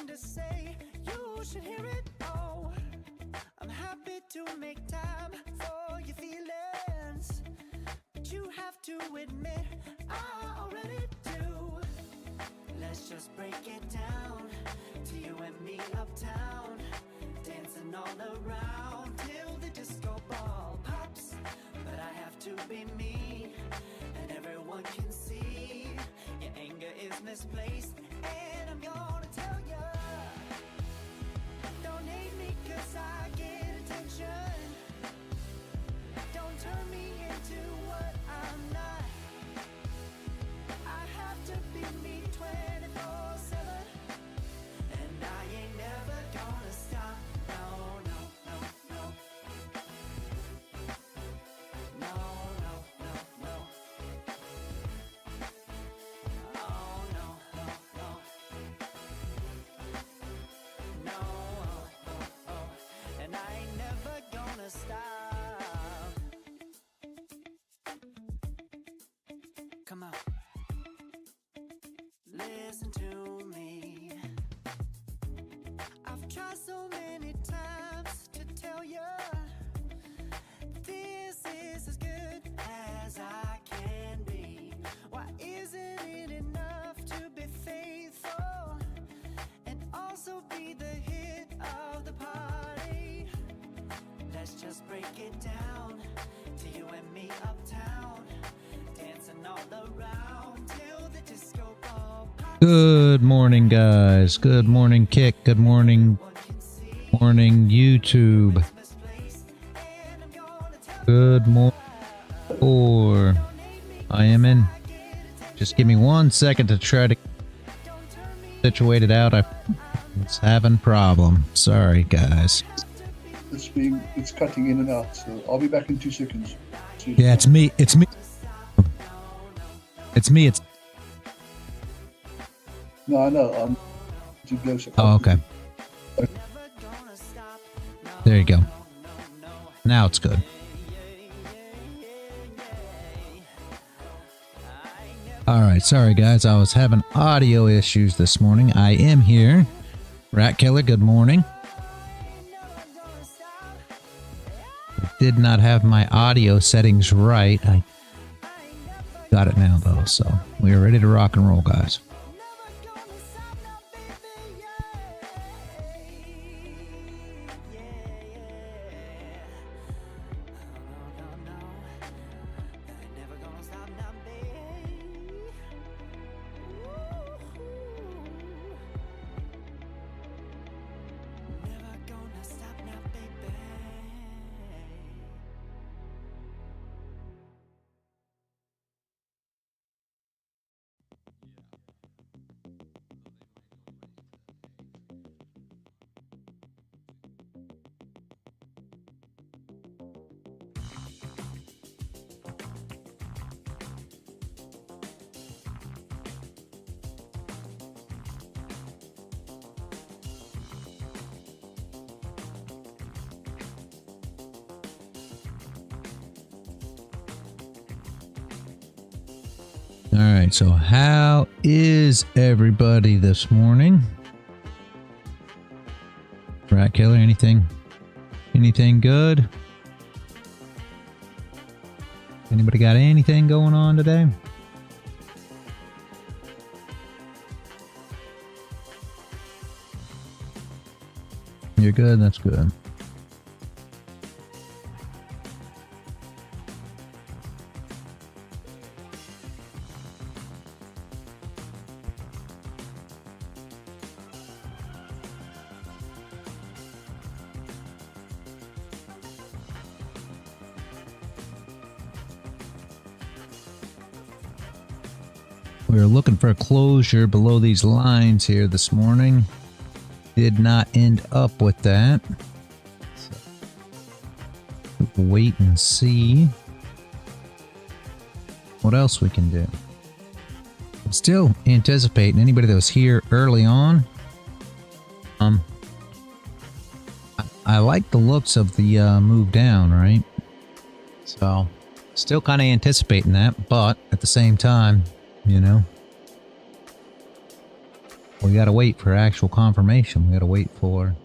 something to say, you should hear it. Oh, I'm happy to make time for your feelings, but you have to admit I already do. Let's just break it down to you and me uptown, dancing all around till the disco ball pops. But I have to be me, and everyone can see your anger is misplaced, and I'm gonna tell ya, don't hate me 'cause I get attention. Don't turn me into what I'm not. I have to be me 24/7, and I ain't never gonna stop. No, no, no, no. No, no, no, no. Oh, no, no, no. No, oh, oh, oh. And I ain't never gonna stop. Come on. Listen to me. I've tried so many times to tell you this is as good as I can be. Why isn't it enough to be faithful and also be the hit of the party? Let's just break it down to you and me uptown, dancing all around till the disco ball pops. Good morning, guys. Good morning, Kick. Good morning, YouTube. Good morning. Or I am in. Just give me 1 second to try to situate it out. I was having a problem. Sorry, guys. It's cutting in and out, so I'll be back in 2 seconds. Yeah, it's me. It's me. It's me. It's. No, I know. To go. So Oh, okay. There you go. Now it's good. Alright, sorry guys, I was having audio issues this morning. I am here. Rat Killer, good morning. I did not have my audio settings right. I got it now though, so we are ready to rock and roll, guys. Alright, so how is everybody this morning? Rat Killer, anything good? Anybody got anything going on today? You're good, that's good. We were looking for a closure below these lines here this morning. Did not end up with that. So, we'll wait and see what else we can do. I'm still anticipating anybody that was here early on. I like the looks of the move down, right? So, still kind of anticipating that, but at the same time, you know, We gotta wait for actual confirmation. We gotta wait for...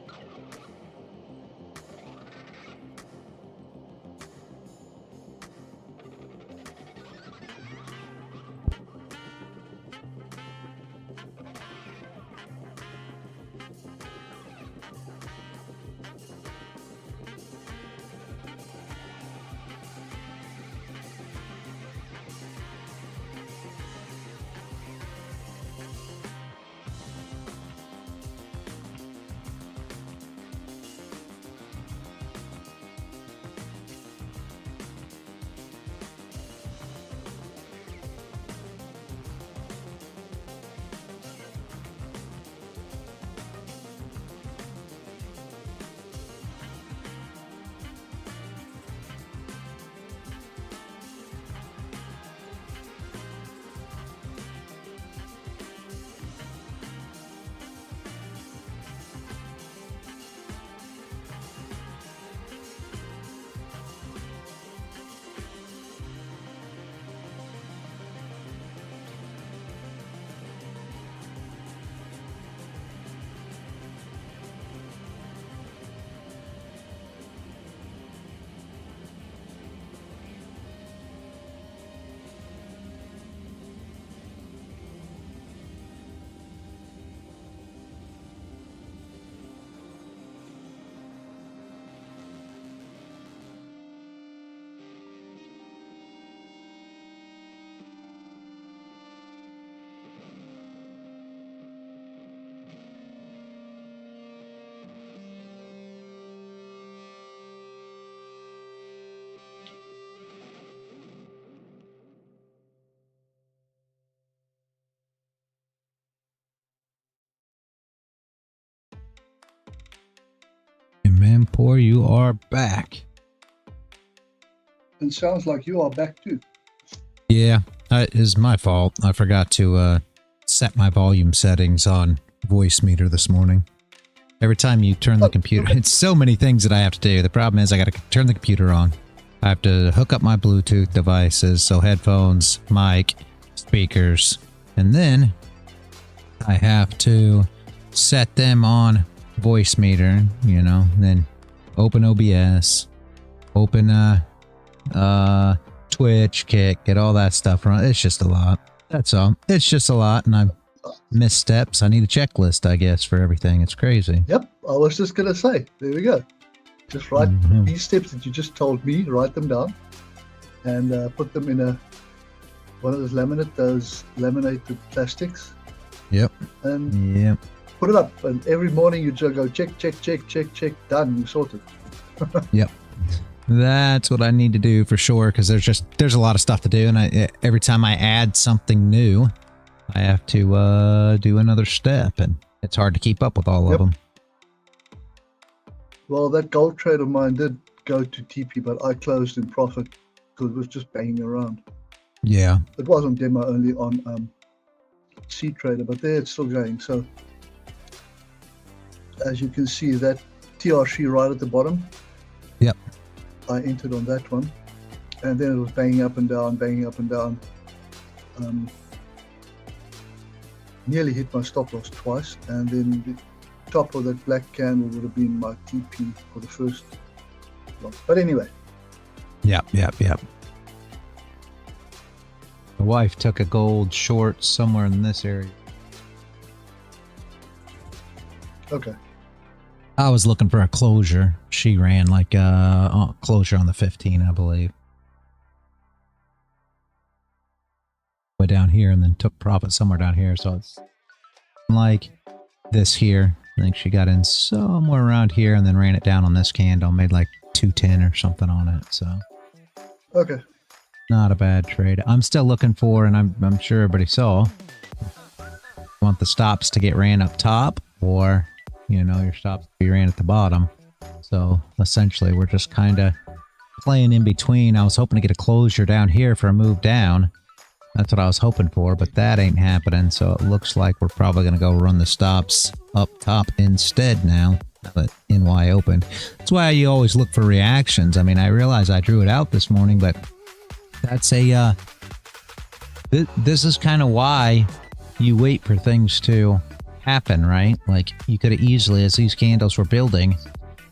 Manpour, you are back. It sounds like you are back too. Yeah, it is my fault. I forgot to set my volume settings on voice meter this morning. Every time you turn the computer, it's so many things that I have to do. The problem is I got to turn the computer on. I have to hook up my Bluetooth devices, so headphones, mic, speakers, and then I have to set them on voice meter, you know, then open OBS, open Twitch, Kick, get all that stuff run. It's just a lot. That's all. It's just a lot, and I've missed steps. I need a checklist, I guess, for everything. It's crazy. Yep, I was just gonna say, there we go. Just write these steps that you just told me, write them down, and put them in one of those laminated plastics. Yep. And put it up, and every morning you just go check, done, you sorted. Yep. That's what I need to do for sure, because there's a lot of stuff to do, and every time I add something new, I have to do another step, and it's hard to keep up with all of them. Well, that gold trade of mine did go to TP, but I closed in profit because it was just banging around. Yeah. It was on demo only on C Trader, but there it's still going. So as you can see, that TRC right at the bottom. Yep. I entered on that one, and then it was banging up and down, nearly hit my stop loss twice, and then the top of that black candle would have been my TP for the first lot. But anyway. Yep. The wife took a gold short somewhere in this area. Okay. I was looking for a closure. She ran like a closure on the 15, I believe. Way down here, and then took profit somewhere down here. So it's like this here. I think she got in somewhere around here and then ran it down on this candle. Made like 210 or something on it. So okay. Not a bad trade. I'm still looking for, and I'm sure everybody saw, want the stops to get ran up top, or you know, your stops to be ran at the bottom. So essentially we're just kind of playing in between. I was hoping to get a closure down here for a move down. That's what I was hoping for, but that ain't happening. So it looks like we're probably going to go run the stops up top instead now that NY opened. That's why you always look for reactions. I mean, I realize I drew it out this morning, but that's this is kind of why you wait for things to happen, right? Like, you could have easily, as these candles were building,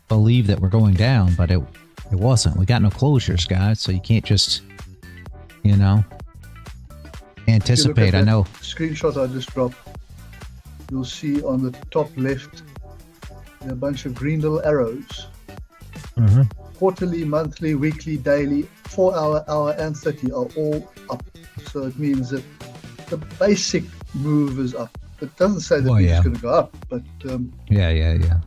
believe that we're going down, but it wasn't. We got no closures, guys, so you can't just, you know, anticipate. I know. Screenshot I just dropped. You'll see on the top left a bunch of green little arrows. Quarterly, monthly, weekly, daily, 4 hour, hour, and 30 are all up. So it means that the basic move is up. It doesn't say that it's going to go up, but yeah.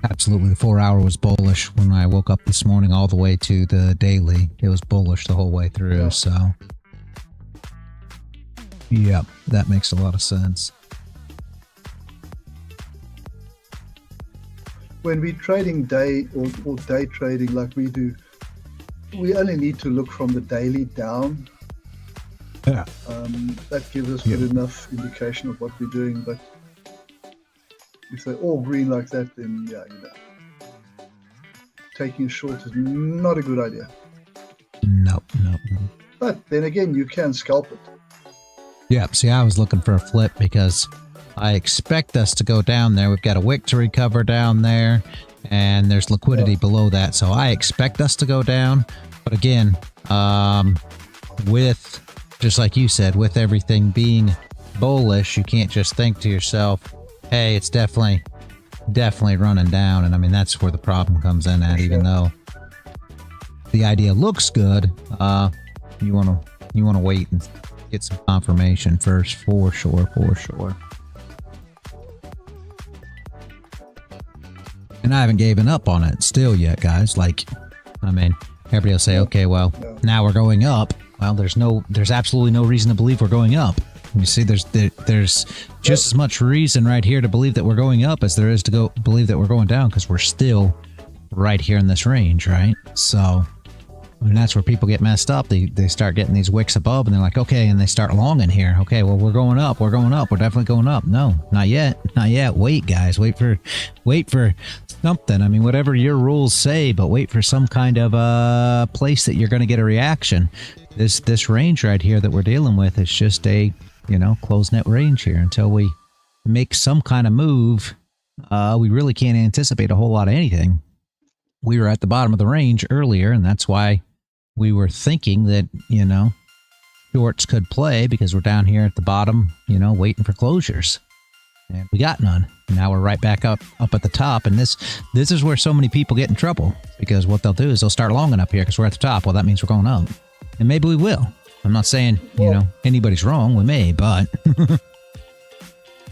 Absolutely, the 4 hour was bullish when I woke up this morning, all the way to the daily. It was bullish the whole way through. Yeah. So, yeah, that makes a lot of sense. When we're trading day or day trading like we do, we only need to look from the daily down. Yeah. That gives us good enough indication of what we're doing. But if they're all green like that, then yeah, you know, taking a short is not a good idea. No. But then again, you can scalp it. Yeah, see, I was looking for a flip because I expect us to go down there. We've got a wick to recover down there, and there's liquidity below that. So I expect us to go down. But again, with, just like you said, with everything being bullish, you can't just think to yourself, hey, it's definitely running down. And I mean, that's where the problem comes in at. Even though the idea looks good, you want to wait and get some confirmation first, for sure. And I haven't given up on it still yet, guys. Like, I mean, everybody will say, okay, well, now we're going up. Well, there's absolutely no reason to believe we're going up. You see, there's just as much reason right here to believe that we're going up as there is to believe that we're going down, because we're still right here in this range, right? So, and that's where people get messed up. They start getting these wicks above, and they're like, okay, and they start longing here. Okay, well, we're going up. We're definitely going up. No, not yet. Wait, guys. Wait for something. I mean, whatever your rules say, but wait for some kind of place that you're going to get a reaction. This range right here that we're dealing with is just a, you know, closed net range here. Until we make some kind of move, we really can't anticipate a whole lot of anything. We were at the bottom of the range earlier, and that's why we were thinking that, you know, shorts could play, because we're down here at the bottom, you know, waiting for closures. And we got none. Now we're right back up at the top, and this is where so many people get in trouble, because what they'll do is they'll start longing up here because we're at the top. Well, that means we're going up. And maybe we will. I'm not saying, you know, anybody's wrong. We may, but...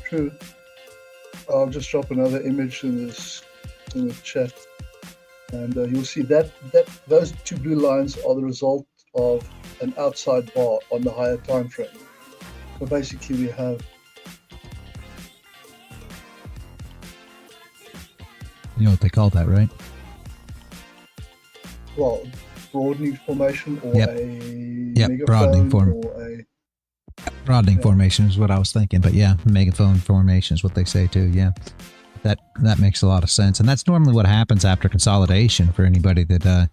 True. I'll just drop another image in the chat. And you'll see that those two blue lines are the result of an outside bar on the higher time frame. So basically we have... You know what they call that, right? Well, broadening formation, or a broadening broadening formation is what I was thinking. But yeah, megaphone formation is what they say too. Yeah, that makes a lot of sense, and that's normally what happens after consolidation for anybody that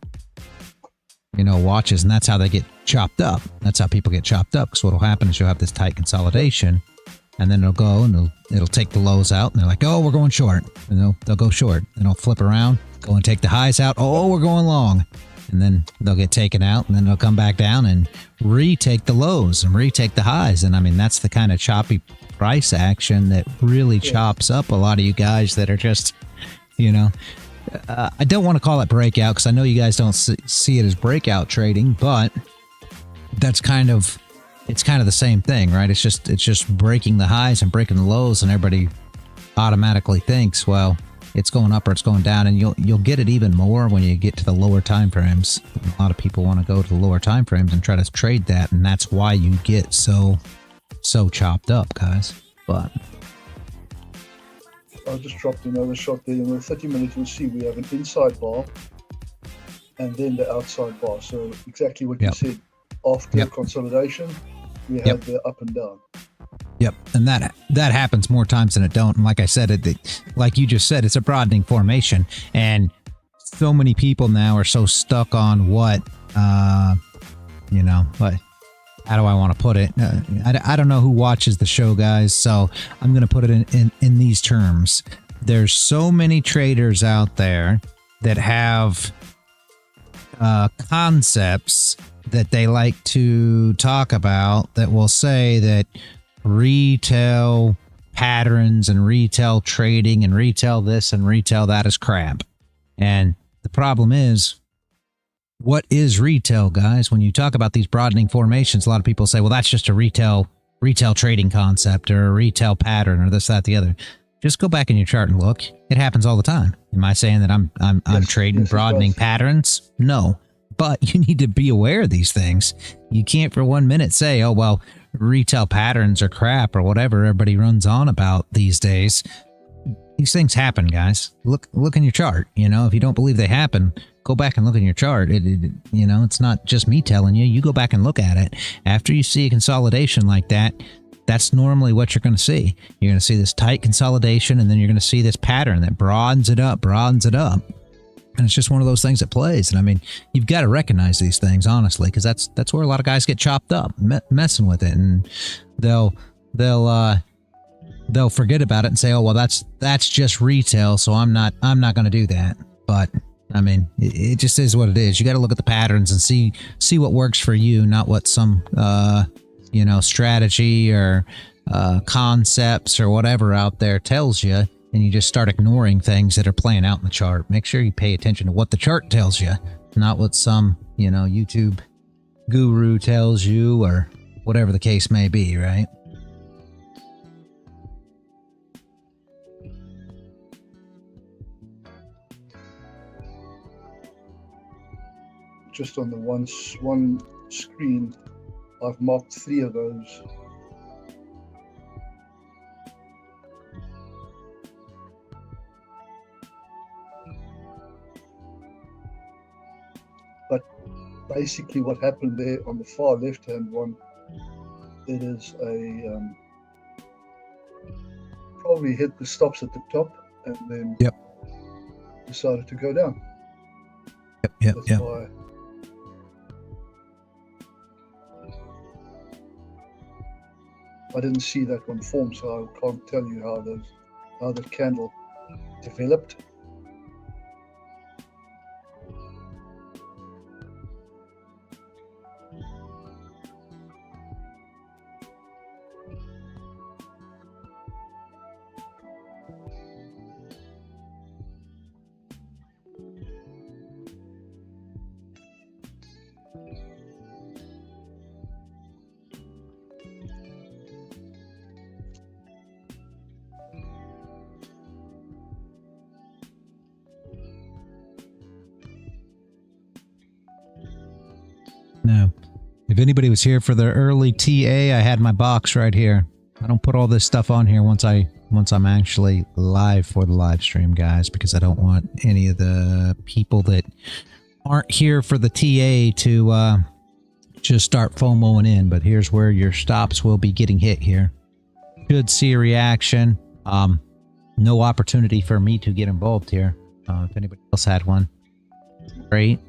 you know, watches, and that's how they get chopped up. That's how people get chopped up, because what will happen is you'll have this tight consolidation, and then it'll go and it'll take the lows out, and they're like, oh, we're going short, and they'll go short, and they'll flip around, go and take the highs out. Oh, we're going long. And then they'll get taken out, and then they'll come back down and retake the lows and retake the highs. And I mean, that's the kind of choppy price action that really chops up a lot of you guys that are just, you know, I don't want to call it breakout, because I know you guys don't see it as breakout trading, but that's it's kind of the same thing, right? It's just breaking the highs and breaking the lows, and everybody automatically thinks, well, it's going up or it's going down, and you'll get it even more when you get to the lower time frames. A lot of people want to go to the lower time frames and try to trade that, and that's why you get so chopped up, guys. But I just dropped another shot there. In the 30 minutes, you'll see we have an inside bar and then the outside bar. So exactly what you said. After consolidation, we have the up and down. Yep, and that happens more times than it don't. And like I said, like you just said, it's a broadening formation, and so many people now are so stuck on what, you know, how do I want to put it? I don't know who watches the show, guys, so I'm going to put it in these terms. There's so many traders out there that have concepts that they like to talk about that will say that retail patterns and retail trading and retail this and retail that is crap. And the problem is, what is retail, guys? When you talk about these broadening formations, a lot of people say, well, that's just a retail trading concept or a retail pattern or this, that, the other. Just go back in your chart and look. It happens all the time. Am I saying that I'm trading broadening patterns? No. But you need to be aware of these things. You can't for 1 minute say, oh, well, retail patterns are crap or whatever everybody runs on about these days. These things happen, guys. Look in your chart. You know, if you don't believe they happen, go back and look in your chart. You know, it's not just me telling you. You go back and look at it. After you see a consolidation like that, that's normally what you're going to see. You're going to see this tight consolidation, and then you're going to see this pattern that broadens it up. And it's just one of those things that plays. And I mean, you've got to recognize these things, honestly, because that's where a lot of guys get chopped up, messing with it, and they'll forget about it and say, oh, well, that's just retail, so I'm not going to do that. But I mean, it just is what it is. You got to look at the patterns and see what works for you, not what some you know, strategy or concepts or whatever out there tells you, and you just start ignoring things that are playing out in the chart. Make sure you pay attention to what the chart tells you, not what some, you know, YouTube guru tells you or whatever the case may be, right? Just on the one screen, I've marked 3 of those. But basically what happened there on the far left-hand one, it is a probably hit the stops at the top and then decided to go down. That's why. I didn't see that one form, so I can't tell you how the candle developed. No. If anybody was here for the early TA, I had my box right here. I don't put all this stuff on here once I'm actually live for the live stream, guys, because I don't want any of the people that aren't here for the TA to just start FOMOing in. But here's where your stops will be getting hit here. Should see a reaction. No opportunity for me to get involved here. If anybody else had one, great.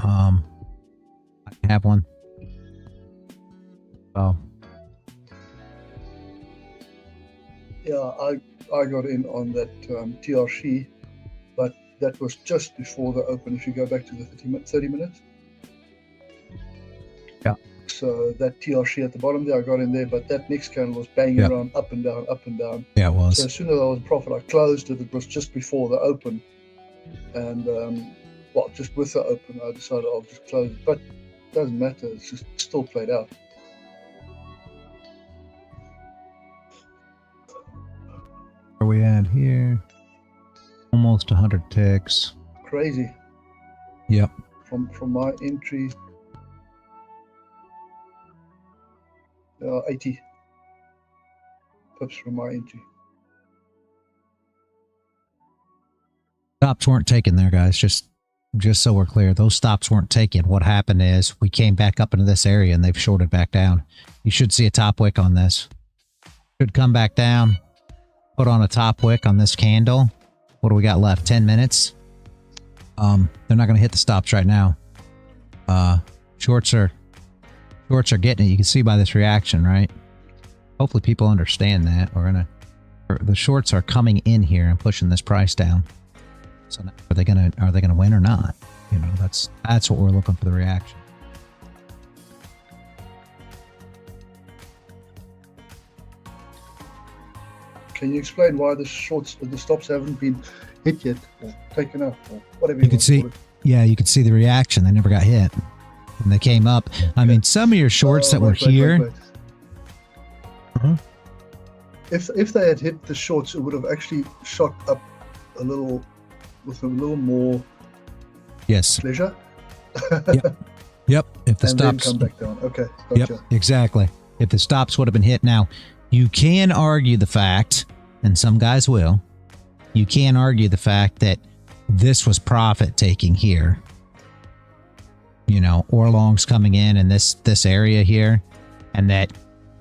I have one. Oh. Yeah, I got in on that TRC, but that was just before the open. If you go back to the 30 minutes. Yeah. So that TRC at the bottom there, I got in there, but that next candle was banging around up and down, up and down. Yeah, it was. So as soon as I was in profit, I closed it. It was just before the open, and well, just with the open, I decided I'll just close it. But it doesn't matter. It's just still played out. Where we at here? Almost 100 ticks. Crazy. Yep. From my entry, 80 pips from my entry. Stops weren't taken there, guys. Just so we're clear, those stops weren't taken. What happened is we came back up into this area and they've shorted back down. You should see a top wick on this. Should come back down, put on a top wick on this candle. What do we got left? 10 minutes. They're not going to hit the stops right now. Shorts are Shorts are getting it. You can see by this reaction, right? Hopefully people understand that. The shorts are coming in here and pushing this price down. So now, are they gonna win or not? You know, that's what we're looking for, the reaction. Can you explain why the shorts, the stops haven't been hit yet, or taken up, or whatever You can see, yeah, you can see the reaction. They never got hit, and they came up. Okay. I mean, some of your shorts that were here. If they had hit the shorts, it would have actually shot up a little with a little more. Yes. Pleasure. Yep. If the and stops then come back down. Okay. Gotcha. Yep. Exactly. If the stops would have been hit. Now, you can argue the fact, and some guys will. You can argue the fact that this was profit taking here. You know, or longs coming in this area here, and that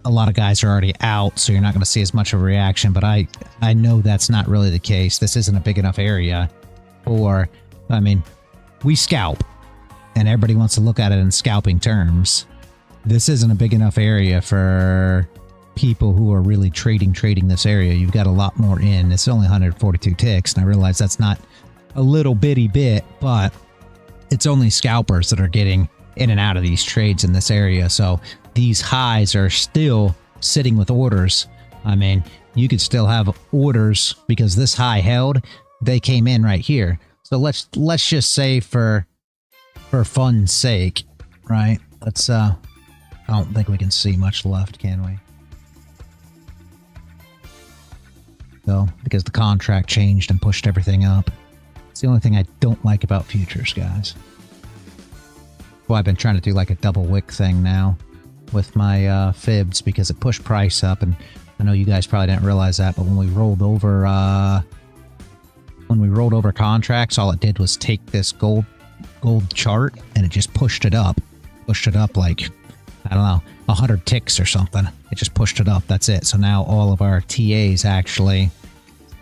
a lot of guys are already out, so you're not going to see as much of a reaction. But I know that's not really the case. This isn't a big enough area for, I mean, we scalp, and everybody wants to look at it in scalping terms. This isn't a big enough area for people who are really trading this area. You've got a lot more in. It's only 142 ticks, and I realize that's not a little bitty bit, but it's only scalpers that are getting in and out of these trades in this area. So these highs are still sitting with orders. I mean, you could still have orders because this high held, they came in right here. So let's just say for fun's sake, right? Let's I don't think we can see much left, can we? So, because the contract changed and pushed everything up. It's the only thing I don't like about futures, guys. Well, I've been trying to do like a double wick thing now with my fibs because it pushed price up, and I know you guys probably didn't realize that, but when we rolled over contracts, all it did was take this gold chart and it just pushed it up like, I don't know, 100 ticks or something. It just pushed it up. That's it. So now all of our TAs actually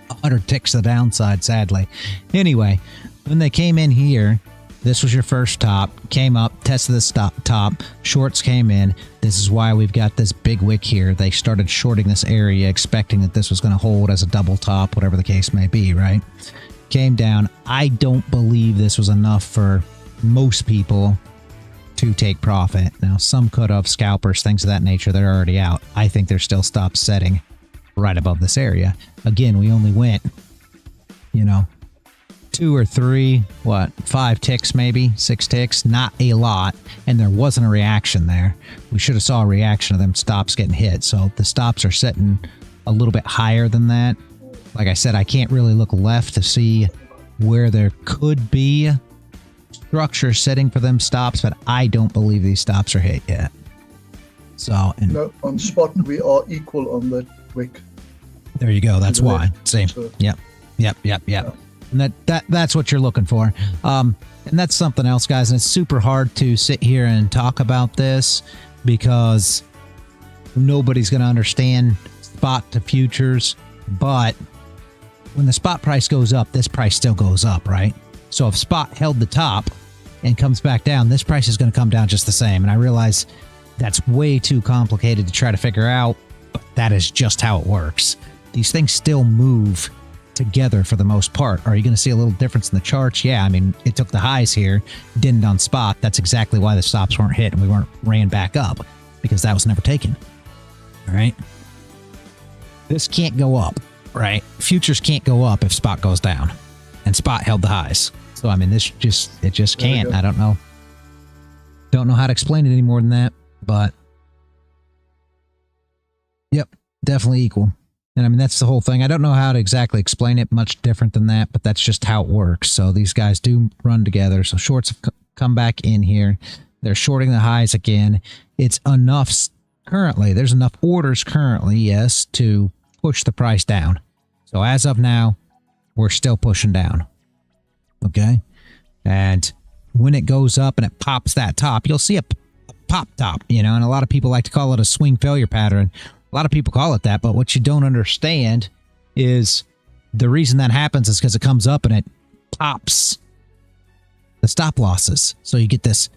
100 ticks to the downside, sadly. Anyway, when they came in here, this was your first top, came up, tested the top, shorts came in. This is why we've got this big wick here. They started shorting this area, expecting that this was going to hold as a double top, whatever the case may be, right? Came down. I don't believe this was enough for most people to take profit. Now, some could have, scalpers, things of that nature, they're already out. I think they're still stopped setting right above this area. Again, we only went, you know, 2 or 3, 5 ticks, maybe 6 ticks, not a lot, and there wasn't a reaction there. We should have saw a reaction of them stops getting hit. So the stops are sitting a little bit higher than that. Like I said, I can't really look left to see where there could be structure setting for them stops, but I don't believe these stops are hit yet. So, and no, on spot we are equal on that wick. There you go. That's why. Same. So, Yep. yeah. And that's what you're looking for. And that's something else, guys. And it's super hard to sit here and talk about this because nobody's going to understand spot to futures. But when the spot price goes up, this price still goes up, right? So if spot held the top and comes back down, this price is going to come down just the same. And I realize that's way too complicated to try to figure out, but that is just how it works. These things still move together for the most part. Are you going to see a little difference in the charts? Yeah, I mean, it took the highs here, didn't on spot. That's exactly why the stops weren't hit and we weren't ran back up, because that was never taken. All right. This can't go up, right? Futures can't go up if spot goes down, and spot held the highs. So, I mean, it just can't. I don't know how to explain it any more than that, but yep, definitely equal. And I mean, that's the whole thing. I don't know how to exactly explain it much different than that, but that's just how it works. So these guys do run together. So shorts have come back in here. They're shorting the highs again. It's enough currently. There's enough orders currently, yes, to push the price down. So as of now, we're still pushing down. Okay. And when it goes up and it pops that top, you'll see a pop top, you know, and a lot of people like to call it a swing failure pattern. A lot of people call it that, but what you don't understand is the reason that happens is because it comes up and it pops the stop losses. So you get this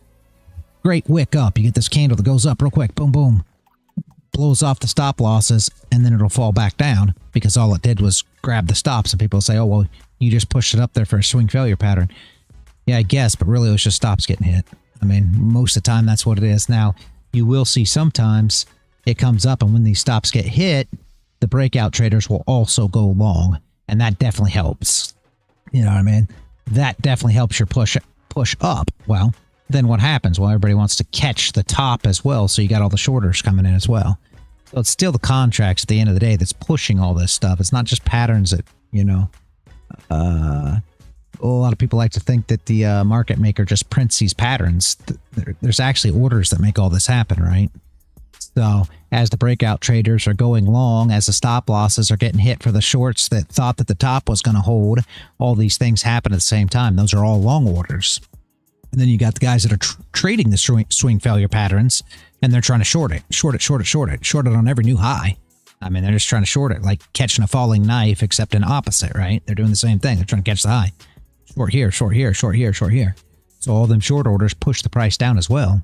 great wick up. You get this candle that goes up real quick. Boom, boom. Blows off the stop losses, and then it'll fall back down because all it did was grab the stops. And people say, oh, well, you just pushed it up there for a swing failure pattern. Yeah, I guess, but really it was just stops getting hit. I mean, most of the time that's what it is. Now, you will see sometimes it comes up, and when these stops get hit, the breakout traders will also go long, and that definitely helps. You know what I mean? That definitely helps your push up. Well, then what happens? Well, everybody wants to catch the top as well, so you got all the shorters coming in as well. So it's still the contracts at the end of the day that's pushing all this stuff. It's not just patterns that, you know, a lot of people like to think that the market maker just prints these patterns. There's actually orders that make all this happen, right? So as the breakout traders are going long, as the stop losses are getting hit for the shorts that thought that the top was going to hold, all these things happen at the same time. Those are all long orders. And then you got the guys that are trading the swing failure patterns, and they're trying to short it on every new high. I mean, they're just trying to short it, like catching a falling knife, except in opposite, right? They're doing the same thing. They're trying to catch the high. Short here, short here, short here, short here. So all them short orders push the price down as well.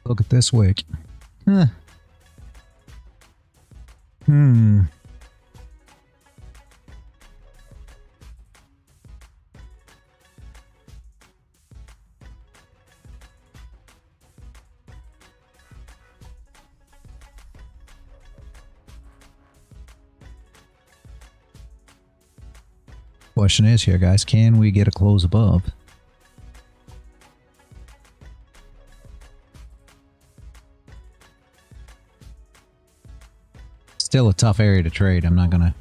Look at this wick. Huh. Question is here, guys, can we get a close above? Still a tough area to trade. I'm not gonna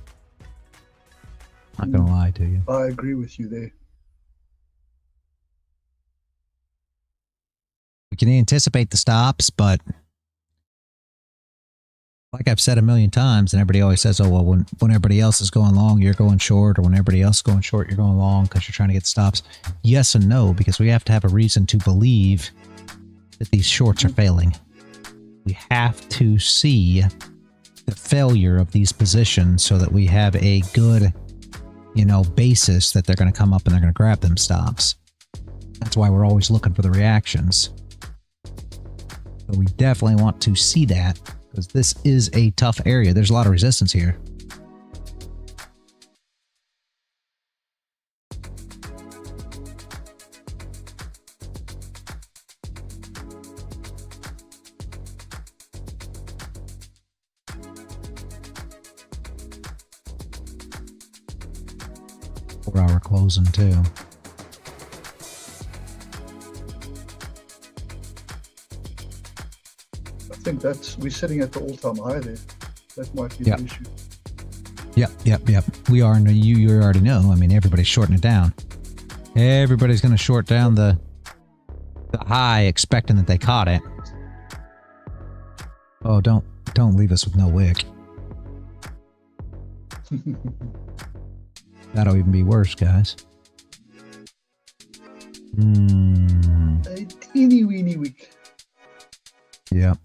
lie to you. I agree with you there. We can anticipate the stops, but like I've said a million times, and everybody always says, oh, well, when everybody else is going long, you're going short, or when everybody else is going short, you're going long because you're trying to get the stops. Yes and no, because we have to have a reason to believe that these shorts are failing. We have to see the failure of these positions so that we have a good, you know, basis that they're going to come up and they're going to grab them stops. That's why we're always looking for the reactions. So we definitely want to see that, because this is a tough area. There's a lot of resistance here. Hour closing too. I think we're sitting at the all-time high there. That might be the issue. Yep. We are, and you already know. I mean, everybody's shorting it down. Everybody's going to short down the high, expecting that they caught it. Oh, don't leave us with no wick. That'll even be worse, guys. A teeny weeny wick. Yep.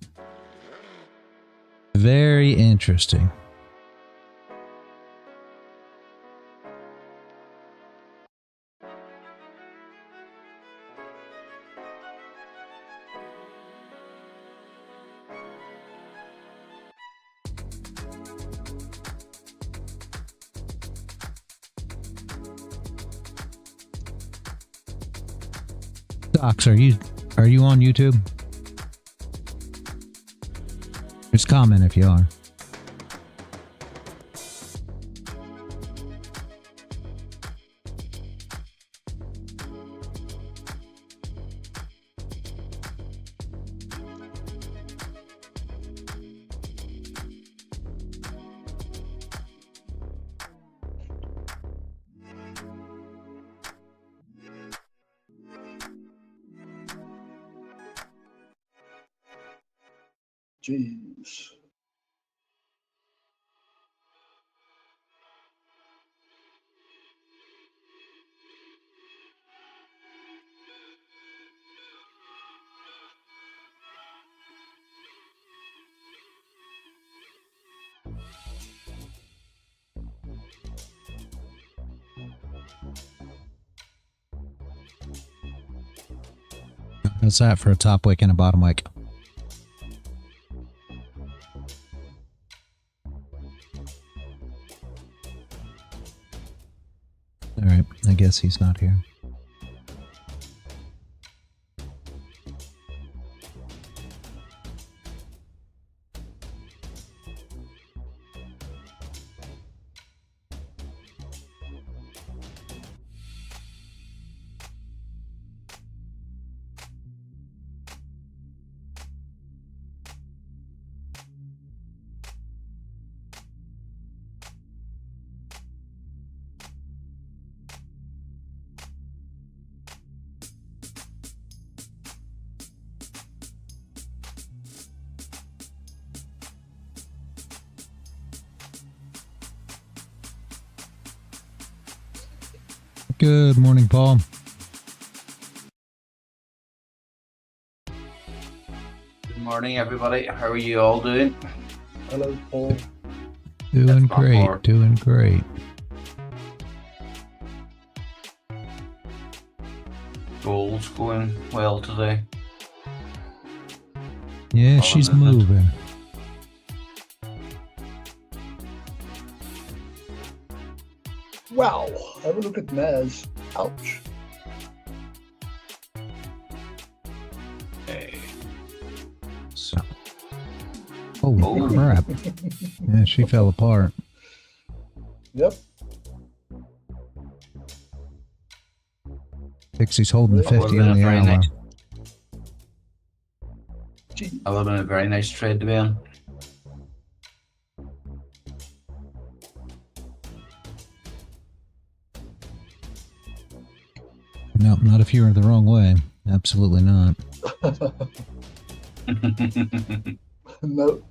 Very interesting. Docs, are you on YouTube? Just comment if you are. Jeez. How's that for a top wick and a bottom wick? Alright, I guess he's not here. Good morning, Paul. Good morning, everybody. How are you all doing? Hello, Paul. Doing great, doing great. Gold's going well today. Yeah, she's moving. Wow, have a look at Naz. Ouch. Hey. So. Holy crap. Yeah, she fell apart. Yep. Dixie's holding the 50 on the hour. Nice, Gee. that would have been a very nice trade to be in. No, not if you were the wrong way. Absolutely not. No.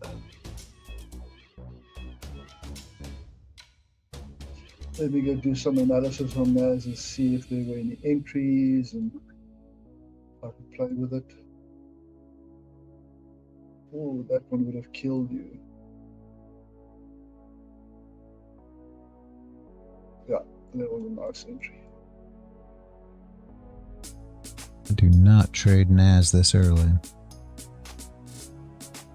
Let me go do some analysis on Naz and see if there were any entries and I can play with it. Oh, that one would have killed you. Yeah, that was a nice entry. Do not trade Naz this early.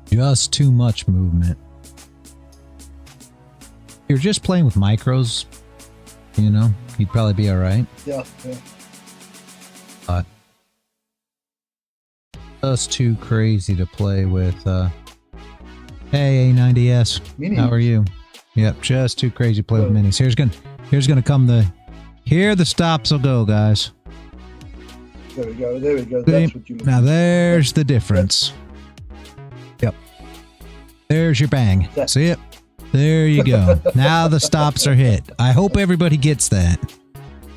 Just too much movement. You're just playing with micros, you know, you'd probably be alright. Yeah, yeah. But just too crazy to play with. Hey, A90S, Minis. how are you? Yep, just too crazy to play with minis. Here's gonna come here the stops will go, guys. There we go, there we go. That's what you look. Now there's the difference. Yep. There's your bang. See it? There you go. Now the stops are hit. I hope everybody gets that.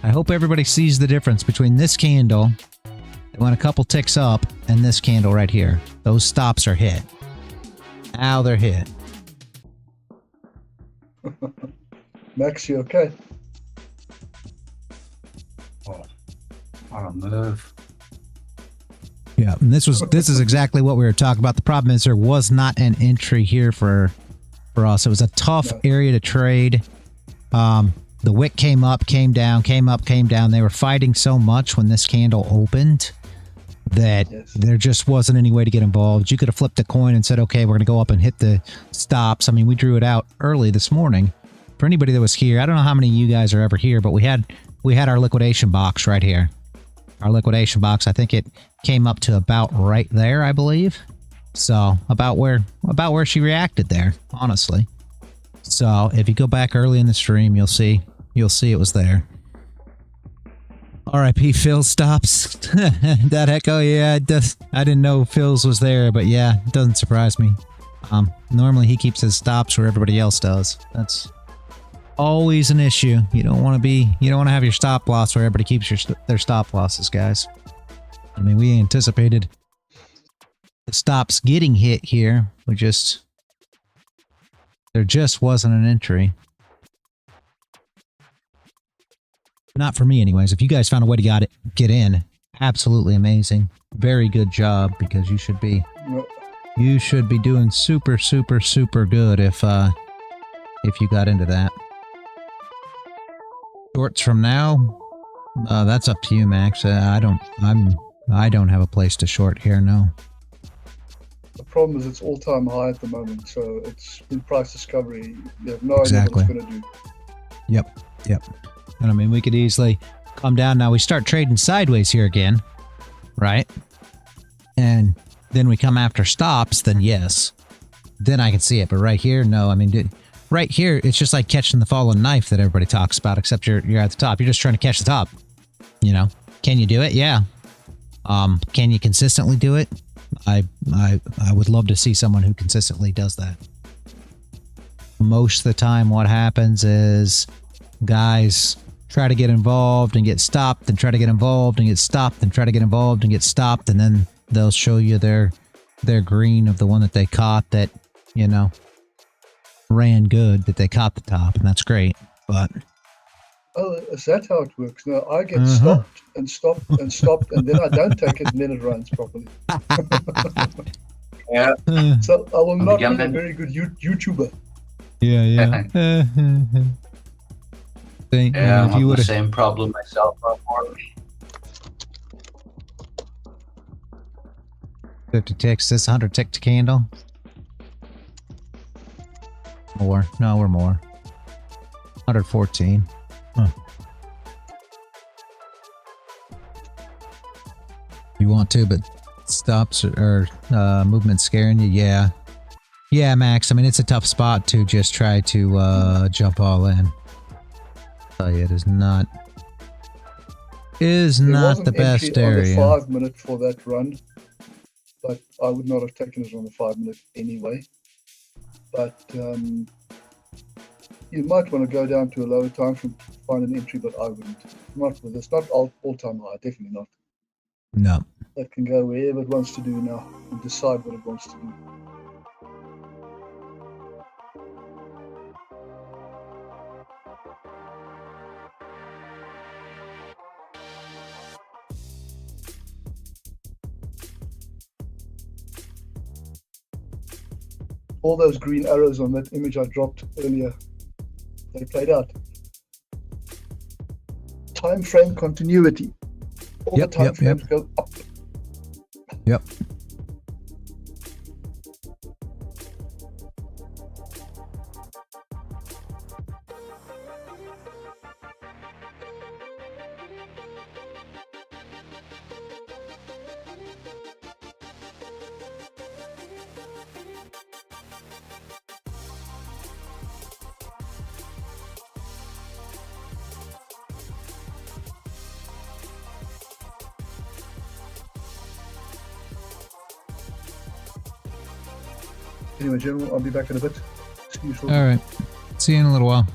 I hope everybody sees the difference between this candle that went a couple ticks up and this candle right here. Those stops are hit. Now they're hit. Max, you okay? Oh, what a move. Yeah, and this is exactly what we were talking about. The problem is there was not an entry here for us. It was a tough area to trade. The wick came up, came down, came up, came down. They were fighting so much when this candle opened that there just wasn't any way to get involved. You could have flipped a coin and said, okay, we're going to go up and hit the stops. I mean, we drew it out early this morning. For anybody that was here, I don't know how many of you guys are ever here, but we had our liquidation box right here. Our liquidation box, I think it came up to about right there, I believe. So about where she reacted there, honestly. So if you go back early in the stream, you'll see it was there. R.I.P. Phil stops. That echo, yeah, I didn't know Phil's was there, but yeah, it doesn't surprise me. Normally he keeps his stops where everybody else does. That's always an issue. You don't want to have your stop loss where everybody keeps their stop losses, guys. I mean, we anticipated the stops getting hit here. There just wasn't an entry. Not for me, anyways. If you guys found a way to get in, absolutely amazing. Very good job, because you should be doing super, super, super good if you got into that. Shorts from now, that's up to you, Max. I'm I don't have a place to short here, no. The problem is it's all-time high at the moment, so it's in price discovery. You have no Exactly. idea what it's going to do. Yep. And I mean, we could easily come down. Now we start trading sideways here again, right? And then we come after stops, then yes. Then I can see it. But right here, no. I mean, right here, it's just like catching the fallen knife that everybody talks about, except you're at the top. You're just trying to catch the top. You know? Can you do it? Yeah. Can you consistently do it? I would love to see someone who consistently does that. Most of the time what happens is guys try to get involved and get stopped, and try to get involved and get stopped, and try to get involved and get stopped, and then they'll show you their green of the one that they caught that, you know, ran good, that they caught the top, and that's great. But Oh, is that how it works? No, I get stopped and stopped and stopped, and then I don't take it, and then it runs properly. Yeah. So I will not be a beginning. very good YouTuber. Yeah. Think, Yeah, if I you have would the have same problem myself. Before. 50 ticks, this 100 tick to candle. More. No, we're more. 114. Huh. You want to, but stops or movement scaring you? Yeah. Yeah, Max. I mean, it's a tough spot to just try to jump all in. I'll tell you, it is not. Is There was not an the best entry on the area. 5 minute for that run, but I would not have taken it on the 5 minute anyway. But you might want to go down to a lower time frame to find an entry, but I wouldn't. Not with this. Not all-time high. Definitely not. No. That can go wherever it wants to do now and decide what it wants to do. All those green arrows on that image I dropped earlier, they played out. Time frame continuity. All the time frames go up. Yep. Anyway, gentlemen, I'll be back in a bit. See you shortly. All right. See you in a little while.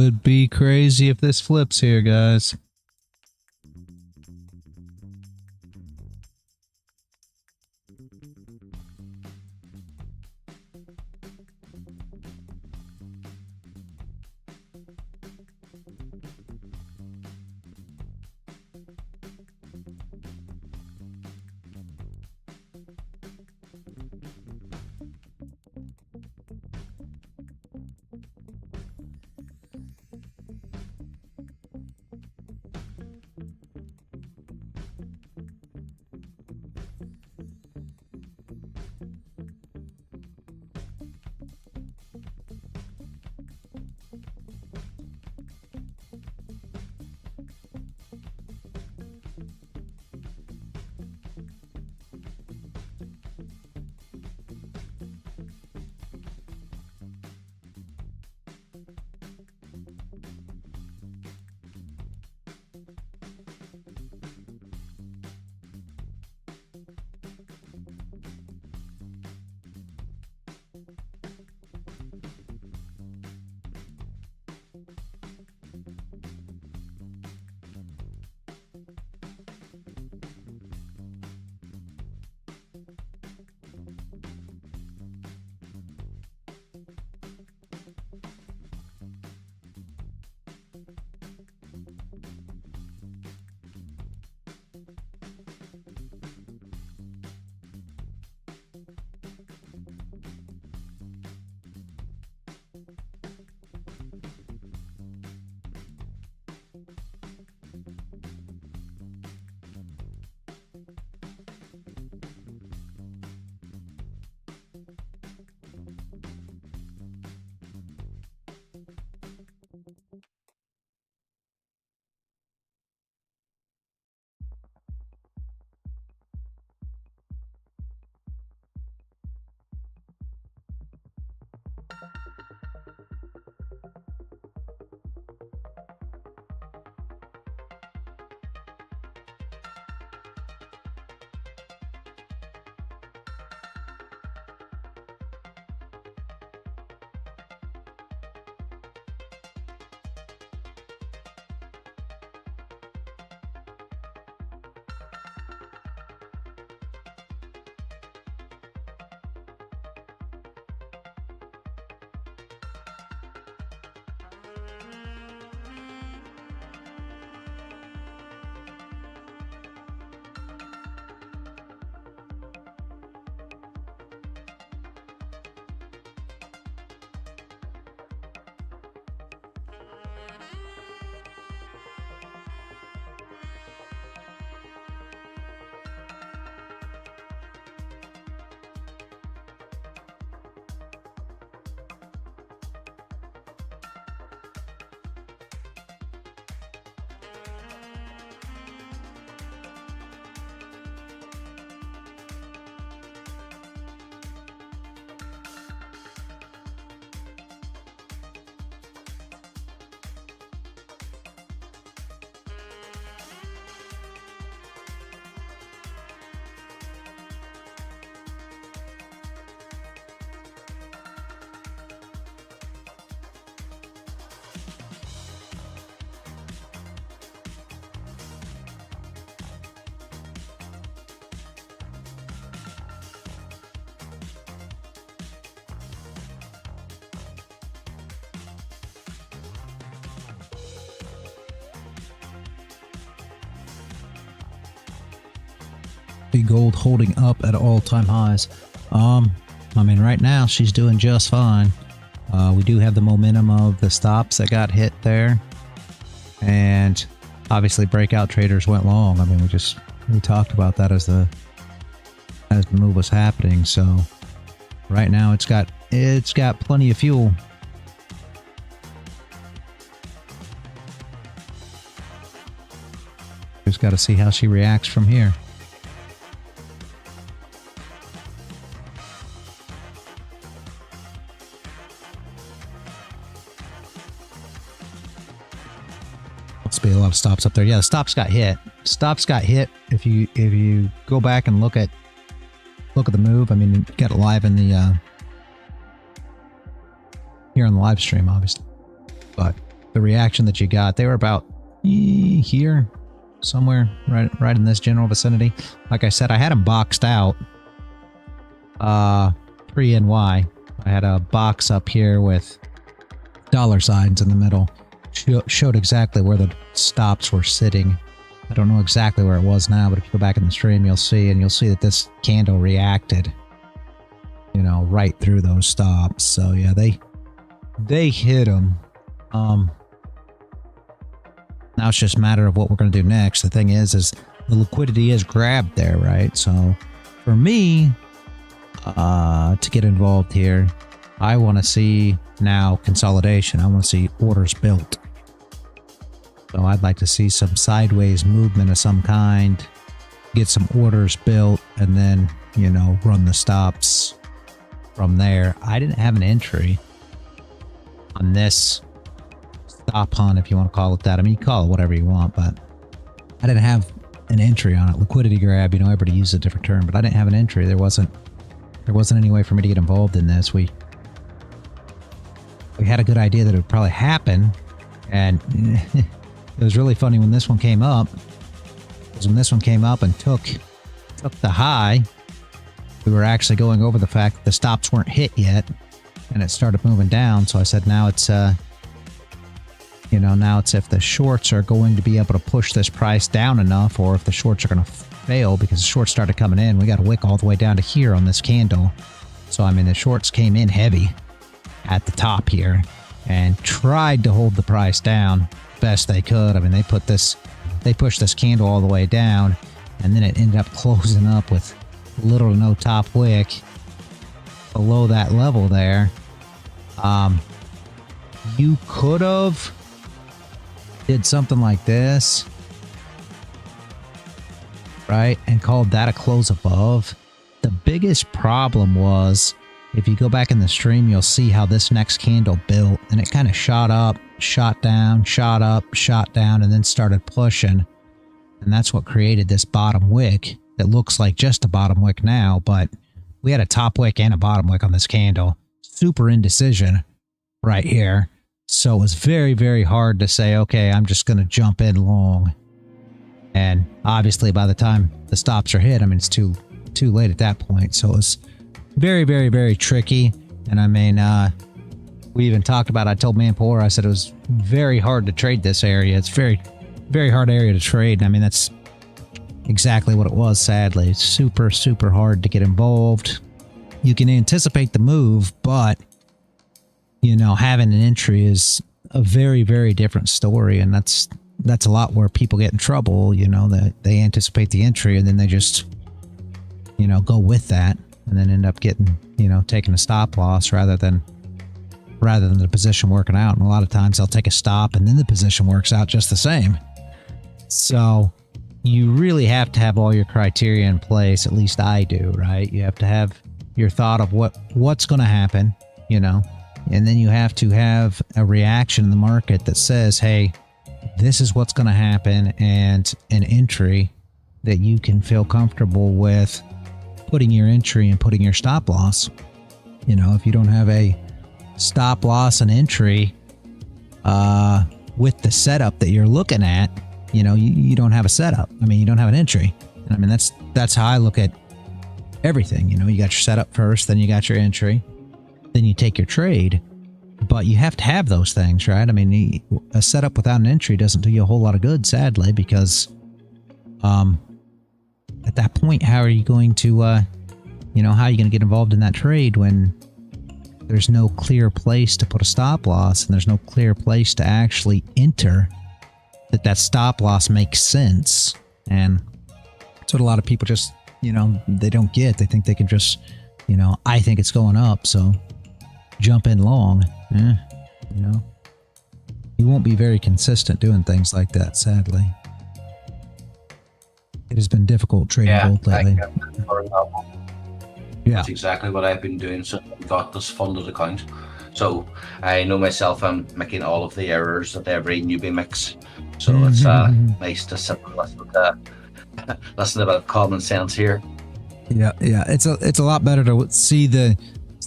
could be crazy if this flips here, guys. Gold holding up at all-time highs. I mean, right now she's doing just fine. We do have the momentum of the stops that got hit there, and obviously breakout traders went long. I mean, we talked about that as the move was happening. So right now it's got plenty of fuel. Just got to see how she reacts from here. Must be a lot of stops up there. Yeah, the stops got hit. Stops got hit. If you go back and look at the move, I mean, you got it live in the here on the live stream, obviously, but the reaction that you got. They were about here, somewhere right in this general vicinity. Like I said, I had them boxed out pre-NY. I had a box up here with dollar signs in the middle. Showed exactly where the stops were sitting. I don't know exactly where it was now, but if you go back in the stream, you'll see that this candle reacted, you know, right through those stops. So yeah, they hit them. Now it's just a matter of what we're going to do next. The thing is the liquidity is grabbed there, right? So for me, to get involved here, I want to see now consolidation. I want to see orders built. So I'd like to see some sideways movement of some kind, get some orders built, and then, you know, run the stops from there. I didn't have an entry on this stop hunt, if you want to call it that. I mean, you call it whatever you want, but I didn't have an entry on it. Liquidity grab, you know, everybody uses a different term, but I didn't have an entry. There wasn't any way for me to get involved in this. We had a good idea that it would probably happen, and it was really funny when this one came up. Because when this one came up and took the high, we were actually going over the fact that the stops weren't hit yet, and it started moving down. So I said, now it's if the shorts are going to be able to push this price down enough, or if the shorts are going to fail because the shorts started coming in, we got a wick all the way down to here on this candle. So I mean, the shorts came in heavy at the top here and tried to hold the price down best they could. I mean, they pushed this candle all the way down, and then it ended up closing up with little to no top wick below that level there. You could have did something like this, right, and called that a close above. The biggest problem was, if you go back in the stream, you'll see how this next candle built, and it kind of shot up, shot down, shot up, shot down, and then started pushing. And that's what created this bottom wick that looks like just a bottom wick now, but we had a top wick and a bottom wick on this candle. Super indecision right here. So it was very, very hard to say, okay, I'm just going to jump in long. And obviously by the time the stops are hit, I mean, it's too late at that point. So it was very, very, very tricky. And I mean, we even talked about, I told Manpower, I said it was very hard to trade this area. It's very, very hard area to trade. And I mean, that's exactly what it was, sadly. It's super, super hard to get involved. You can anticipate the move, but, you know, having an entry is a very, very different story. And that's a lot where people get in trouble. You know, that they anticipate the entry and then they just, you know, go with that and then end up getting, you know, taking a stop loss rather than the position working out. And a lot of times they'll take a stop and then the position works out just the same. So you really have to have all your criteria in place. At least I do, right? You have to have your thought of what's going to happen, you know, and then you have to have a reaction in the market that says, hey, this is what's going to happen, and an entry that you can feel comfortable with putting your entry and putting your stop loss. You know, if you don't have a stop loss and entry with the setup that you're looking at, you know, you don't have a setup. I mean, you don't have an entry. And I mean, that's how I look at everything. You know, you got your setup first, then you got your entry, then you take your trade. But you have to have those things, right? I mean, a setup without an entry doesn't do you a whole lot of good, sadly, because at that point, how are you going to, you know, how are you going to get involved in that trade when there's no clear place to put a stop loss and there's no clear place to actually enter that stop loss makes sense? And that's what a lot of people just, you know, they don't get. They think they can just, you know, I think it's going up, so jump in long. You know, you won't be very consistent doing things like that, sadly. It has been difficult trading gold lately. That's exactly what I've been doing since I got this funded account. So I know myself, I'm making all of the errors of every newbie mix. So it's nice to sit and listen to a bit of common sense here. Yeah. It's a lot better to see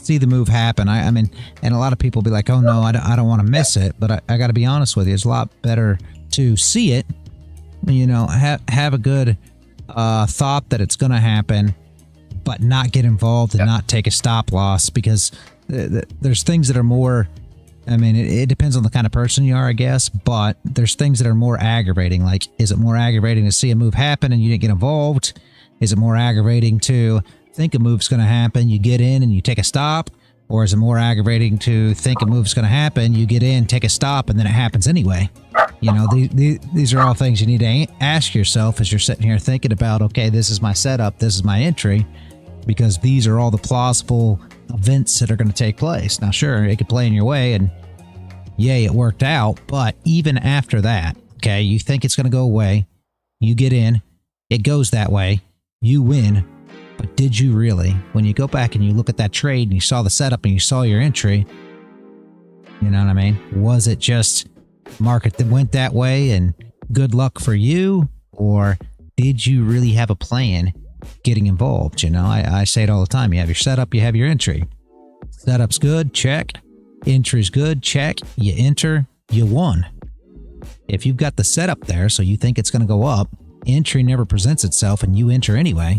see the move happen. I mean, and a lot of people be like, oh no, I don't want to miss it. But I got to be honest with you, it's a lot better to see it, you know, have a good thought that it's going to happen, but not get involved and not take a stop loss, because there's things that are more, I mean, it depends on the kind of person you are, I guess, but there's things that are more aggravating. Like, is it more aggravating to see a move happen and you didn't get involved? Is it more aggravating to think a move's going to happen, you get in and you take a stop? Or is it more aggravating to think a move's going to happen, you get in, take a stop, and then it happens anyway? You know, these are all things you need to ask yourself as you're sitting here thinking about, okay, this is my setup, this is my entry, because these are all the plausible events that are going to take place. Now, sure, it could play in your way, and yay, it worked out, but even after that, okay, you think it's going to go away, you get in, it goes that way, you win. But did you really? When you go back and you look at that trade and you saw the setup and you saw your entry, you know what I mean? Was it just market that went that way and good luck for you? Or did you really have a plan getting involved? You know, I say it all the time. You have your setup, you have your entry. Setup's good, check. Entry's good, check. You enter, you won. If you've got the setup there, so you think it's going to go up, entry never presents itself and you enter anyway,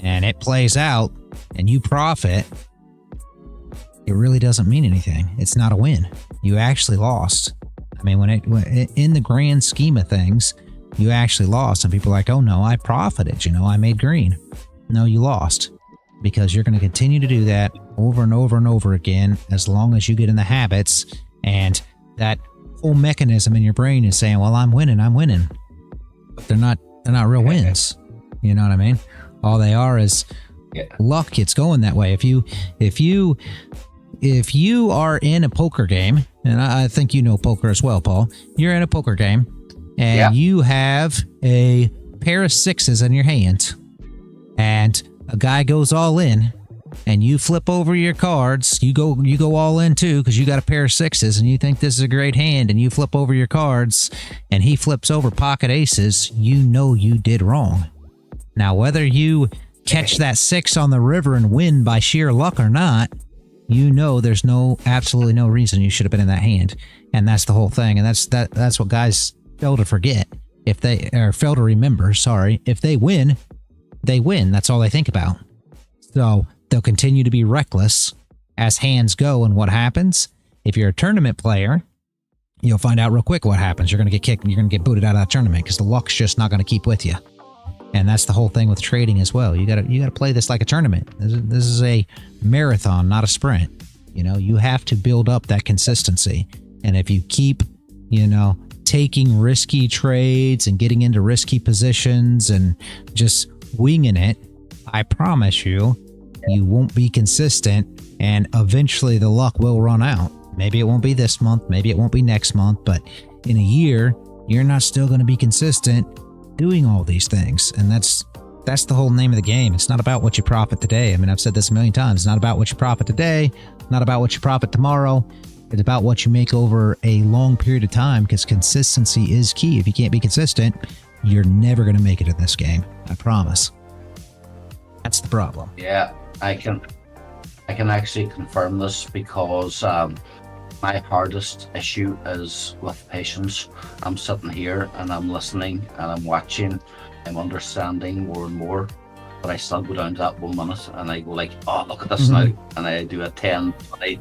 and it plays out and you profit, it really doesn't mean anything. It's not a win. You actually lost. I mean, when in the grand scheme of things, you actually lost. And people are like, oh no, I profited. You know, I made green. No, you lost, because you're going to continue to do that over and over and over again as long as you get in the habits, and that whole mechanism in your brain is saying, well, I'm winning. But they're not real wins. You know what I mean? All they are is luck. It's going that way. If you are in a poker game, and I think you know poker as well, Paul, you're in a poker game and you have a pair of sixes in your hand, and a guy goes all in, and you flip over your cards, you go all in too, because you got a pair of sixes and you think this is a great hand, and you flip over your cards and he flips over pocket aces, you know you did wrong. Now, whether you catch that six on the river and win by sheer luck or not, you know there's absolutely no reason you should have been in that hand. And that's the whole thing. And that's what guys fail to forget. Fail to remember, sorry. If they win, they win. That's all they think about. So they'll continue to be reckless as hands go. And what happens? If you're a tournament player, you'll find out real quick what happens. You're going to get kicked and you're going to get booted out of that tournament, because the luck's just not going to keep with you. And that's the whole thing with trading as well. You gotta play this like a tournament. This is a marathon, not a sprint. You know, you have to build up that consistency. And if you keep, you know, taking risky trades and getting into risky positions and just winging it, I promise you, you won't be consistent, and eventually the luck will run out. Maybe it won't be this month, maybe it won't be next month, but in a year, you're not still going to be consistent doing all these things. And that's the whole name of the game. It's not about what you profit today. I mean, I've said this a million times. It's not about what you profit today, not about what you profit tomorrow. It's about what you make over a long period of time, because consistency is key. If you can't be consistent, you're never going to make it in this game. I promise. That's the problem. Yeah, I can actually confirm this, because my hardest issue is with patience. I'm sitting here and I'm listening and I'm watching, I'm understanding more and more, but I still go down to that 1 minute and I go like, oh, look at this now, and I do a 10, 20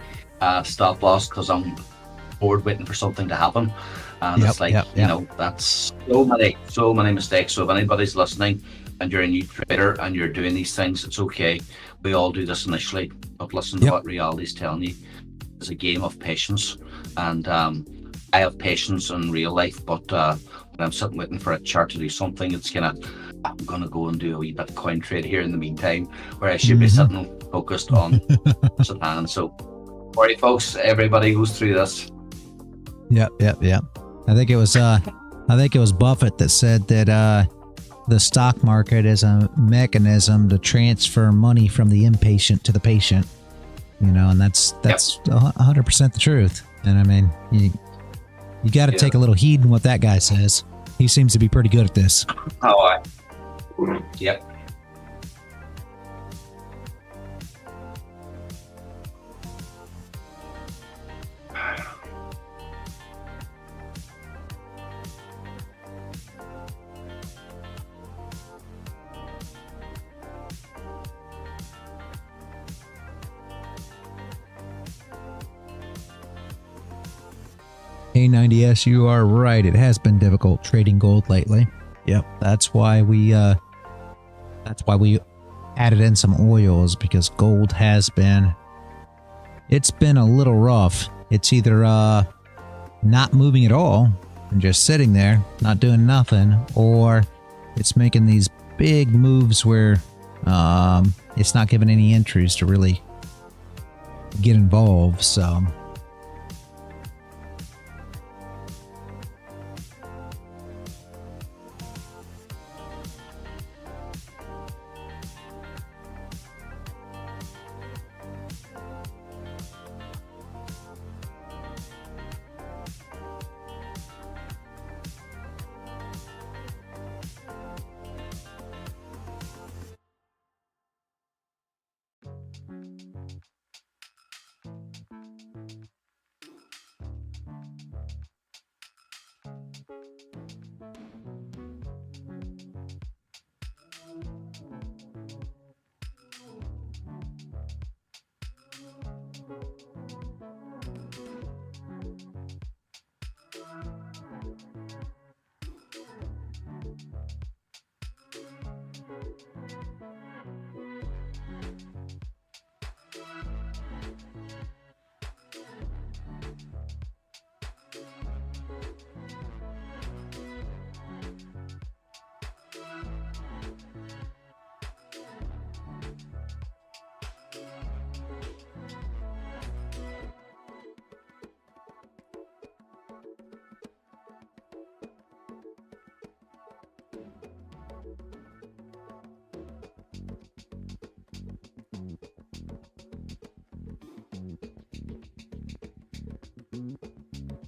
stop loss because I'm bored waiting for something to happen. And it's like, you know, that's so many mistakes. So if anybody's listening and you're a new trader and you're doing these things, it's okay. We all do this initially, but listen to what reality's telling you. It's a game of patience, and I have patience in real life, but when I'm sitting waiting for a chart to do something, it's I'm gonna go and do a wee bit of coin trade here in the meantime, where I should be sitting focused on Japan. So, sorry folks, everybody goes through this. Yep. I think it was Buffett that said that the stock market is a mechanism to transfer money from the impatient to the patient. You know, and that's 100% the truth. And I mean, you got to take a little heed in what that guy says. He seems to be pretty good at this. A90S, you are right. It has been difficult trading gold lately. Yep, that's why we added in some oils, because gold has been, it's been a little rough. It's either not moving at all and just sitting there, not doing nothing, or it's making these big moves where it's not giving any entries to really get involved. So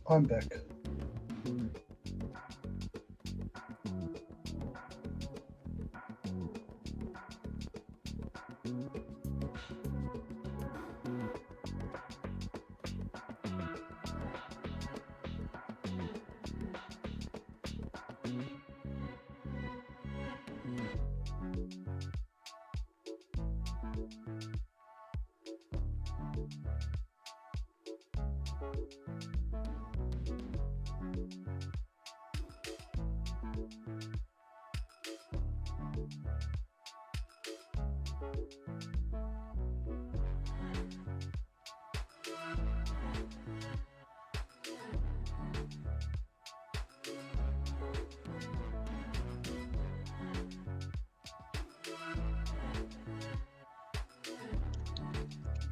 I'm back.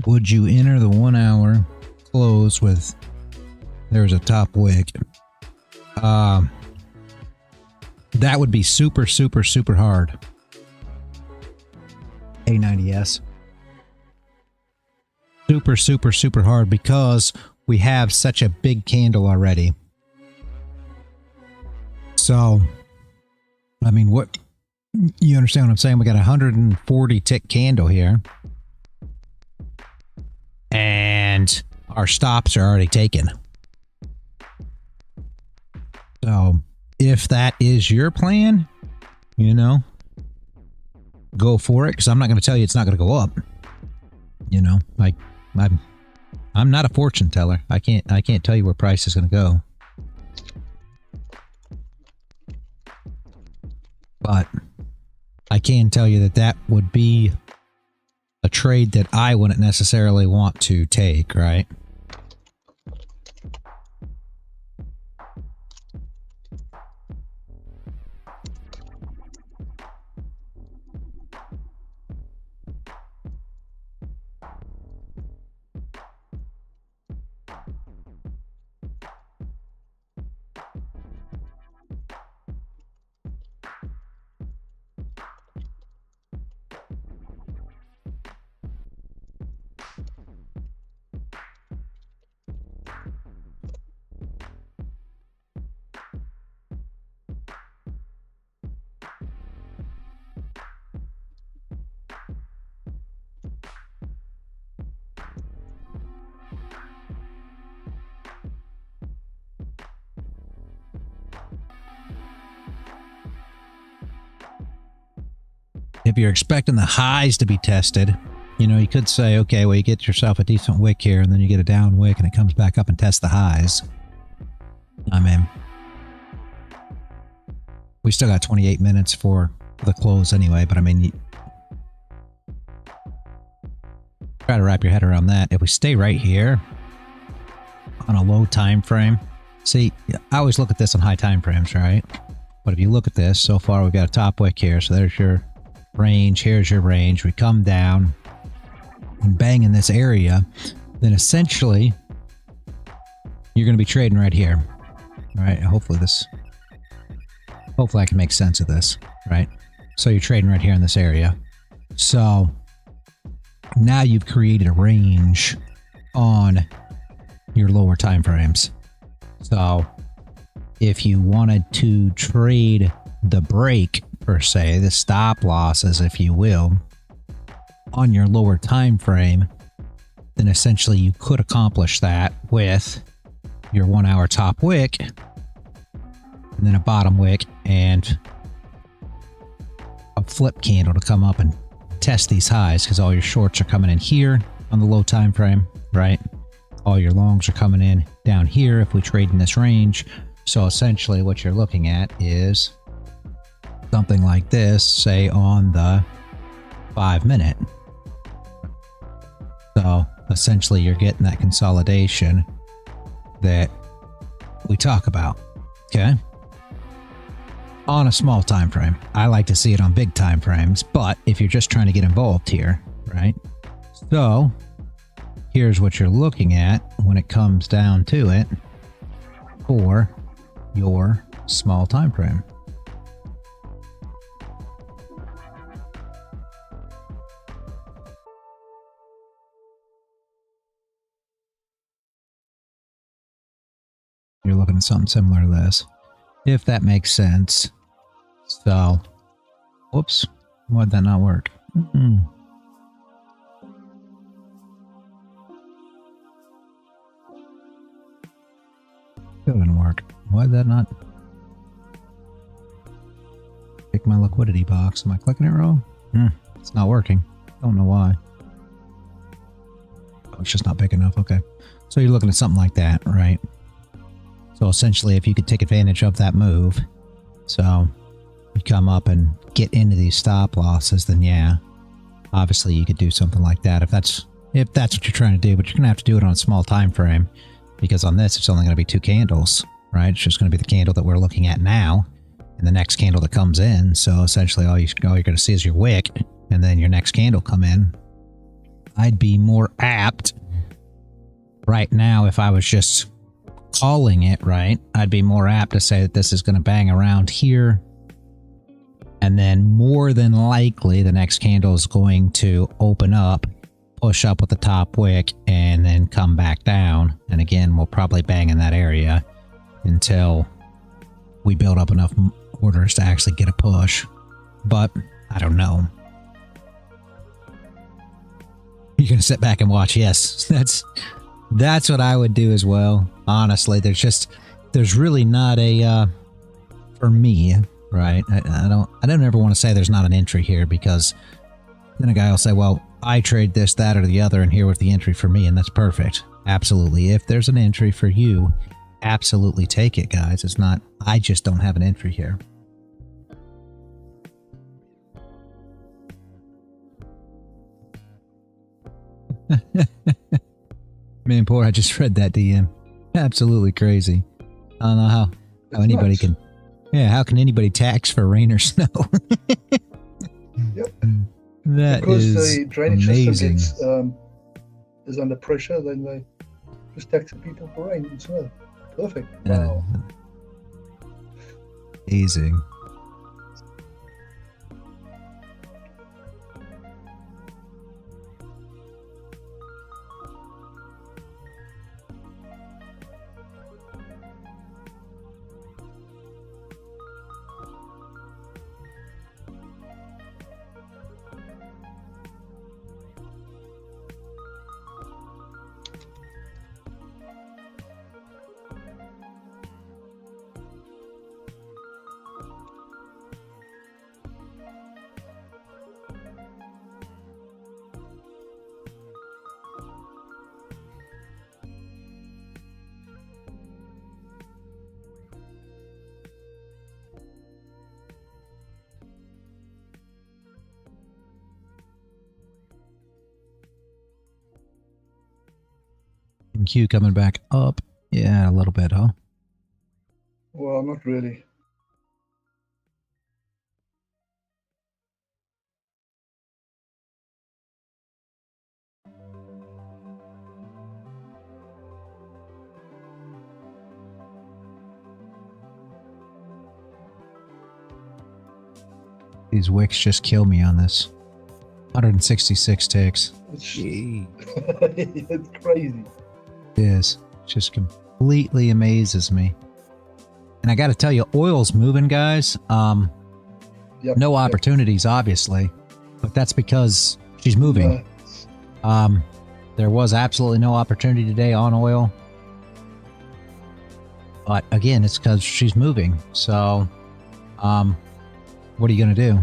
would you enter the 1 hour close with, there's a top wick? That would be super, super, super hard. A90S. Super, super, super hard, because we have such a big candle already. So, I mean, what, you understand what I'm saying? We got a 140 tick candle here. And our stops are already taken. So, if that is your plan, you know, go for it, because I'm not going to tell you it's not going to go up. You know, like, I'm not a fortune teller. I can't tell you where price is going to go. But I can tell you that that would be a trade that I wouldn't necessarily want to take, right? If you're expecting the highs to be tested, you know, you could say, okay, well, you get yourself a decent wick here, and then you get a down wick, and it comes back up and tests the highs. I'm in. We still got 28 minutes for the close anyway, but I mean, try to wrap your head around that. If we stay right here on a low time frame, see, I always look at this on high time frames, right? But if you look at this, so far we've got a top wick here, so there's your range, here's your range. We come down and bang in this area, then essentially you're going to be trading right here. All right, hopefully I can make sense of this, right? So you're trading right here in this area. So now you've created a range on your lower time frames. So if you wanted to trade the break, per se, the stop losses, if you will, on your lower time frame, then essentially you could accomplish that with your 1 hour top wick, and then a bottom wick, and a flip candle to come up and test these highs, because all your shorts are coming in here on the low time frame, right? All your longs are coming in down here if we trade in this range. So essentially what you're looking at is something like this, say on the 5 minute. So essentially you're getting that consolidation that we talk about, okay? On a small time frame. I like to see it on big time frames, but if you're just trying to get involved here, right? So here's what you're looking at when it comes down to it for your small time frame. You're looking at something similar to this, if that makes sense. So, whoops, why'd that not work? Still didn't work. Why'd that not? Pick my liquidity box. Am I clicking it wrong? It's not working. Don't know why. Oh, it's just not big enough. Okay. So you're looking at something like that, right? So essentially, if you could take advantage of that move, so you come up and get into these stop losses, then yeah, obviously you could do something like that if that's what you're trying to do. But you're gonna have to do it on a small time frame, because on this it's only going to be 2 candles, right? It's just going to be the candle that we're looking at now and the next candle that comes in. So essentially all you're going to see is your wick and then your next candle come in. I'd be more apt right now, if I was just calling it, right, I'd be more apt to say that this is going to bang around here, and then more than likely the next candle is going to open up, push up with the top wick, and then come back down. And again, we'll probably bang in that area until we build up enough orders to actually get a push. But I don't know. You're gonna sit back and watch? Yes, that's what I would do as well. Honestly, there's really not a for me, right? I don't ever want to say there's not an entry here, because then a guy will say, well, I trade this, that, or the other, and here was the entry for me, and that's perfect. Absolutely. If there's an entry for you, absolutely take it, guys. It's not, I just don't have an entry here. Man, poor, I just read that DM. Absolutely crazy. I don't know how anybody can... Yeah, how can anybody tax for rain or snow? Yep. That because is the drainage amazing. system is under pressure, then they just tax the people for rain and snow. Perfect. Wow. Amazing. NQ coming back up. Yeah, a little bit, huh? Well, not really. These wicks just kill me on this. 166 ticks. It's, Gee. it's crazy. It is. Just completely amazes me. And I got to tell you, oil's moving, guys. Yep, No opportunities, obviously, but that's because she's moving. There was absolutely no opportunity today on oil, but again, it's because she's moving. So, what are you gonna do?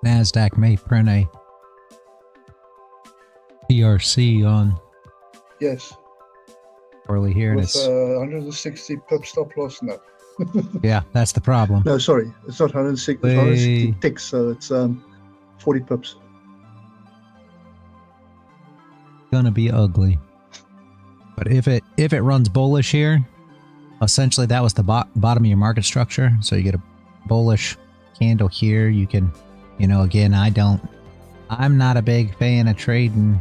Nasdaq may print a TRC on Yes. early here, and With it's 160 pip stop loss now. yeah, that's the problem. No, sorry, it's not 160. It's 160 ticks, so it's 40 pips. Gonna be ugly. But if it runs bullish here, essentially that was the bottom of your market structure. So you get a bullish candle here. You can, you know, again, I'm not a big fan of trading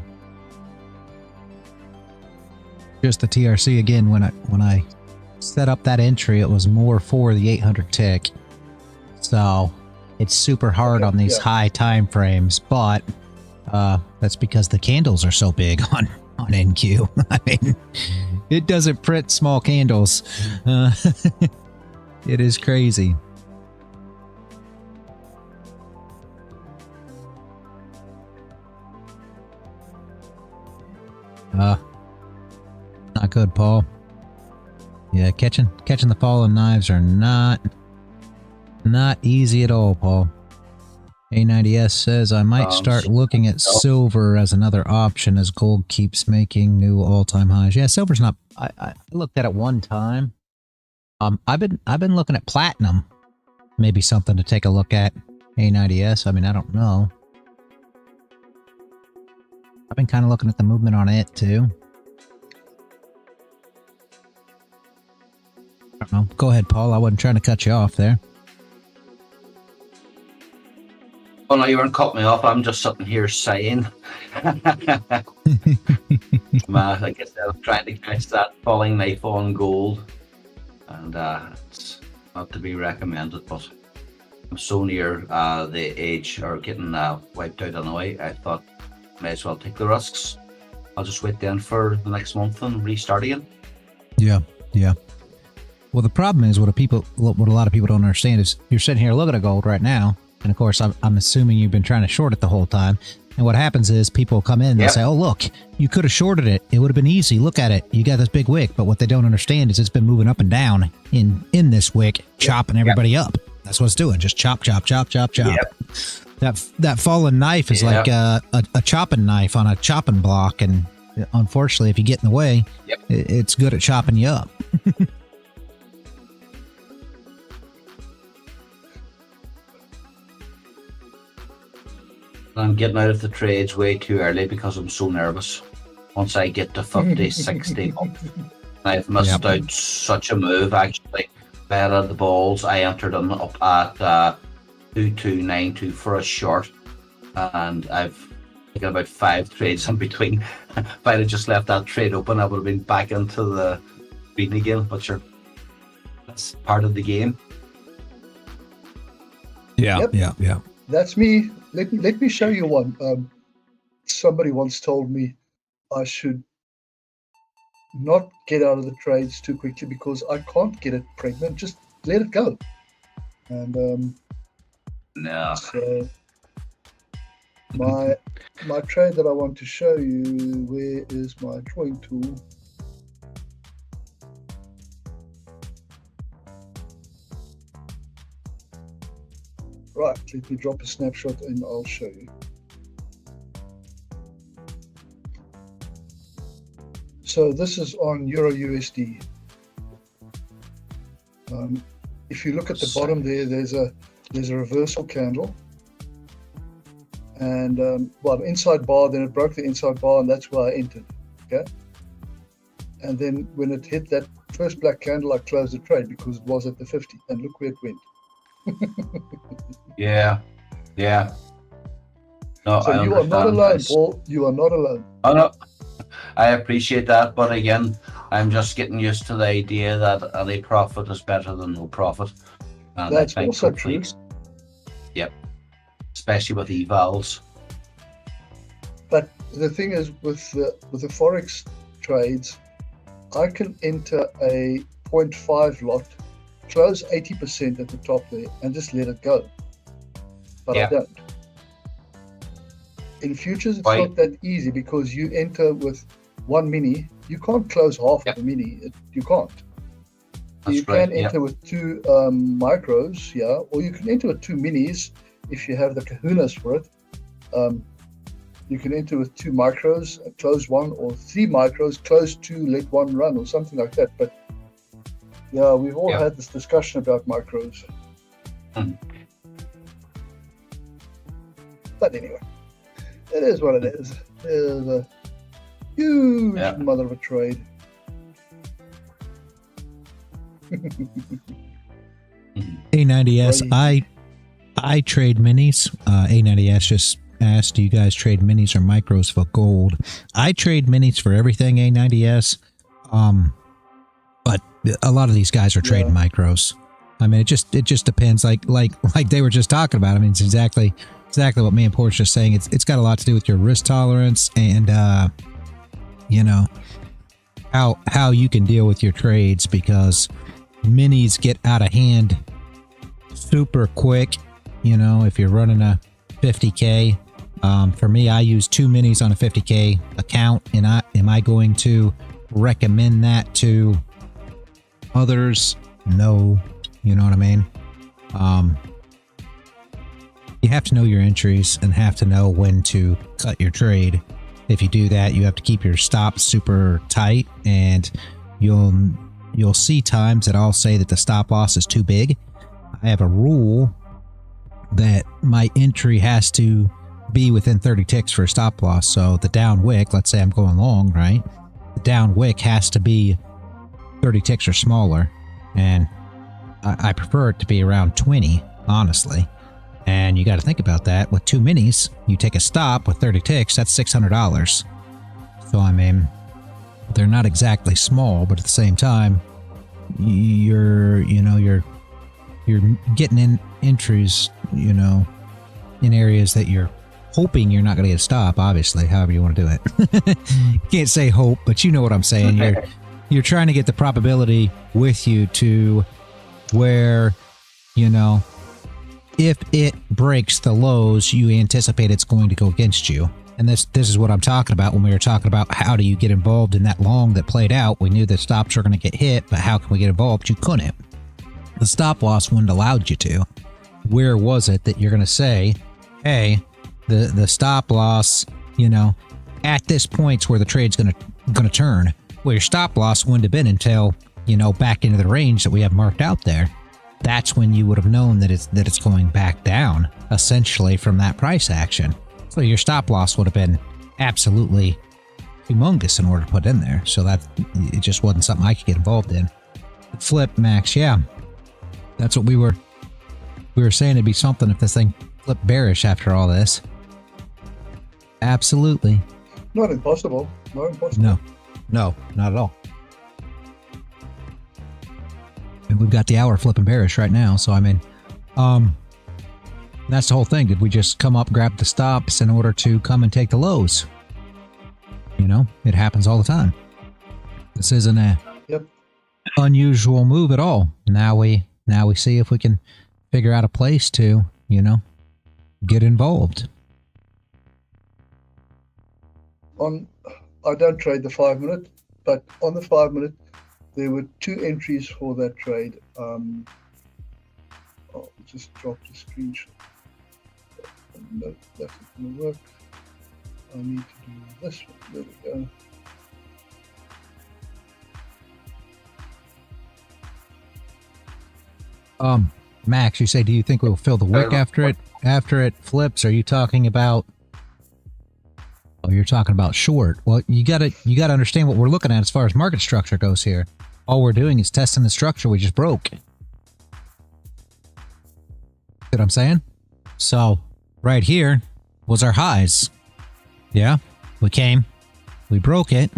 just the TRC. Again, when I set up that entry, it was more for the 800 tick. So it's super hard on these high time frames, but that's because the candles are so big on NQ. I mean, it doesn't print small candles. It is crazy. Not good, Paul. Yeah, catching the fallen knives are not easy at all, Paul. A90S says I might start looking at silver as another option as gold keeps making new all-time highs. Yeah, silver's not. I looked at it one time. I've been looking at platinum. Maybe something to take a look at. A90S. I mean, I don't know. I've been kind of looking at the movement on it too. I don't know. Go ahead, Paul. I wasn't trying to cut you off there. Oh no, you weren't cutting me off. I'm just sitting here saying. I guess I was trying to catch that falling knife on gold, and it's not to be recommended. But I'm so near the age or getting wiped out anyway. I thought may as well take the risks. I'll just wait then for the next month and restart again. Yeah. Well, the problem is what a lot of people don't understand is you're sitting here looking at gold right now. And of course, I'm assuming you've been trying to short it the whole time. And what happens is people come in and they say, oh, look, you could have shorted it. It would have been easy. Look at it. You got this big wick. But what they don't understand is it's been moving up and down in this wick, chopping everybody up. That's what it's doing. Just chop, chop, chop, chop, chop. That fallen knife is like a chopping knife on a chopping block. And unfortunately, if you get in the way, it's good at chopping you up. I'm getting out of the trades way too early because I'm so nervous. Once I get to 50, 60, I've missed out such a move actually. Bad at the balls. I entered them up at 2292 for a short, and I've taken about 5 trades in between. If I'd have just left that trade open, I would have been back into the green again. But sure, that's part of the game. Yeah. That's me. Let me show you one. Somebody once told me I should not get out of the trades too quickly because I can't get it pregnant. Just let it go. And No. So my trade that I want to show you, where is my drawing tool? Right, let me drop a snapshot and I'll show you. So this is on Euro USD. If you look at the bottom there, there's a reversal candle, and well, inside bar. Then it broke the inside bar, and that's where I entered. Okay, and then when it hit that first black candle, I closed the trade because it was at the 50, and look where it went. Yeah. No, So you are not alone, Paul. You are not alone. Oh no, I appreciate that, but again, I'm just getting used to the idea that any profit is better than no profit. And That's also true. Yep, especially with evals. But the thing is, with the forex trades, I can enter a 0.5 lot, close 80% at the top there, and just let it go. But I don't. In futures, it's not that easy because you enter with one mini. You can't close half of the mini. You can't. You can enter with two micros, or you can enter with two minis if you have the kahunas for it. You can enter with two micros, close one, or three micros, close two, let one run, or something like that. But yeah, we've all had this discussion about micros. But anyway, it is what it is. It is a huge mother of a trade. A90S, I trade minis. A90S just asked, do you guys trade minis or micros for gold? I trade minis for everything, A90S. But a lot of these guys are trading micros. I mean, it just depends. Like they were just talking about. I mean, it's exactly what me and Portia just saying. It's got a lot to do with your risk tolerance and you know, how you can deal with your trades, because minis get out of hand super quick. You know, if you're running a 50K, for me, I use 2 minis on a 50K account, and am I going to recommend that to others? No. You know what I mean? You have to know your entries and have to know when to cut your trade. If you do that, you have to keep your stops super tight, and you'll see times that I'll say that the stop loss is too big. I have a rule that my entry has to be within 30 ticks for a stop loss. So the down wick, let's say I'm going long, right? The down wick has to be 30 ticks or smaller, and I prefer it to be around 20, honestly. And you got to think about that. With 2 minis, you take a stop with 30 ticks, that's $600. So I mean, they're not exactly small, but at the same time, you're getting in entries, you know, in areas that you're hoping you're not going to get a stop. Obviously, however you want to do it. Can't say hope, but you know what I'm saying. You're trying to get the probability with you to where, you know, if it breaks the lows, you anticipate it's going to go against you. And this is what I'm talking about when we were talking about how do you get involved in that long that played out. We knew that stops were going to get hit, but how can we get involved? You couldn't. The stop loss wouldn't allowed you to. Where was it that you're going to say, hey, the stop loss, you know, at this point's where the trade's going to turn? Well, your stop loss wouldn't have been until, you know, back into the range that we have marked out there. That's when you would have known that it's going back down, essentially, from that price action. So your stop loss would have been absolutely humongous in order to put in there. So that it just wasn't something I could get involved in. Flip, Max, yeah. That's what we were saying. It'd be something if this thing flipped bearish after all this. Absolutely. Not impossible. Not impossible. No, not at all. And we've got the hour flipping bearish right now, so I mean, that's the whole thing. Did we just come up, grab the stops in order to come and take the lows? You know, it happens all the time. This isn't a unusual move at all. Now we see if we can figure out a place to, you know, get involved. I don't trade the 5 minute, but on the 5 minute, there were 2 entries for that trade. I'll just drop the screenshot. No, that's not going to work. I need to do this one. There we go. Max, you say, do you think we'll fill the wick after it flips? Are you talking about? Oh, you're talking about short. Well, you gotta understand what we're looking at as far as market structure goes here. All we're doing is testing the structure we just broke. See what I'm saying? So right here was our highs. Yeah, we broke it.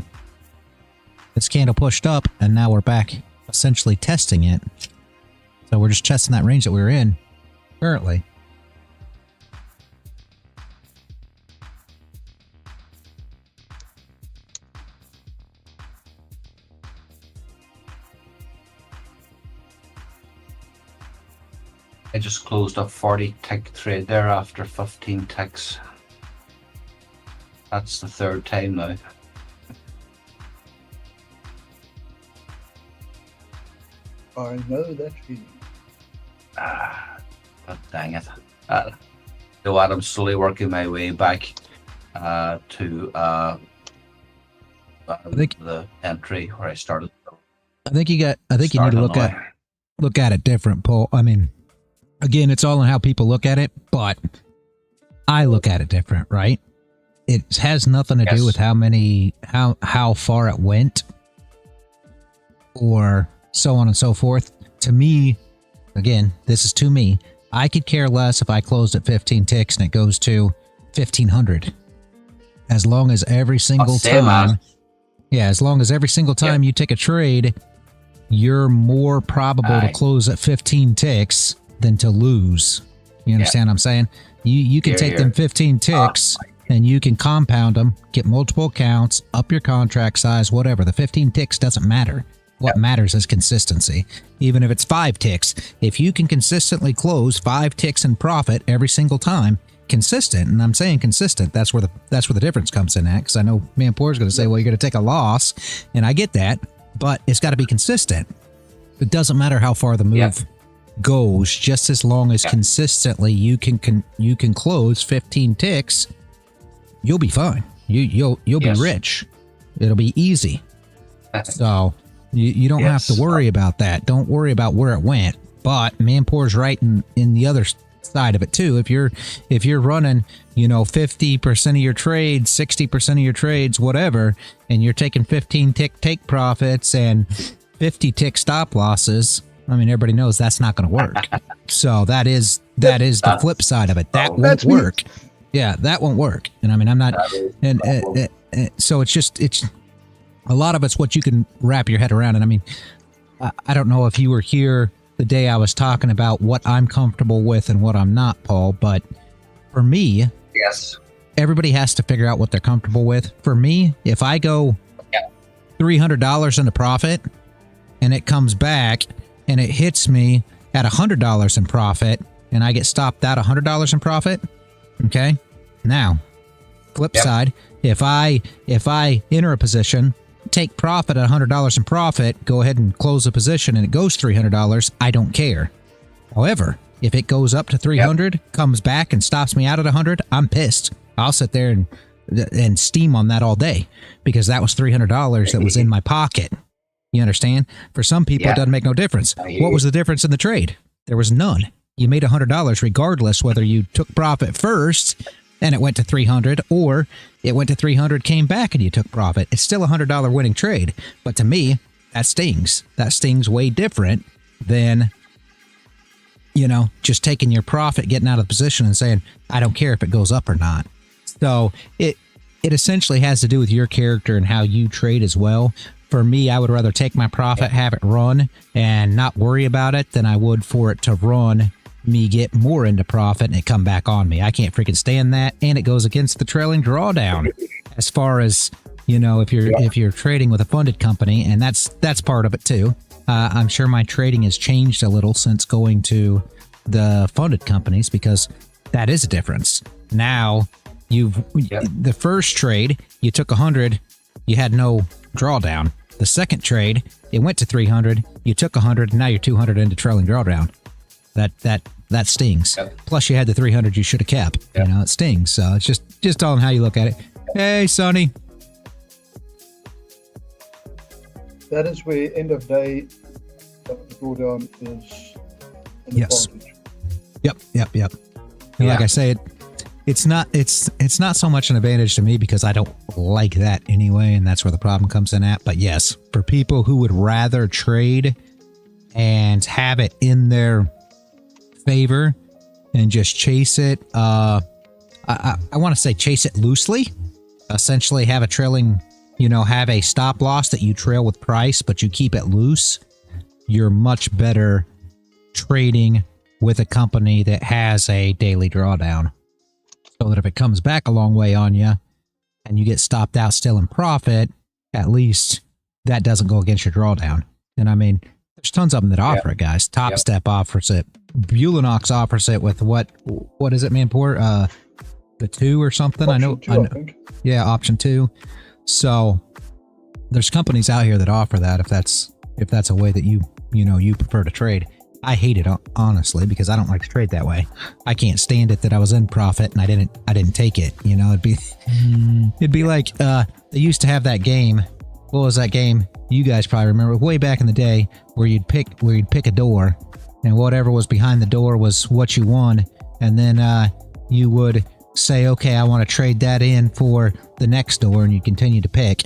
This candle pushed up, and now we're back essentially testing it. So we're just testing that range that we were in currently. I just closed a 40 tick trade there after 15 ticks. That's the 3rd time now. I know that feeling. But dang it. You know what, I'm slowly working my way back to the entry where I started. I think you need to look at it different, Paul. I mean, again, it's all on how people look at it, but I look at it different, right? It has nothing to do with how far it went or so on and so forth. To me, again, this is to me, I could care less if I closed at 15 ticks and it goes to 1500. As long as every single time, as long as every single time you take a trade, you're more probable to close at 15 ticks than to lose. You understand what I'm saying? You can take them 15 ticks and you can compound them, get multiple accounts, up your contract size, whatever. The 15 ticks doesn't matter. What matters is consistency. Even if it's 5 ticks, if you can consistently close 5 ticks in profit every single time, consistent, and I'm saying consistent, that's where the difference comes in at, because I know Manpour's going to say, well, you're going to take a loss, and I get that, but it's got to be consistent. It doesn't matter how far the move goes, just as long as consistently you can close 15 ticks, you'll be fine. You'll be rich. It'll be easy. So you don't have to worry about that. Don't worry about where it went. But Manpour's right in the other side of it too. If you're running, 50% of your trades, 60% of your trades, whatever, and you're taking 15 tick take profits and 50 tick stop losses, I mean, everybody knows that's not going to work. So that is the flip side of it. That won't work. Yeah, that won't work. And I mean, I'm not, so it's a lot of it's what you can wrap your head around. And I mean, I don't know if you were here the day I was talking about what I'm comfortable with and what I'm not, Paul, but for me, everybody has to figure out what they're comfortable with. For me, if I go $300 into profit and it comes back and it hits me at $100 in profit and I get stopped at $100 in profit, okay? Now, flip side, if I enter a position, take profit at $100 in profit, go ahead and close the position and it goes $300, I don't care. However, if it goes up to 300, comes back and stops me out at 100, I'm pissed. I'll sit there and steam on that all day because that was $300 that was in my pocket. You understand? For some people, it doesn't make no difference. What was the difference in the trade? There was none. You made $100 regardless whether you took profit first and it went to 300 or it went to 300, came back and you took profit. It's still a $100 winning trade. But to me, that stings. That stings way different than, just taking your profit, getting out of the position and saying, I don't care if it goes up or not. So it essentially has to do with your character and how you trade as well. For me, I would rather take my profit, have it run, and not worry about it than I would for it to run, me get more into profit, and it come back on me. I can't freaking stand that, and it goes against the trailing drawdown. As far as if you're trading with a funded company, and that's part of it too. I'm sure my trading has changed a little since going to the funded companies because that is a difference. Now, The first trade, you took 100, you had no drawdown. The second trade, it went to 300, you took 100, and now you're 200 into trailing drawdown. That stings. Yep. Plus, you had the 300 you should have kept. Yep. You know, it stings. So it's just all on how you look at it. Hey, Sonny. That is where end of day drawdown is an Yes. advantage. Yep. And like I say, it's not so much an advantage to me because I don't like that anyway, and that's where the problem comes in at. But yes, for people who would rather trade and have it in their favor and just chase it, I want to say chase it loosely. Essentially, have a trailing, have a stop loss that you trail with price, but you keep it loose. You're much better trading with a company that has a daily drawdown, so that if it comes back a long way on you and you get stopped out still in profit, at least that doesn't go against your drawdown. And I mean, there's tons of them that offer it, guys. Top Step offers it. Bulenox offers it with what is it, Manport? The 2 or something. Option two, I think. Yeah, option 2. So there's companies out here that offer that if that's a way that you prefer to trade. I hate it, honestly, because I don't like to trade that way. I can't stand it that I was in profit and I didn't take it. It'd be like they used to have that game. What was that game? You guys probably remember way back in the day where you'd pick a door, and whatever was behind the door was what you won, and then you would say, okay, I want to trade that in for the next door, and you continue to pick,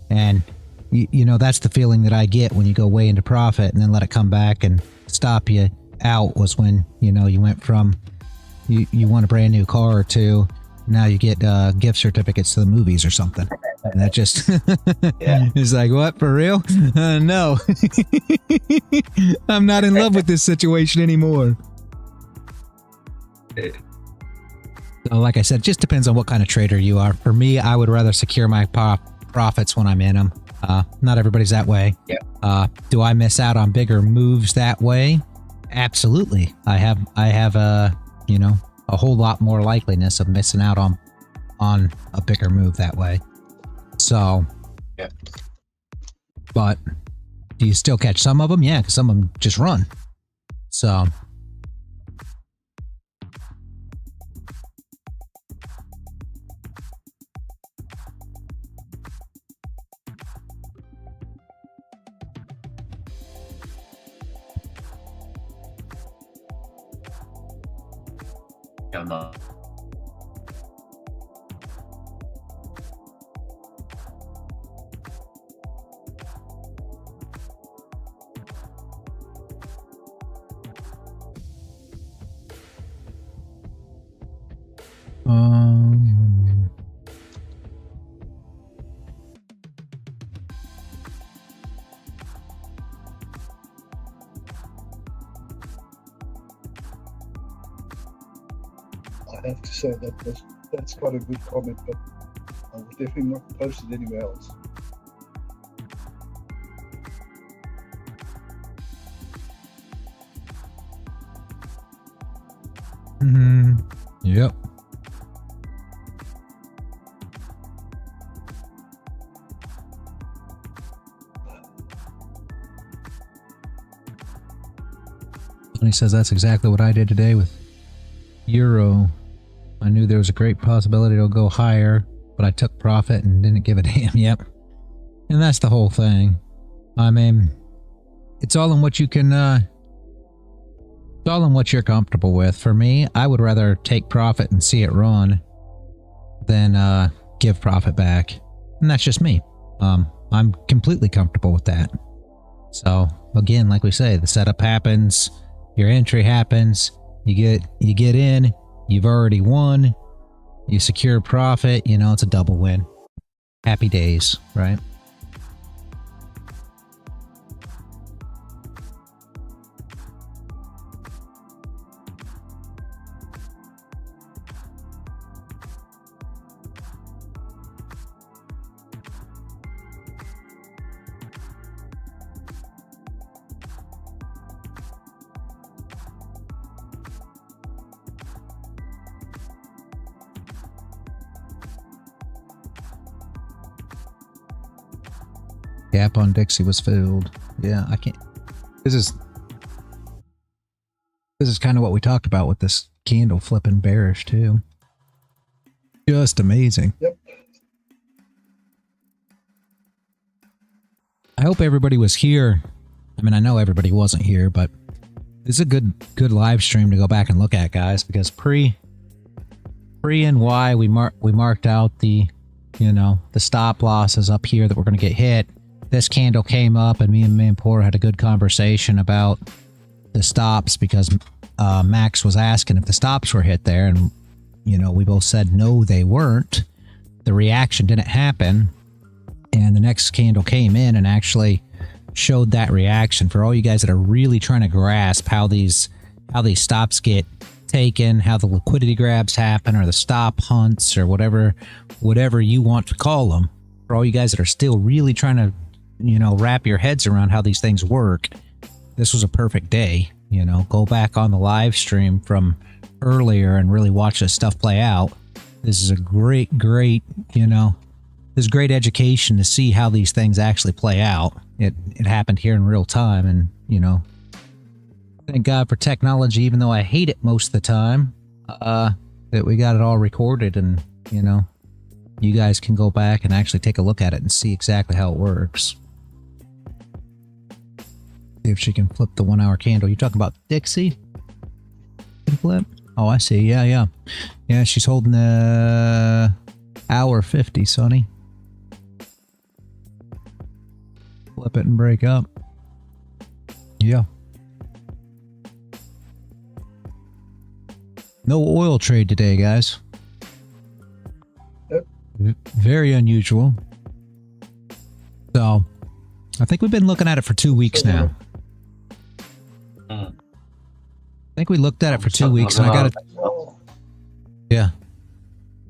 and that's the feeling that I get when you go way into profit and then let it come back and stop you out. Was when you went from you won a brand new car or two, now you get gift certificates to the movies or something, and that just is like, what, for real? No. I'm not in love with this situation anymore. So like I said, it just depends on what kind of trader you are. For me, I would rather secure my profits when I'm in them. Not everybody's that way. Do I miss out on bigger moves that way? Absolutely. I have a whole lot more likeliness of missing out on a bigger move that way. So, but do you still catch some of them? Yeah, because some of them just run. So. I have to say that's quite a good comment, but I will definitely not post it anywhere else. Yep. And he says that's exactly what I did today with Euro. I knew there was a great possibility it'll go higher, but I took profit and didn't give a damn. Yep. And that's the whole thing. I mean, it's all in what you can, it's all in what you're comfortable with. For me, I would rather take profit and see it run than give profit back. And that's just me. I'm completely comfortable with that. So again, like we say, the setup happens, your entry happens, you get in, you've already won, you secure profit, it's a double win. Happy days, right? Gap on Dixie was filled. Yeah, I can't. This is kind of what we talked about with this candle flipping bearish too. Just amazing. Yep. I hope everybody was here. I mean, I know everybody wasn't here, but this is a good live stream to go back and look at, guys, because pre and why we marked out the, you know, the stop losses up here that we're going to get hit. This candle came up and me and Manpour had a good conversation about the stops because Max was asking if the stops were hit there, and you know, we both said no, they weren't. The reaction didn't happen, and the next candle came in and actually showed that reaction. For all you guys that are really trying to grasp how these stops get taken, how the liquidity grabs happen, or the stop hunts, or whatever you want to call them, for all you guys that are still really trying to, you know, wrap your heads around how these things work, this was a perfect day. You know, go back on the live stream from earlier and really watch this stuff play out. This is a great, you know, this is great education to see how these things actually play out. It happened here in real time, and, you know, thank God for technology, even though I hate it most of the time, that we got it all recorded, and, you know, you guys can go back and actually take a look at it and see exactly how it works. See if she can flip the 1 hour candle. You talking about Dixie? Can flip? Oh, I see. Yeah. Yeah, she's holding the hour 50, Sonny. Flip it and break up. Yeah. No oil trade today, guys. Yep. Very unusual. So, I think we've been looking at it for 2 weeks now. I think we looked at it for 2 weeks, and I got it. Yeah.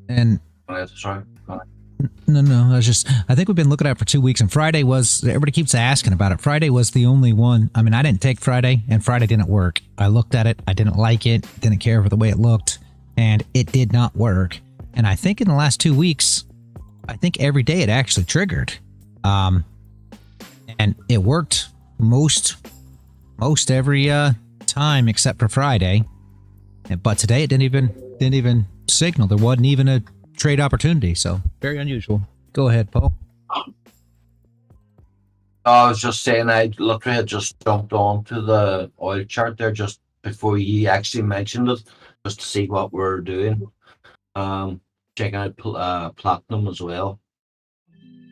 And Sorry. no, I think we've been looking at it for 2 weeks, and Friday was, everybody keeps asking about it. Friday was the only one. I mean, I didn't take Friday, and Friday didn't work. I looked at it, I didn't like it, didn't care for the way it looked, and it did not work. And I think in the last 2 weeks, I think every day it actually triggered. And it worked most every time except for Friday. But today it didn't even signal. There wasn't even a trade opportunity, so very unusual. Go ahead, Paul. I was just saying, I literally had just jumped onto the oil chart there just before you actually mentioned it, just to see what we're doing. Checking out platinum as well.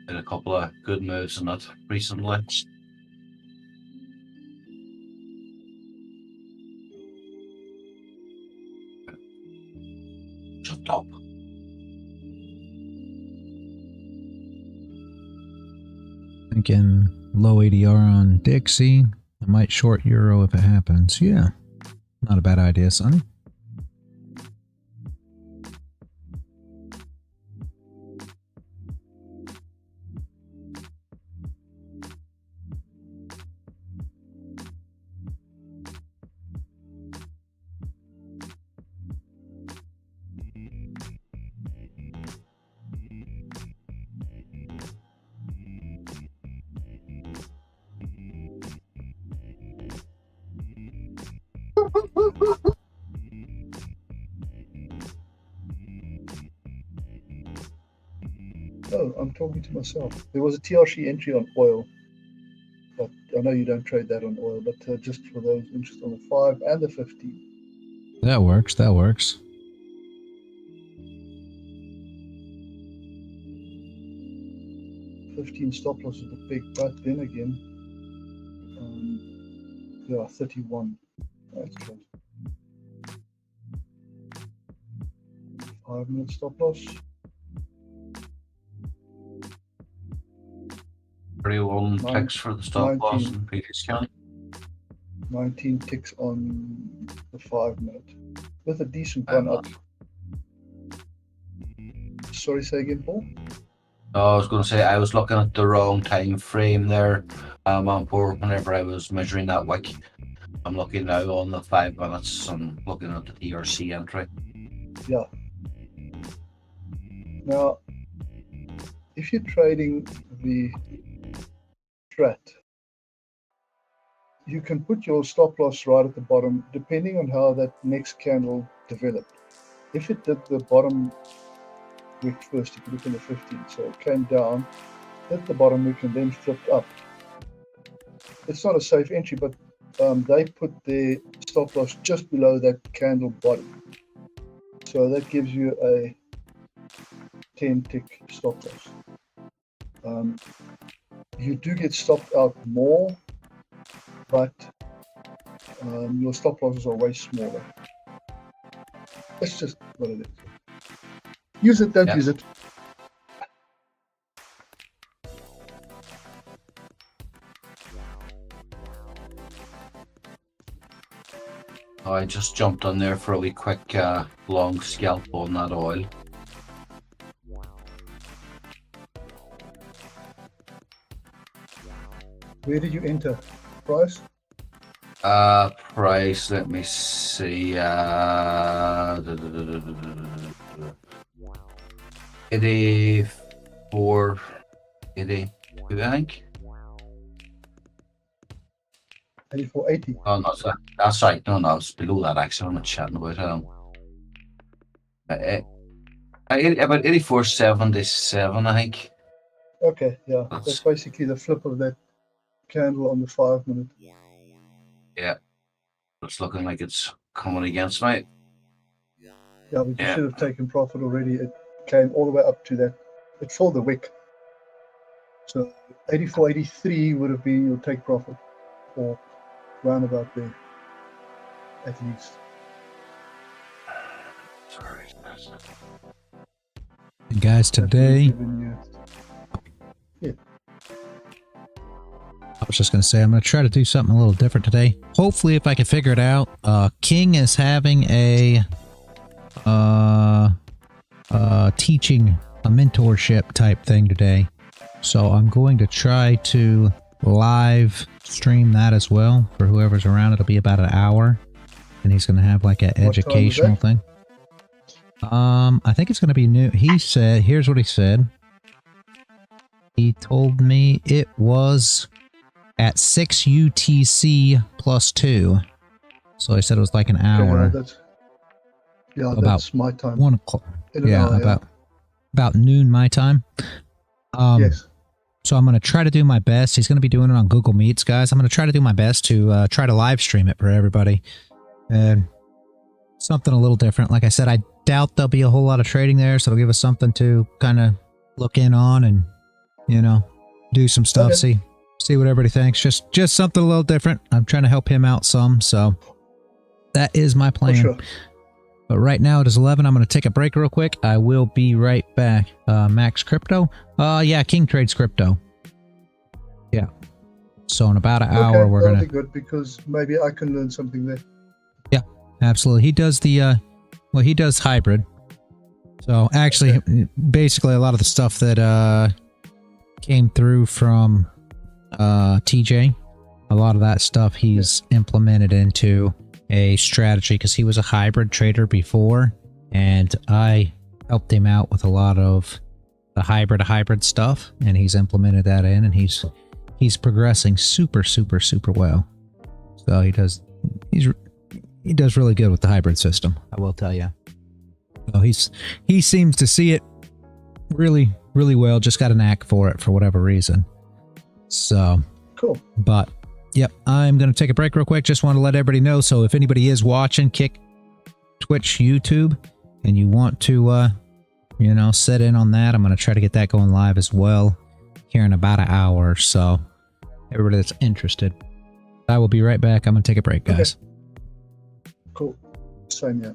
Did a couple of good moves in it recently. Shut up. Thinking low ADR on Dixie. I might short Euro if it happens. Yeah, not a bad idea, Sonny. Oh, I'm talking to myself. There was a TRC entry on oil, but I know you don't trade that on oil, but just for those interested on the 5 and the 15. That works. 15 stop loss is a big, but then again, there are 31. That's close. 5 minute stop loss. 31 ticks for the stop loss in previous count. 19 ticks on the 5 minute with a decent run up. Sorry, say again, Paul? I was going to say I was looking at the wrong time frame there. Whenever I was measuring that wick, I'm looking now on the 5 minutes and looking at the TRC entry. Yeah. Now, if you're trading the strat. You can put your stop loss right at the bottom, depending on how that next candle developed. If it did the bottom wick first, you can look in the 15, so it came down, hit the bottom wick, and then flipped up. It's not a safe entry, but they put their stop loss just below that candle body. So that gives you a 10 tick stop loss. You do get stopped out more, but your stop losses are way smaller. That's just what it is. Use it, don't use it. I just jumped on there for a wee quick long scalp on that oil. Where did you enter? Price? Price, let me see. 84, 80, I think. 84.80. Oh, no, that's right. No, it's below that actually. I'm not chatting about about 84.77, I think. Okay, yeah. That's basically the flip of that candle on the 5 minute. Yeah. It's looking like it's coming against me. Yeah, but you should have taken profit already. It came all the way up to that. It filled the wick. So 84.83 would have been your take profit, or round about there, at least. Sorry. And guys, today, Yeah. I was just going to say, I'm going to try to do something a little different today. Hopefully, if I can figure it out. King is having a teaching, a mentorship type thing today. So I'm going to try to live stream that as well for whoever's around. It'll be about an hour. And he's going to have like an educational thing. I think it's going to be new. He said, here's what he said. He told me it was at 6 UTC plus 2. So he said it was like an hour. That's my time. 1 o'clock. Yeah, hour, about noon my time. Yes. So I'm going to try to do my best. He's going to be doing it on Google Meets, guys. I'm going to try to do my best to try to live stream it for everybody. And something a little different. Like I said, I doubt there'll be a whole lot of trading there, so it'll give us something to kind of look in on and, you know, do some stuff, see what everybody thinks. Just something a little different. I'm trying to help him out some, so that is my plan. For sure. But right now it is 11. I'm going to take a break real quick. I will be right back. Max Crypto? Yeah, King Trades Crypto. Yeah. So in about an hour, we're going to... That'll be good, because maybe I can learn something there. Yeah, absolutely. He does the... well, he does hybrid. So actually, basically a lot of the stuff that came through from TJ, a lot of that stuff he's implemented into a strategy, because he was a hybrid trader before, and I helped him out with a lot of the hybrid stuff, and he's implemented that in, and he's progressing super well. So he does really good with the hybrid system, I will tell you. So he seems to see it really well, just got a knack for it for whatever reason. So cool. But yep, I'm going to take a break real quick. Just want to let everybody know. So if anybody is watching Kick, Twitch, YouTube, and you want to, you know, set in on that, I'm going to try to get that going live as well here in about an hour. So everybody that's interested, I will be right back. I'm going to take a break, guys. Okay. Cool. Same, yeah.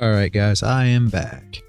All right, guys, I am back.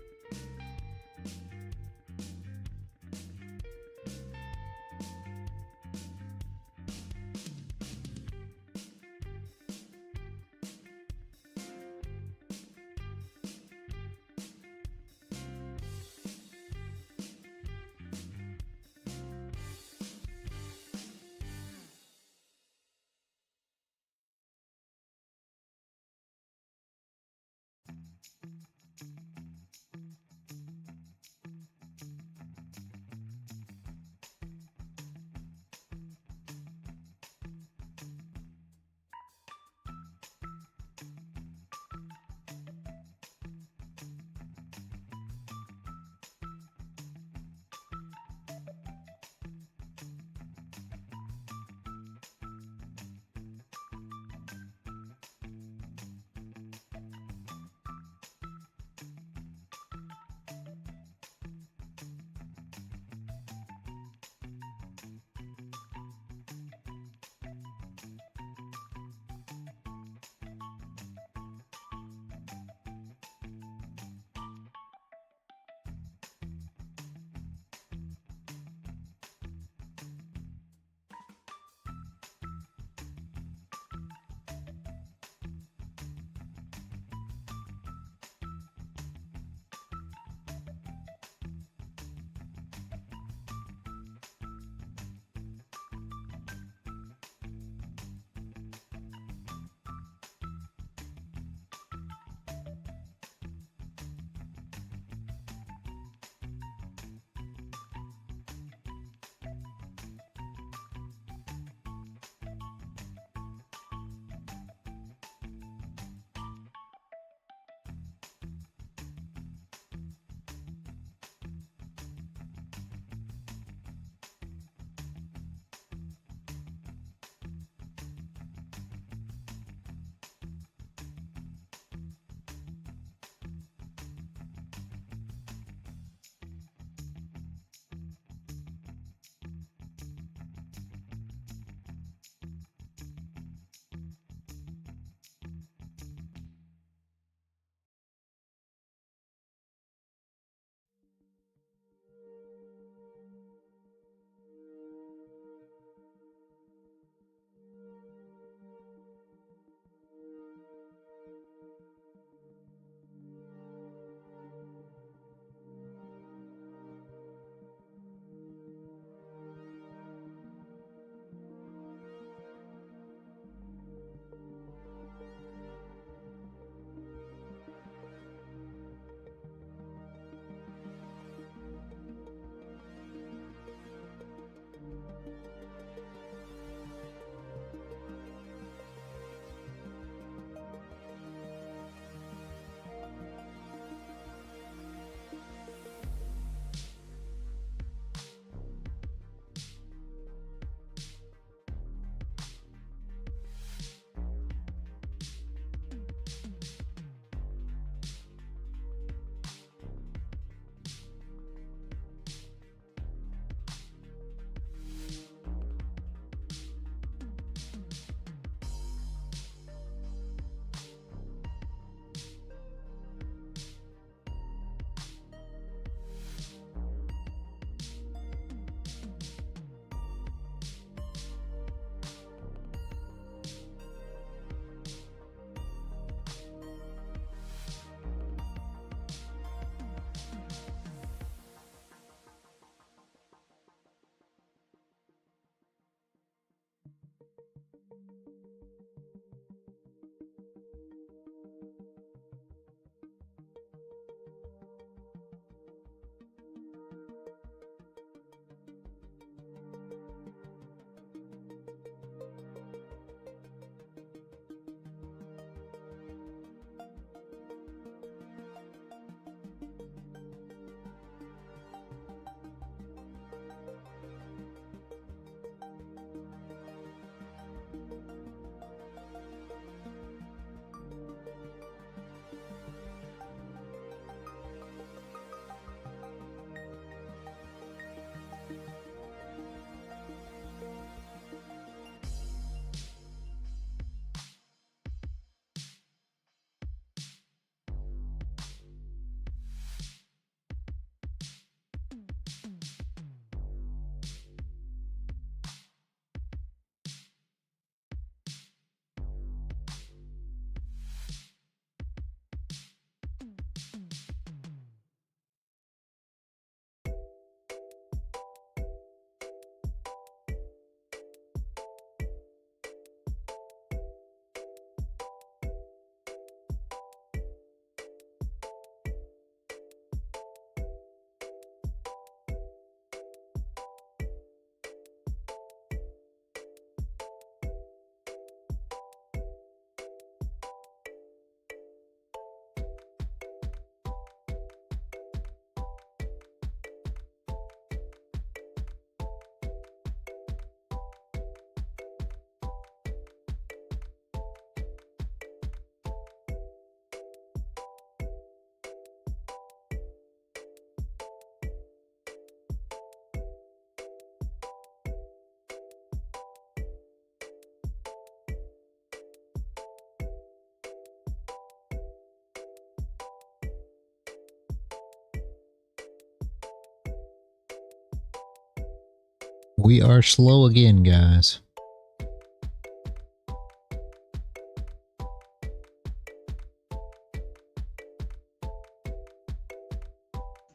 We are slow again, guys.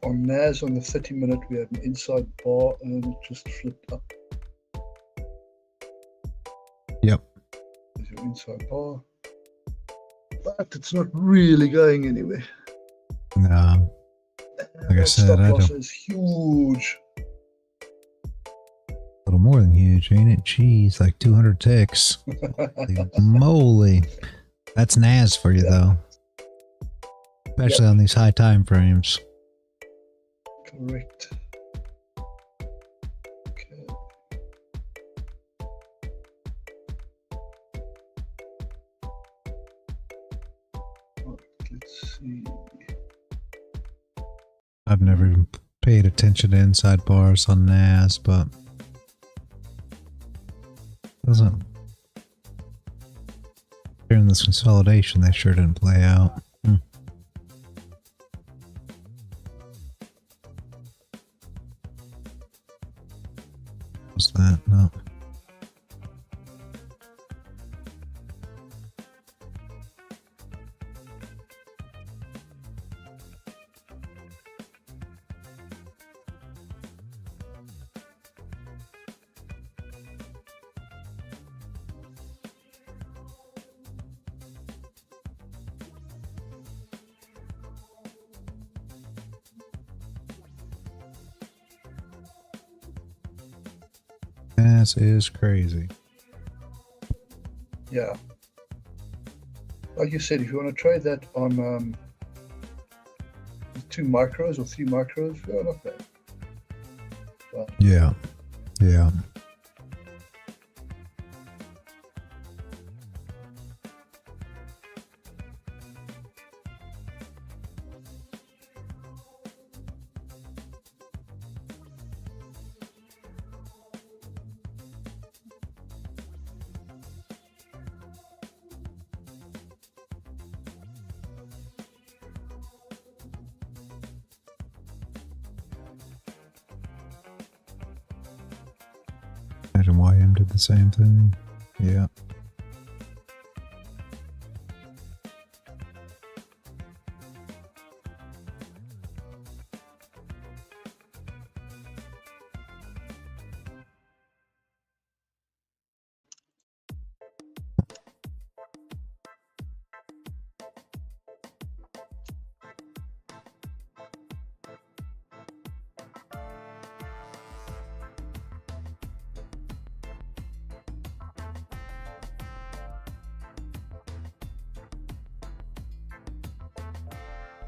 On NAS on the 30-minute, we have an inside bar and it just flipped up. Yep. There's your inside bar. But it's not really going anywhere. No. Like I That said, stop I loss don't. is huge. A little more than huge, ain't it? Jeez, like 200 ticks. Holy moly. That's NAS for you, though. Especially on these high time frames. Correct. Okay. Right, let's see. I've never even paid attention to inside bars on NAS, but doesn't. During this consolidation, they sure didn't play out. What's that? No. This is crazy. Yeah. Like you said, if you want to trade that on 2 micros or 3 micros, yeah, not bad. But Yeah. Yeah. Imagine YM did the same thing. Yeah.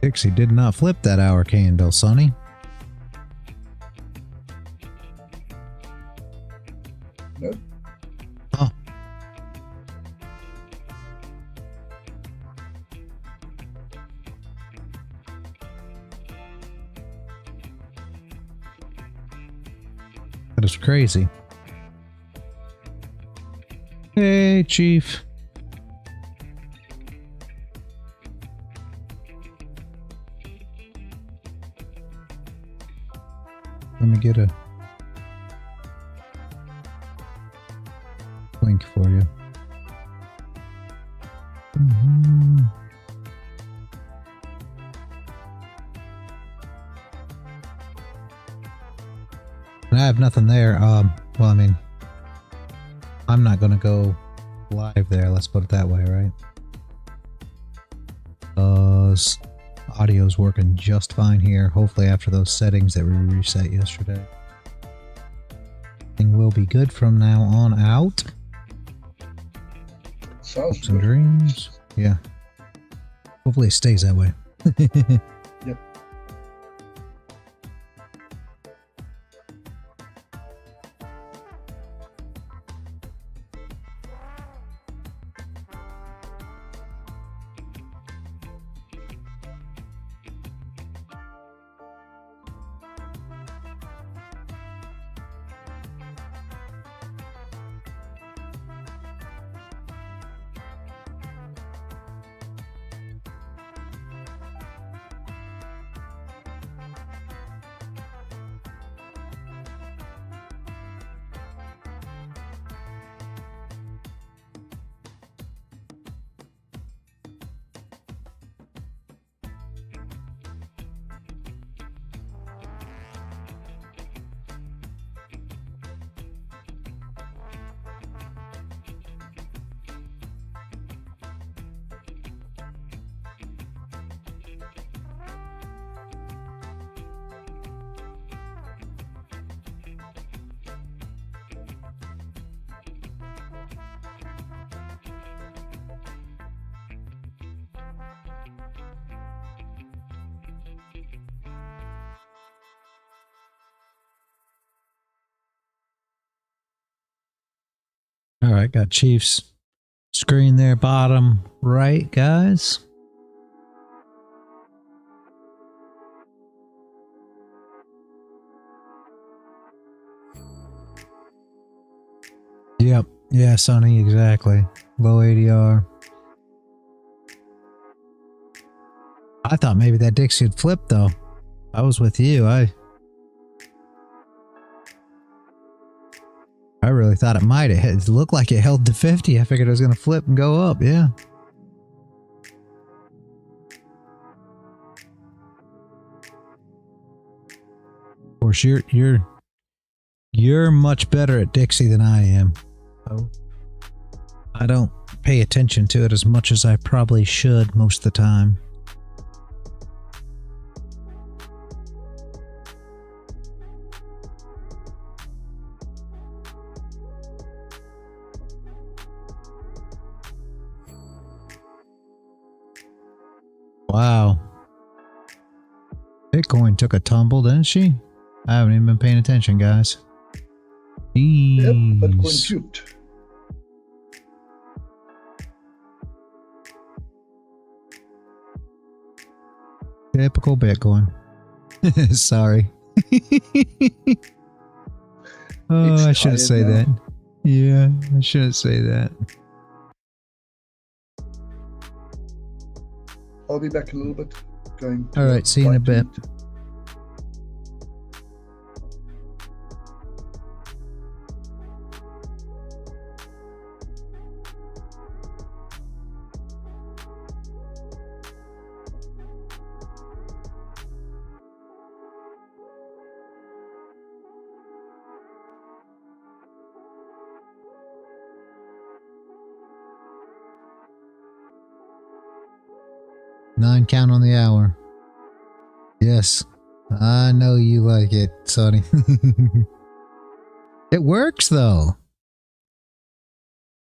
Dixie did not flip that hour candle, Sonny. Nope. Oh. That is crazy. Hey, Chief. Let me get a link for you. And I have nothing there. Well, I mean, I'm not going to go live there. Let's put it that way, right? Audio's working just fine here. Hopefully after those settings that we reset yesterday, everything will be good from now on out. sounds Hopes and good. dreams. Yeah. Hopefully it stays that way. Yep. All right, got Chiefs screen there, bottom right, guys. Yep. Yeah, Sonny, exactly. Low ADR. I thought maybe that Dixie would flip, though. I was with you. I really thought it might. It looked like it held to 50. I figured it was going to flip and go up. Yeah. Of course, you're much better at Dixie than I am. So I don't pay attention to it as much as I probably should most of the time. Wow. Bitcoin took a tumble, didn't she? I haven't even been paying attention, guys. Jeez. Yep, Bitcoin puked. Typical Bitcoin. Sorry. Oh, I shouldn't say that. Yeah, I shouldn't say that. I'll be back in a little bit. Going. All right, see you in a bit. Nine count on the hour. Yes, I know you like it, Sonny. It works though. I'm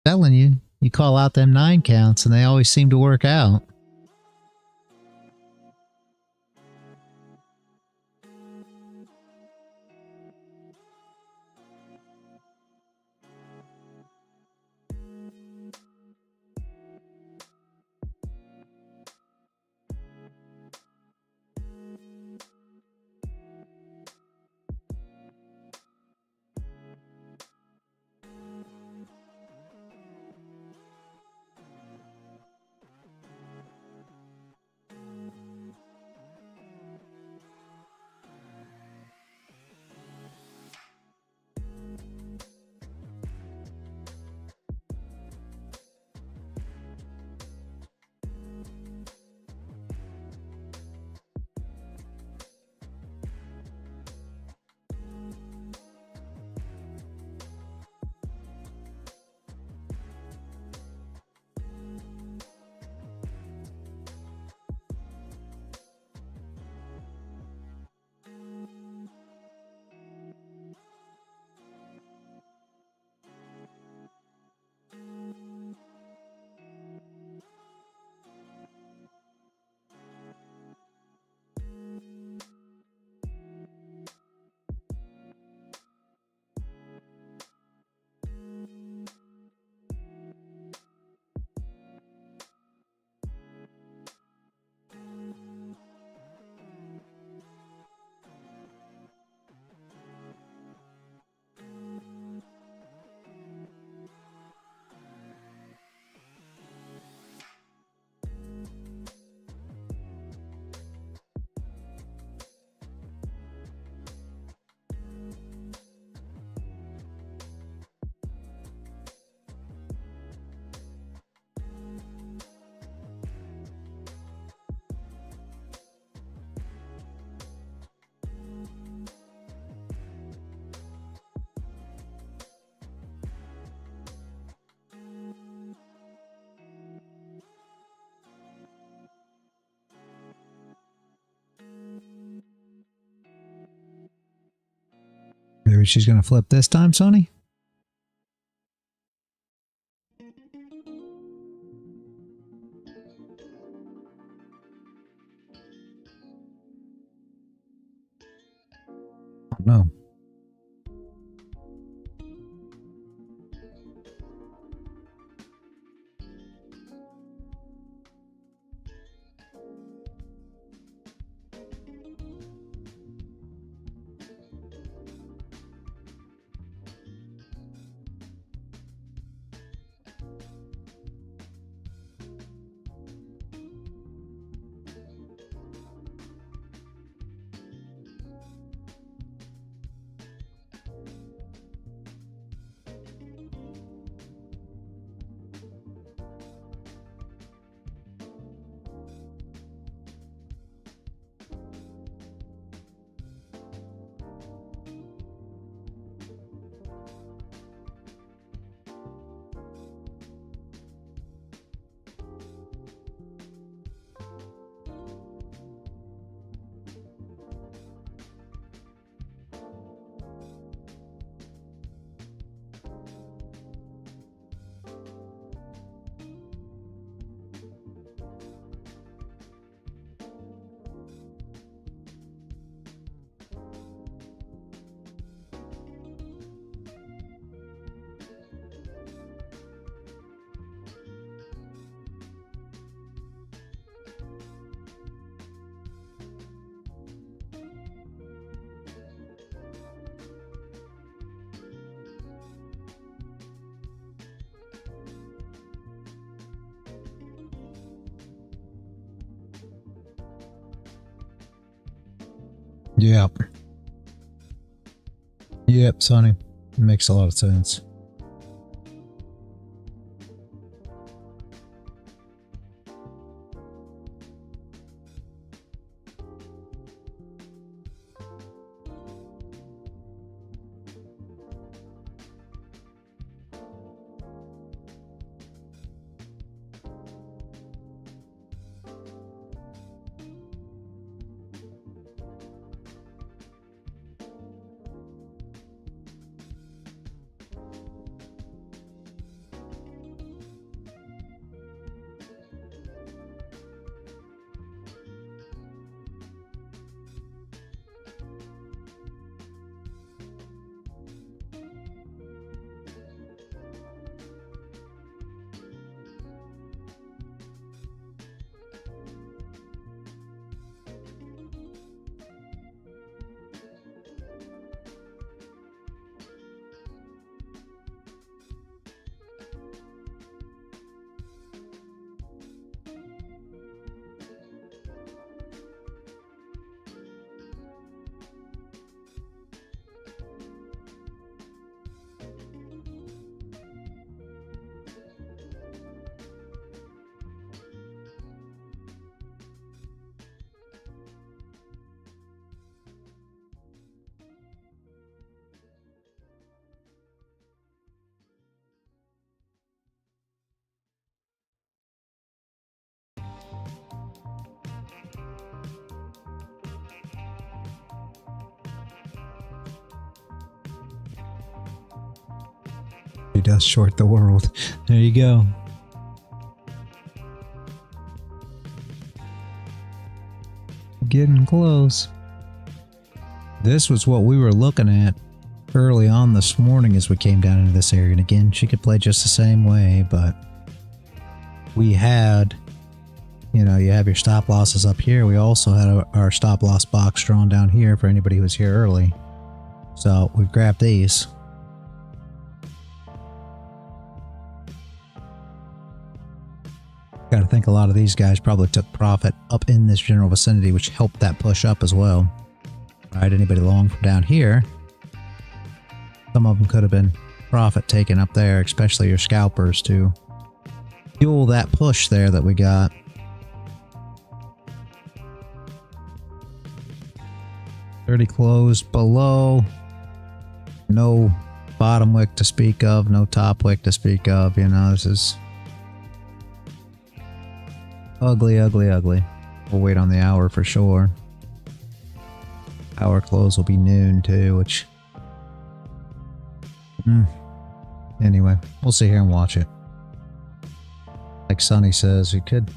telling you, you call out them 9 counts and they always seem to work out. Maybe she's going to flip this time, Sonny? Oh, no. Yep. Yep, Sonny. It makes a lot of sense. He does short the world. There you go. Getting close. This was what we were looking at early on this morning as we came down into this area. And again, she could play just the same way, but we had, you know, you have your stop losses up here. We also had our stop loss box drawn down here for anybody who was here early. So we've grabbed these. Got to think a lot of these guys probably took profit up in this general vicinity, which helped that push up as well. Right, anybody long from down here, some of them could have been profit taken up there, especially your scalpers, to fuel that push there that we got. $30 closed below. No bottom wick to speak of, no top wick to speak of. You know, this is ugly, ugly, ugly. We'll wait on the hour for sure. Hour close will be noon too, which... Anyway, we'll sit here and watch it. Like Sonny says, we could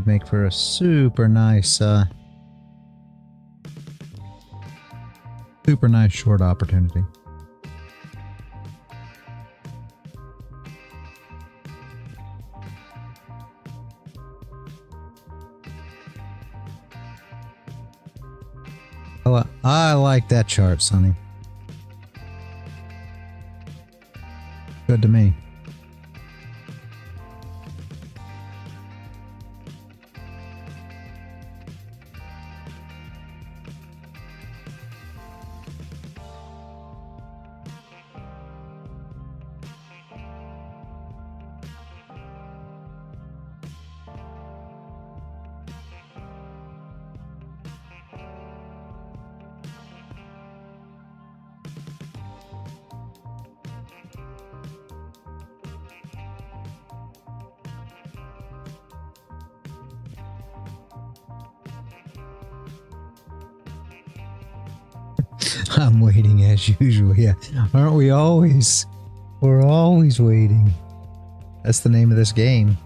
make for a super nice short opportunity. I like that chart, Sonny. Good to me. I'm waiting as usual. Yeah, aren't we always? We're always waiting. That's the name of this game.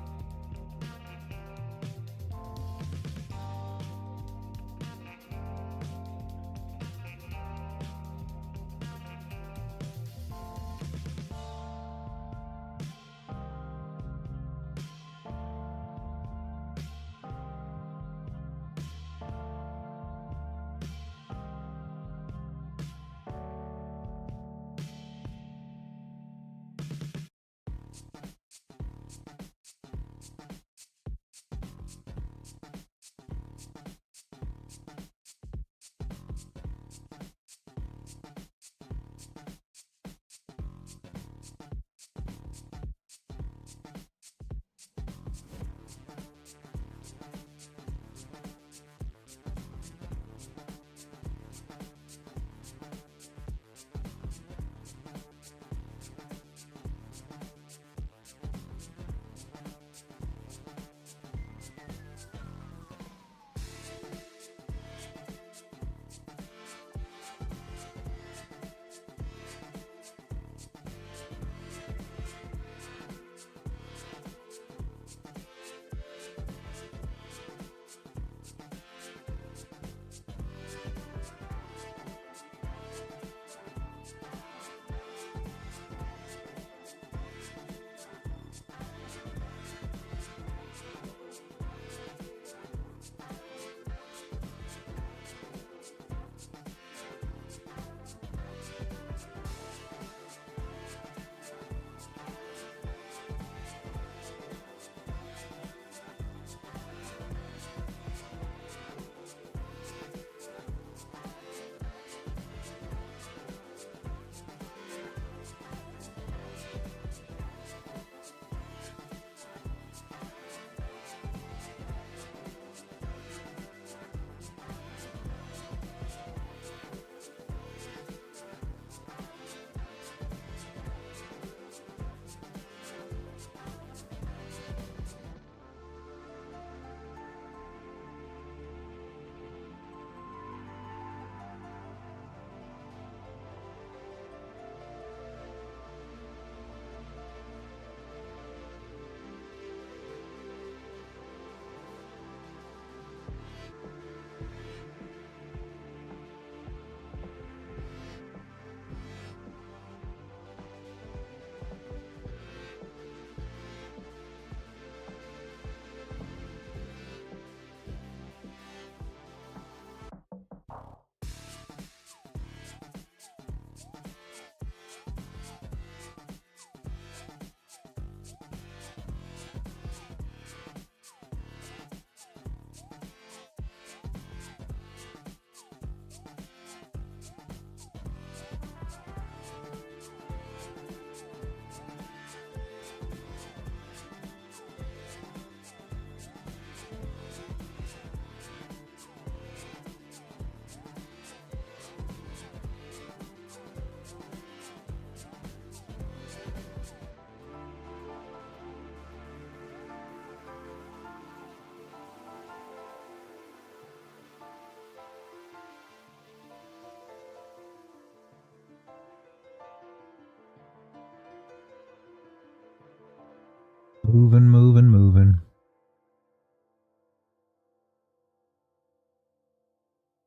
Moving, moving, moving.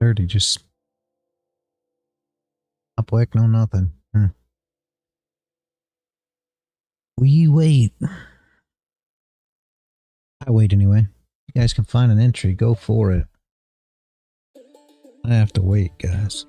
30, just up whack, no nothing. We wait. I wait anyway. You guys can find an entry, go for it. I have to wait, guys.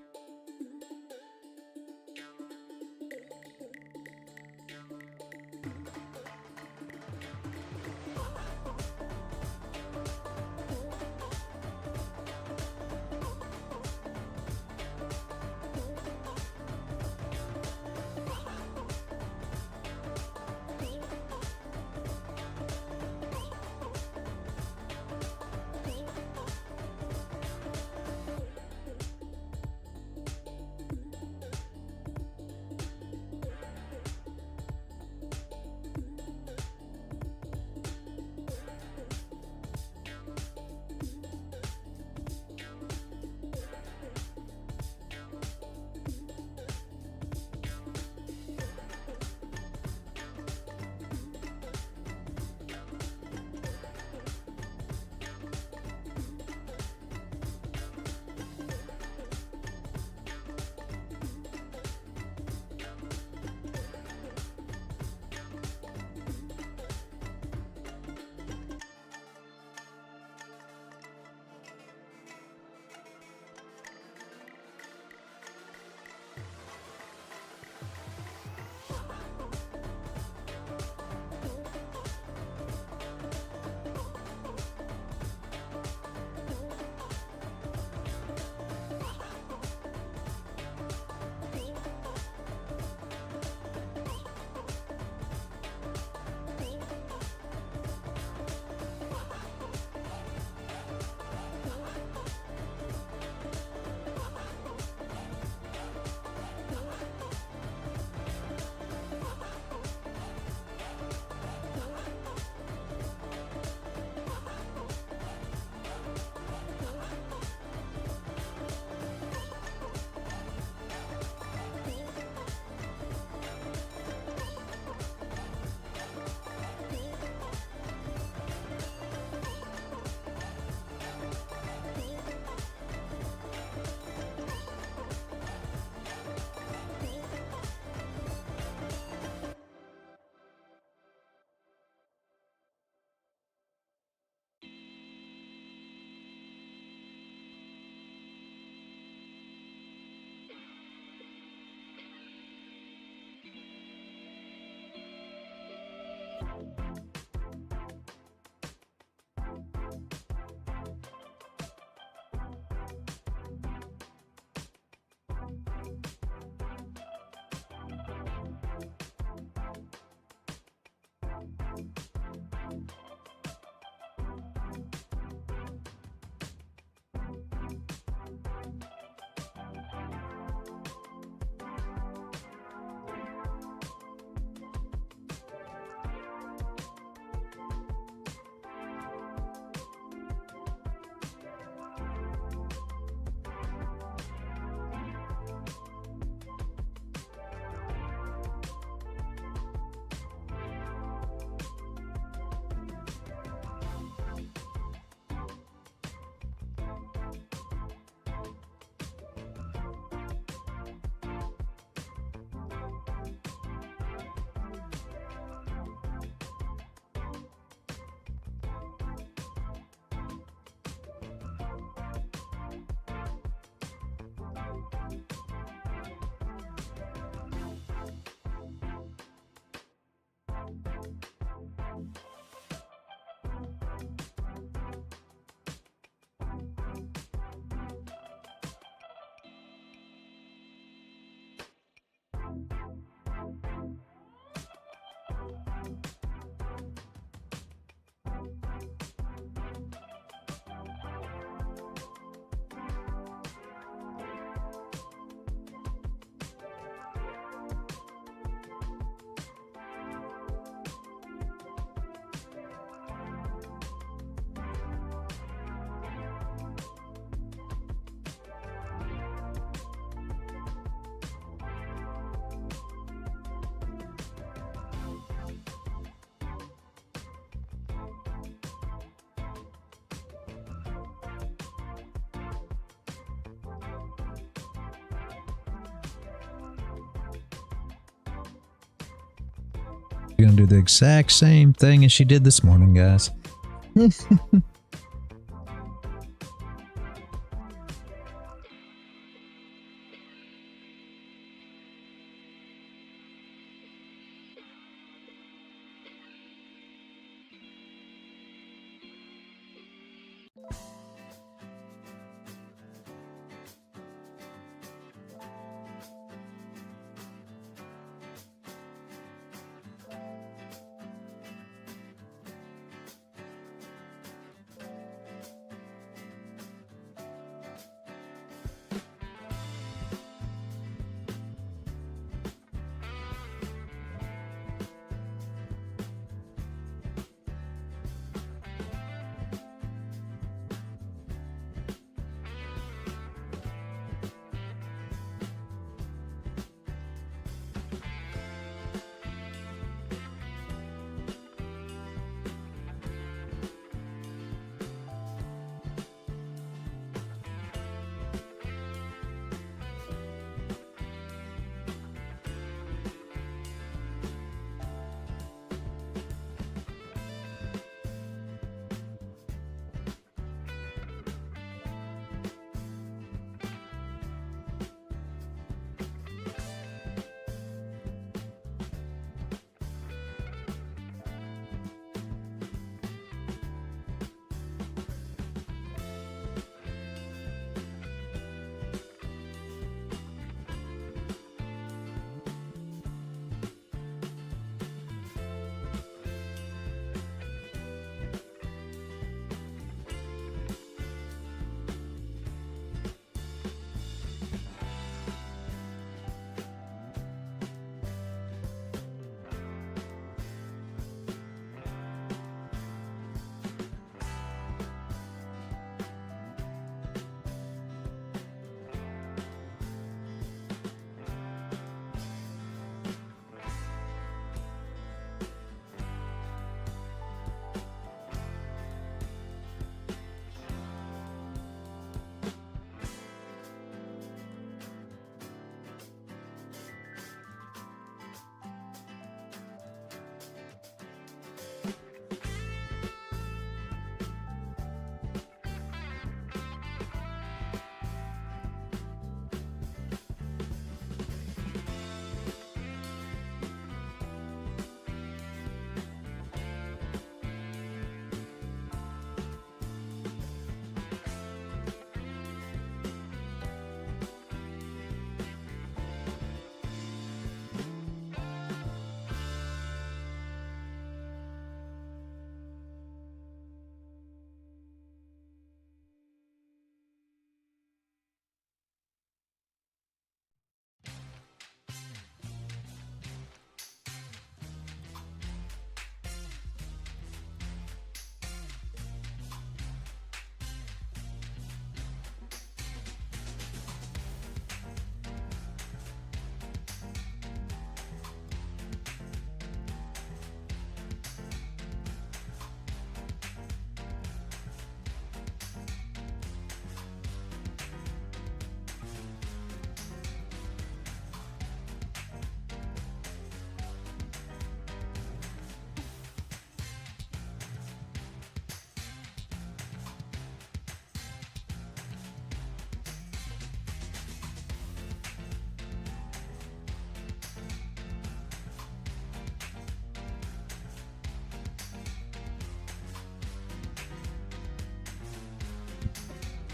Gonna do the exact same thing as she did this morning, guys.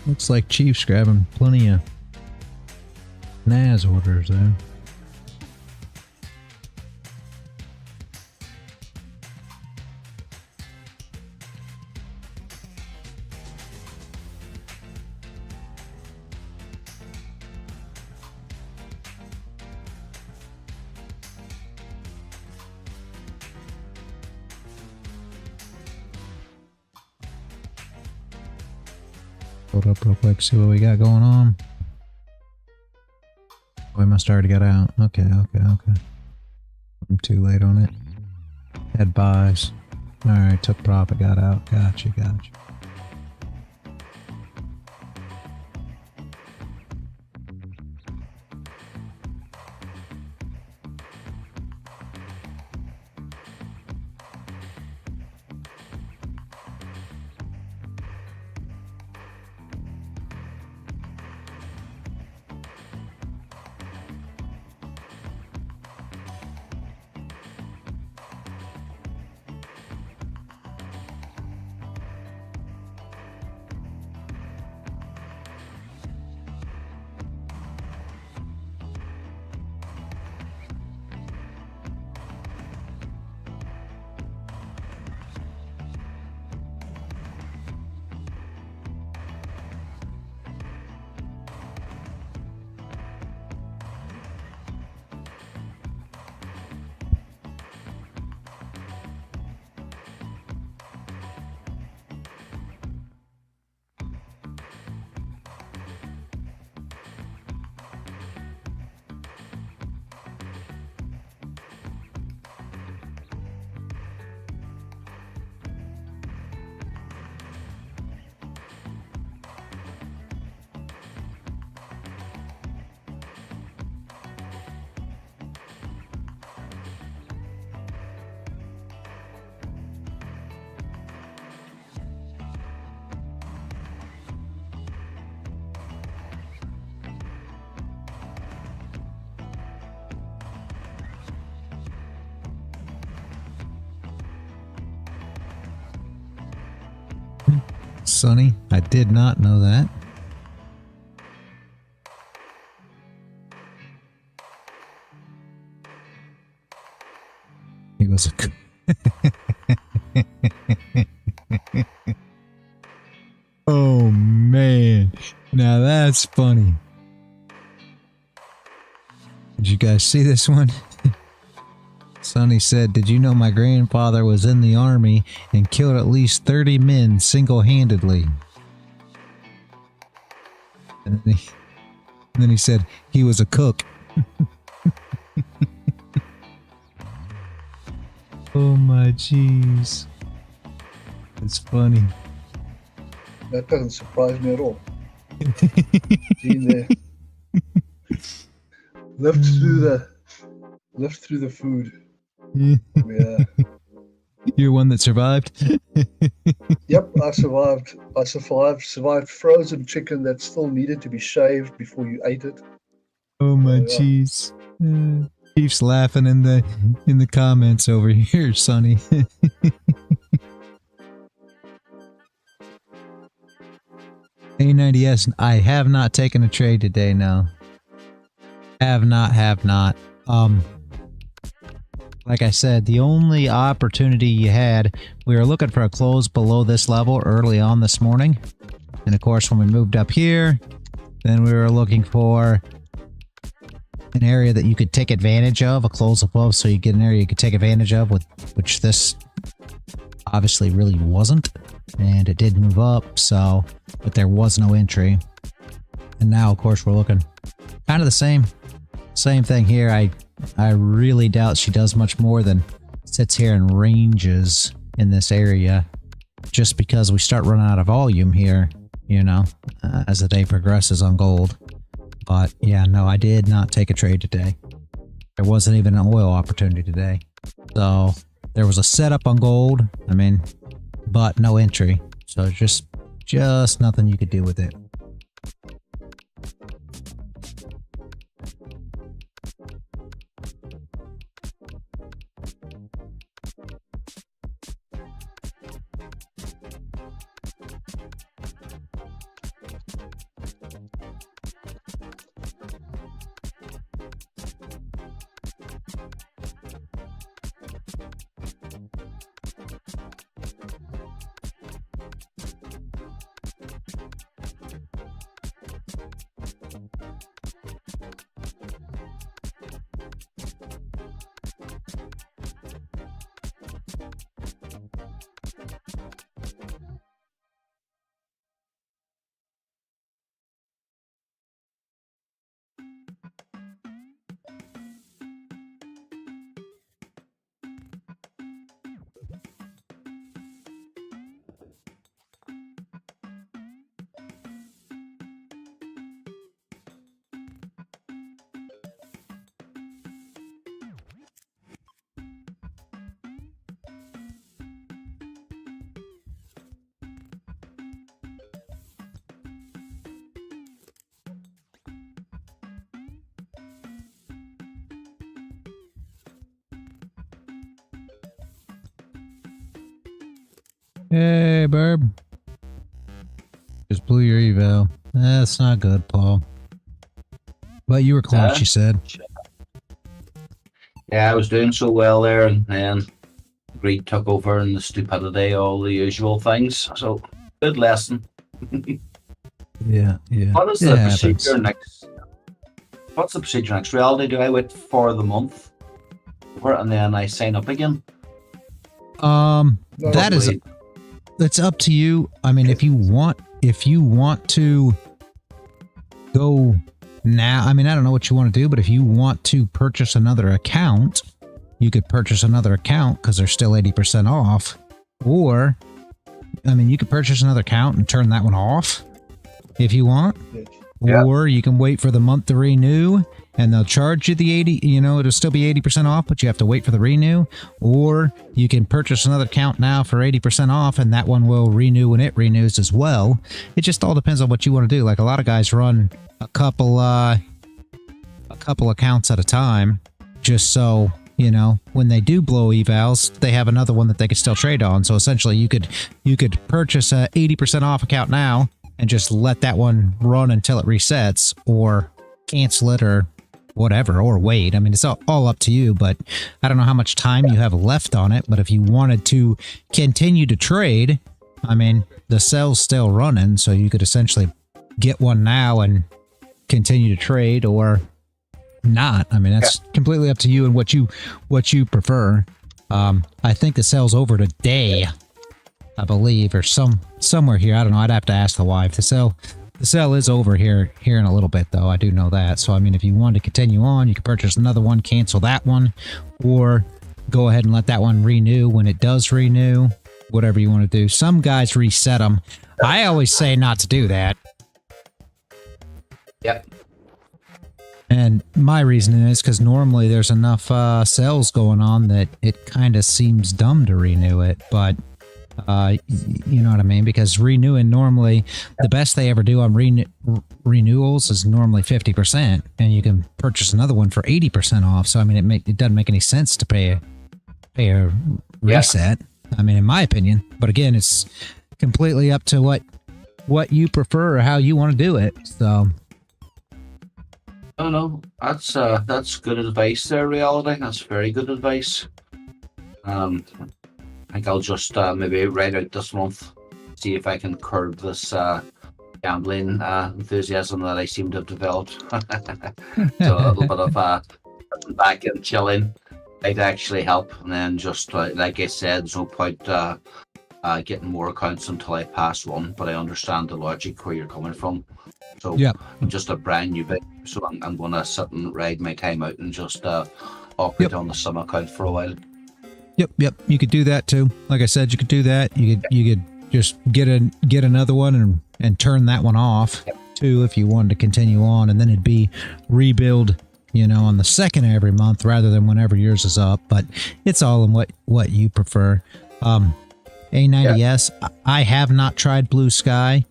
Looks like Chief's grabbing plenty of NAS orders though. Hold up real quick, see what we got going on. We must already got out. Okay. I'm too late on it. Had buys. Alright, took profit, got out. Gotcha. Sonny. I did not know that. He was a... Oh, man. Now that's funny. Did you guys see this one? Sonny said, did you know my grandfather was in the army and killed at least 30 men single-handedly? And then he said he was a cook. Oh my jeez. It's funny. That doesn't surprise me at all. Been there. Lived through the food. Yeah. You're one that survived? Yep, I survived. Survived frozen chicken that still needed to be shaved before you ate it. Oh my jeez. Chief's laughing in the comments over here, Sonny. A90S, I have not taken a trade today, no. Have not. Like I said, the only opportunity you had, we were looking for a close below this level early on this morning. And of course, when we moved up here, then we were looking for an area that you could take advantage of, a close above, so you get an area you could take advantage of, which this obviously really wasn't. And it did move up, so, but there was no entry. And now, of course, we're looking kind of the same thing here. I really doubt she does much more than sits here and ranges in this area, just because we start running out of volume here, you know, as the day progresses on gold. But yeah, no, I did not take a trade today. There wasn't even an oil opportunity today. So there was a setup on gold, I mean, but no entry. So just nothing you could do with it. Hey, Burb. Just blew your eval. That's not good, Paul. But you were close, she said. Yeah, I was doing so well there, and then greed took over and the stupidity, all the usual things. So, good lesson. Yeah. What is the procedure next? What's the procedure next? Reality, do I wait for the month and then I sign up again? That is... It's up to you. I mean, if you want to go now, I mean, I don't know what you want to do, but if you want to purchase another account, you could purchase another account because they're still 80% off. Or, I mean, you could purchase another account and turn that one off if you want. Yeah. Or you can wait for the month to renew and they'll charge you the 80, you know, it'll still be 80% off, but you have to wait for the renew. Or you can purchase another account now for 80% off and that one will renew when it renews as well. It just all depends on what you want to do. Like a lot of guys run a couple accounts at a time just so, you know, when they do blow evals, they have another one that they could still trade on. So essentially you could purchase a 80% off account now and just let that one run until it resets, or cancel it, or whatever, or wait. I mean, it's all up to you, but I don't know how much time you have left on it. But if you wanted to continue to trade, I mean, the sell's still running, so you could essentially get one now and continue to trade, or not. I mean, that's completely up to you and what you prefer. I think the sell's over today, I believe, or somewhere here. I don't know. I'd have to ask the wife. The sell is over here in a little bit, though. I do know that. So I mean, if you want to continue on, you can purchase another one, cancel that one, or go ahead and let that one renew when it does renew. Whatever you want to do. Some guys reset them. I always say not to do that. Yep. And my reasoning is because normally there's enough sales going on that it kind of seems dumb to renew it. But you know what I mean? Because renewing, normally the best they ever do on renewals is normally 50%, and you can purchase another one for 80% off. So I mean, it doesn't make any sense to pay a reset. I mean, in my opinion. But again, it's completely up to what you prefer or how you want to do it. So. No, that's good advice there, Reality. That's very good advice. I think I'll just maybe write out this month, see if I can curb this gambling enthusiasm that I seem to have developed. So a little bit of back and chilling might actually help. And then just like I said, there's no point getting more accounts until I pass one, but I understand the logic where you're coming from. So I'm just a brand new bit, so I'm going to sit and ride my time out and just operate on the sum account for a while. Yep. You could do that too. Like I said, you could do that. You could just get another one and turn that one off too if you wanted to continue on, and then it'd be rebuild, you know, on the second of every month rather than whenever yours is up. But it's all in what you prefer. A90S, I have not tried Blue Sky.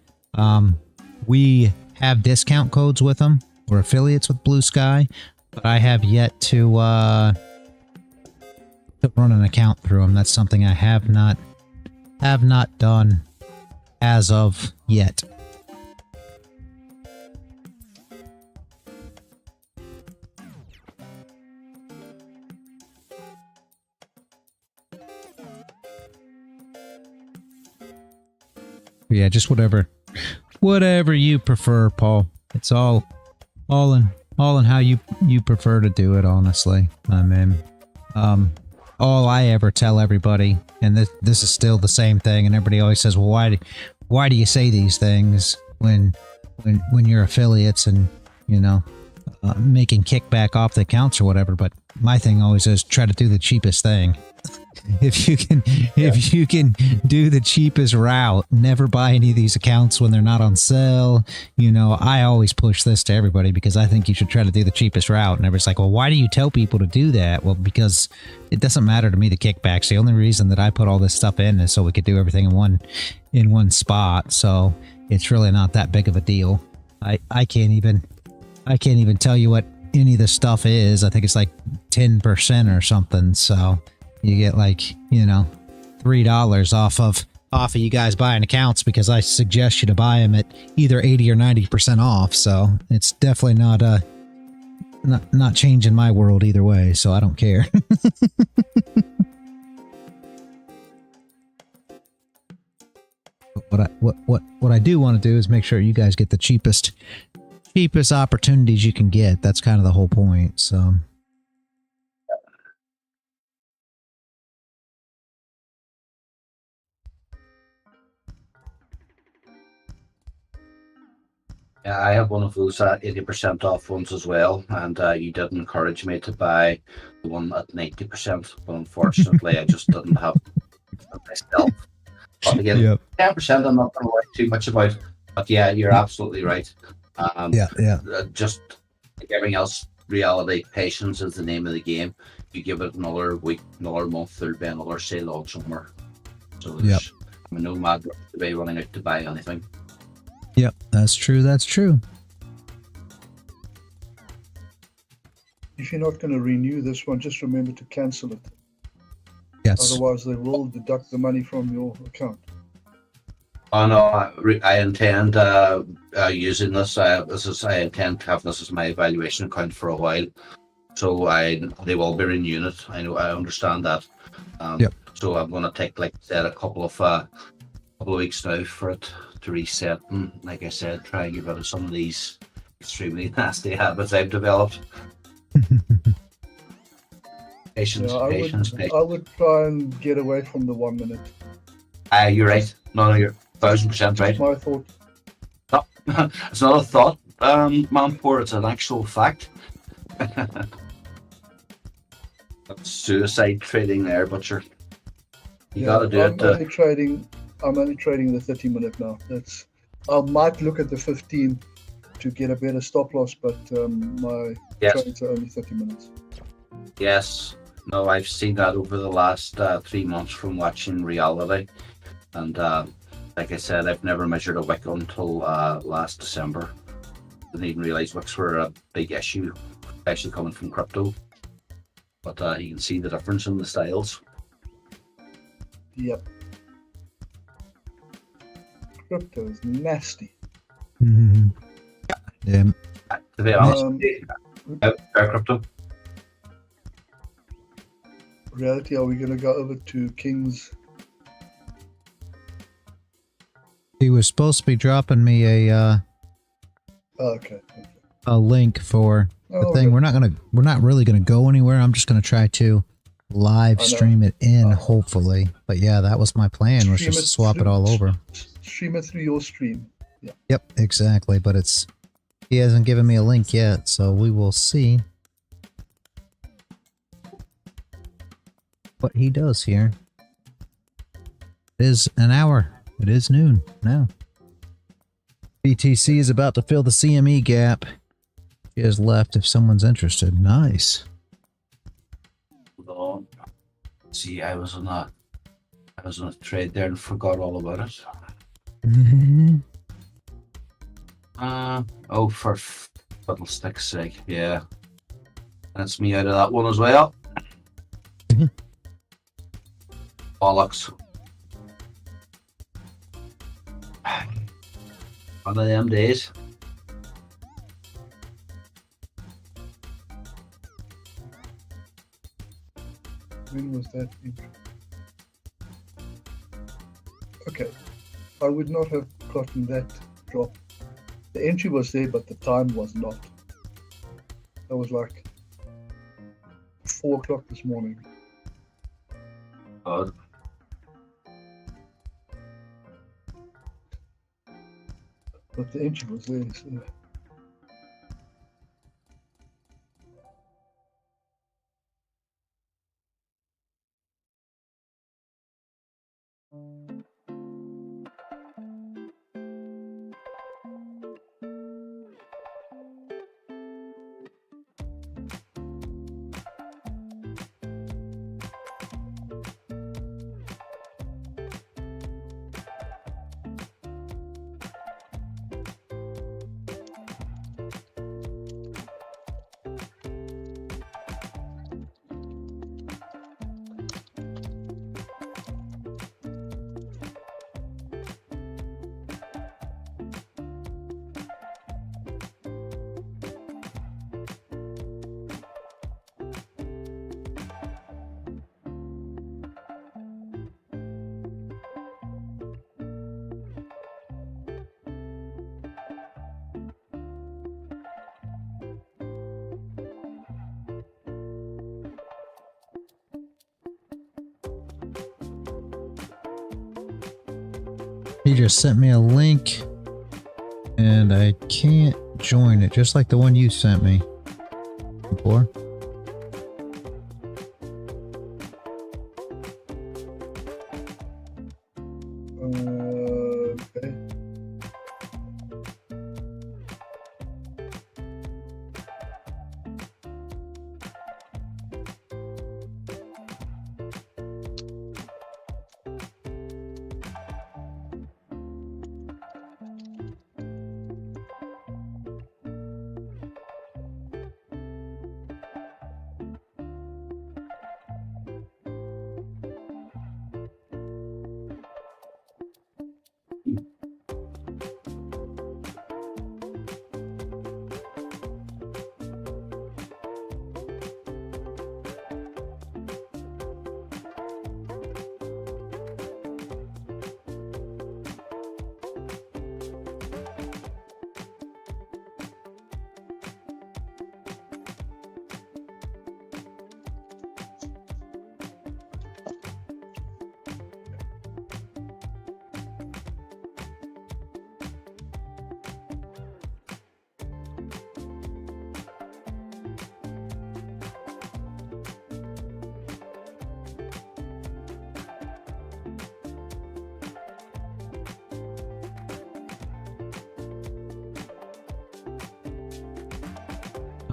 We have discount codes with them. We're affiliates with Blue Sky, but I have yet to run an account through them. That's something I have not done as of yet. Yeah, just whatever you prefer, Paul. It's all in how you prefer to do it, honestly. I mean, all I ever tell everybody, and this is still the same thing, and everybody always says, well, why do you say these things when you're affiliates and, you know, making kickback off the accounts or whatever? But my thing always is try to do the cheapest thing. If you can do the cheapest route, never buy any of these accounts when they're not on sale. You know, I always push this to everybody because I think you should try to do the cheapest route. And everybody's like, well, why do you tell people to do that? Well, because it doesn't matter to me, the kickbacks. The only reason that I put all this stuff in is so we could do everything in one spot. So it's really not that big of a deal. I can't even tell you what any of this stuff is. I think it's like 10% or something. So you get like, you know, $3 off of you guys buying accounts because I suggest you to buy them at either 80 or 90% off. So it's definitely not changing my world either way. So I don't care. What I do want to do is make sure you guys get the cheapest opportunities you can get. That's kind of the whole point. So. Yeah, I have one of those 80% off ones as well, and you did encourage me to buy the one at 90%, but unfortunately I just didn't have it myself. But again, 10% I'm not going to worry too much about, but yeah, you're absolutely right. Just like everything else, reality, patience is the name of the game. You give it another week, another month, there'll be another sale all summer. So there's no mad rush to be running out to buy anything. Yep, that's true. If you're not going to renew this one, just remember to cancel it. Yes. Otherwise, they will deduct the money from your account. Oh no, I intend using this. I intend to have this as my evaluation account for a while. So they will be renewing it. I understand that. Yep. So I'm going to take, like I said, a couple of weeks now for it to reset, and like I said, try and get rid of some of these extremely nasty habits I've developed. Patience. I would try and get away from the 1 minute. You're right. No, you're 1000% right. That's my thought. No, it's not a thought, Manpour. It's an actual fact. That's suicide trading there, but you got to do it. I'm only trading the 30-minute now. I might look at the 15 to get a better stop loss, but my trades are only 30 minutes. Yes. No, I've seen that over the last 3 months from watching reality, and like I said, I've never measured a wick until last December. Didn't even realize wicks were a big issue, especially coming from crypto. But you can see the difference in the styles. Yep. Crypto is nasty. Mm-hmm. Yeah. To be honest, crypto. Reality, are we going to go over to King's? He was supposed to be dropping me a link for the thing. Okay. We're not really gonna go anywhere. I'm just gonna try to live stream it in, hopefully. But yeah, that was my plan, was just to swap it all over. Stream it through your stream. Yeah. Yep, exactly. But he hasn't given me a link yet, so we will see what he does here. It is an hour. It is noon now. BTC is about to fill the CME gap. He has left if someone's interested. Nice. Hold on. See, I was on a trade there and forgot all about it. Mm-hmm. Oh, for fiddlestick's sake, yeah. That's me out of that one as well. Bollocks. One of them days. When was that? Okay. I would not have gotten that drop. The entry was there, but the time was not. That was like 4 o'clock this morning. God. But the entry was there, so. He just sent me a link and I can't join it, just like the one you sent me before. Okay.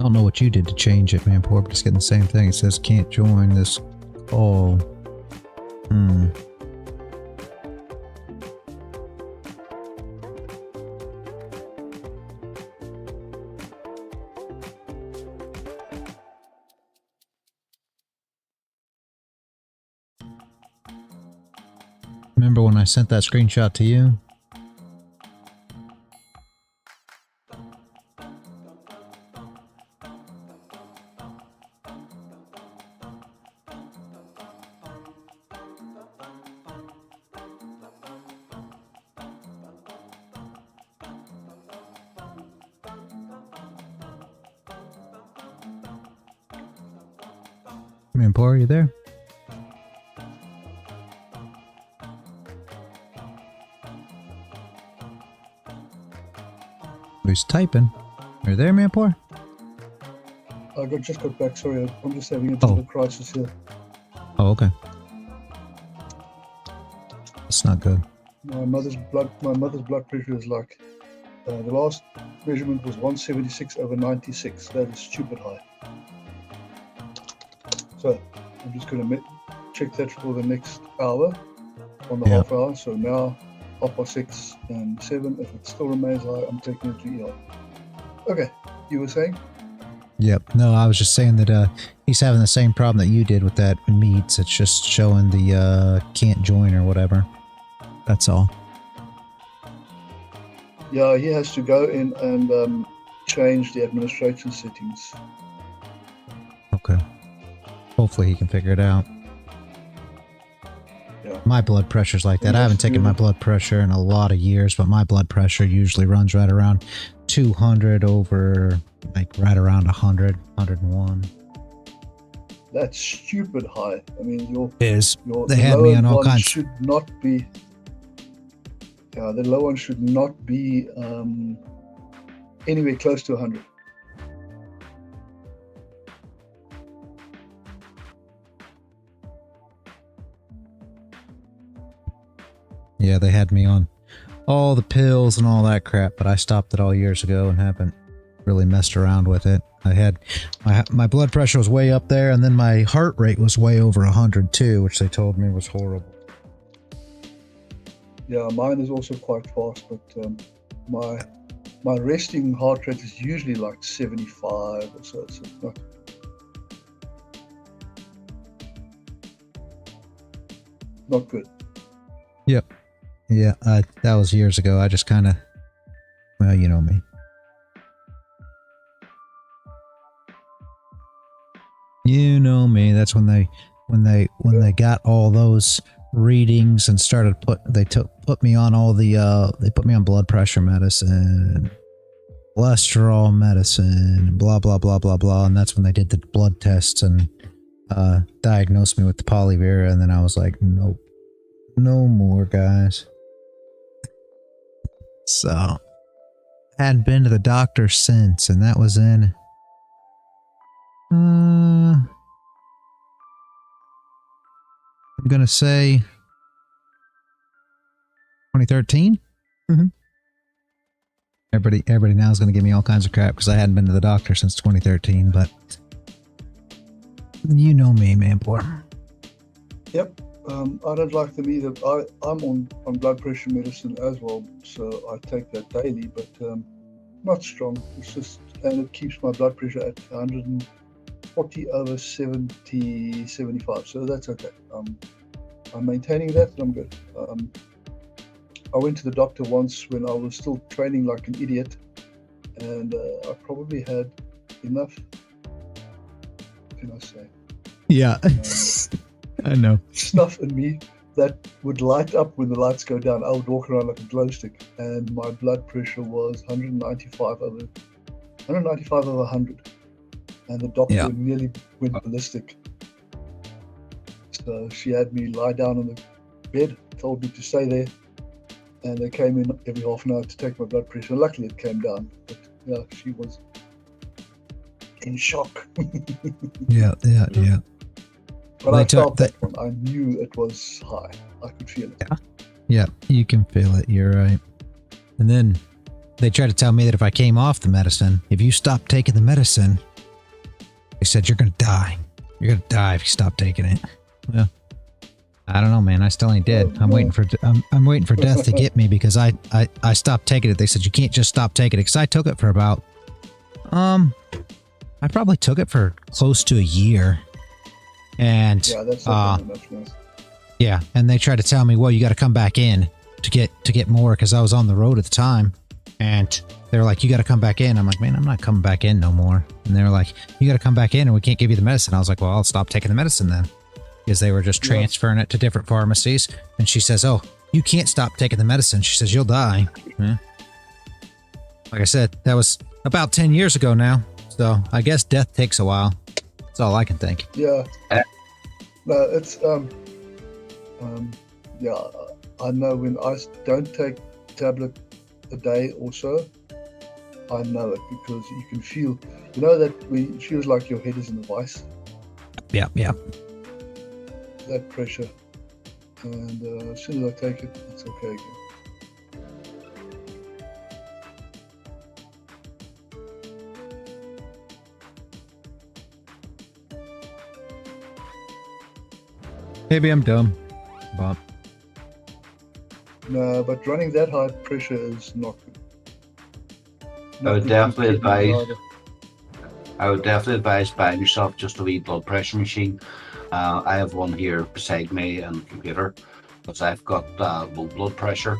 I don't know what you did to change it, man. Poor, but it's getting the same thing. It says can't join this call. Remember when I sent that screenshot to you? Man, Paul, are you there? Who's typing? Are you there, Manpour? I just got back. Sorry, I'm just having a bit of a crisis here. Oh, okay. That's not good. My mother's blood pressure is like the last measurement was 176/96. That is stupid high. So I'm just going to check that for the next hour on the half hour. So now 6:30 and 7. If it still remains high, I'm taking it to ER. Okay, you were saying? Yep. No, I was just saying that he's having the same problem that you did with that meats. It's just showing the can't join or whatever. That's all. Yeah, he has to go in and change the administration settings. Okay. Hopefully he can figure it out. Yeah. My blood pressure's like that. I haven't taken my blood pressure in a lot of years, but my blood pressure usually runs right around 200 over, like right around 100, 101. That's stupid high. I mean, They had me on all kinds. Should not be. Yeah, the low one should not be anywhere close to 100. Yeah, they had me on all the pills and all that crap, but I stopped it all years ago and haven't really messed around with it. I had my blood pressure was way up there, and then my heart rate was way over 100 too, which they told me was horrible. Yeah, mine is also quite fast, but my resting heart rate is usually like 75 or so. So it's not good. Yep. Yeah, that was years ago. I just kind of, well, you know me. You know me. That's when they got all those readings and started put me on all the they put me on blood pressure medicine, cholesterol medicine, blah blah blah blah blah, and that's when they did the blood tests and diagnosed me with the polyvira, and then I was like, nope, no more, guys. So hadn't been to the doctor since, and that was in I'm gonna say 2013. Everybody now is gonna give me all kinds of crap because I hadn't been to the doctor since 2013. But you know me, man, boy. Yep. I don't like them either. I'm on blood pressure medicine as well, so I take that daily, but not strong. It's just, and it keeps my blood pressure at 140/70, 75. So that's okay. I'm maintaining that, and I'm good. I went to the doctor once when I was still training like an idiot, and I probably had enough. What can I say? Yeah. I know. Stuff in me that would light up when the lights go down. I would walk around like a glow stick, and my blood pressure was 195 over 100, and the doctor nearly went ballistic. So she had me lie down on the bed, told me to stay there, and they came in every half an hour to take my blood pressure. Luckily it came down, but yeah, she was in shock. Yeah. But I felt that one. I knew it was high. I could feel it. Yeah, you can feel it. You're right. And then they tried to tell me that if I came off the medicine, if you stop taking the medicine, They said, you're going to die. You're going to die if you stop taking it. Well, I don't know, man. I still ain't dead. I'm waiting for death to get me because I stopped taking it. They said, you can't just stop taking it. Because I took it for about, I probably took it for close to a year. And, Yeah, that's not enough. Nice. yeah. And they tried to tell me, well, you got to come back in to get more because I was on the road at the time. And they were like, you got to come back in. I'm like, man, I'm not coming back in no more. And they were like, you got to come back in and we can't give you the medicine. I was like, well, I'll stop taking the medicine then. Because they were just transferring it to different pharmacies. And she says, oh, you can't stop taking the medicine. She says, you'll die. Yeah. Like I said, that was about 10 years ago now. So I guess death takes a while. That's all I can think. Yeah. No, it's, yeah, I know when I don't take tablet a day or so, I know it because you can feel, you know, that it feels like your head is in a vice. Yeah, yeah. That pressure. And as soon as I take it, it's okay again. Maybe I'm dumb, Bob. No, but running that high pressure is not good. I would definitely advise buying yourself just a wee blood pressure machine. I have one here beside me on the computer because I've got low blood pressure,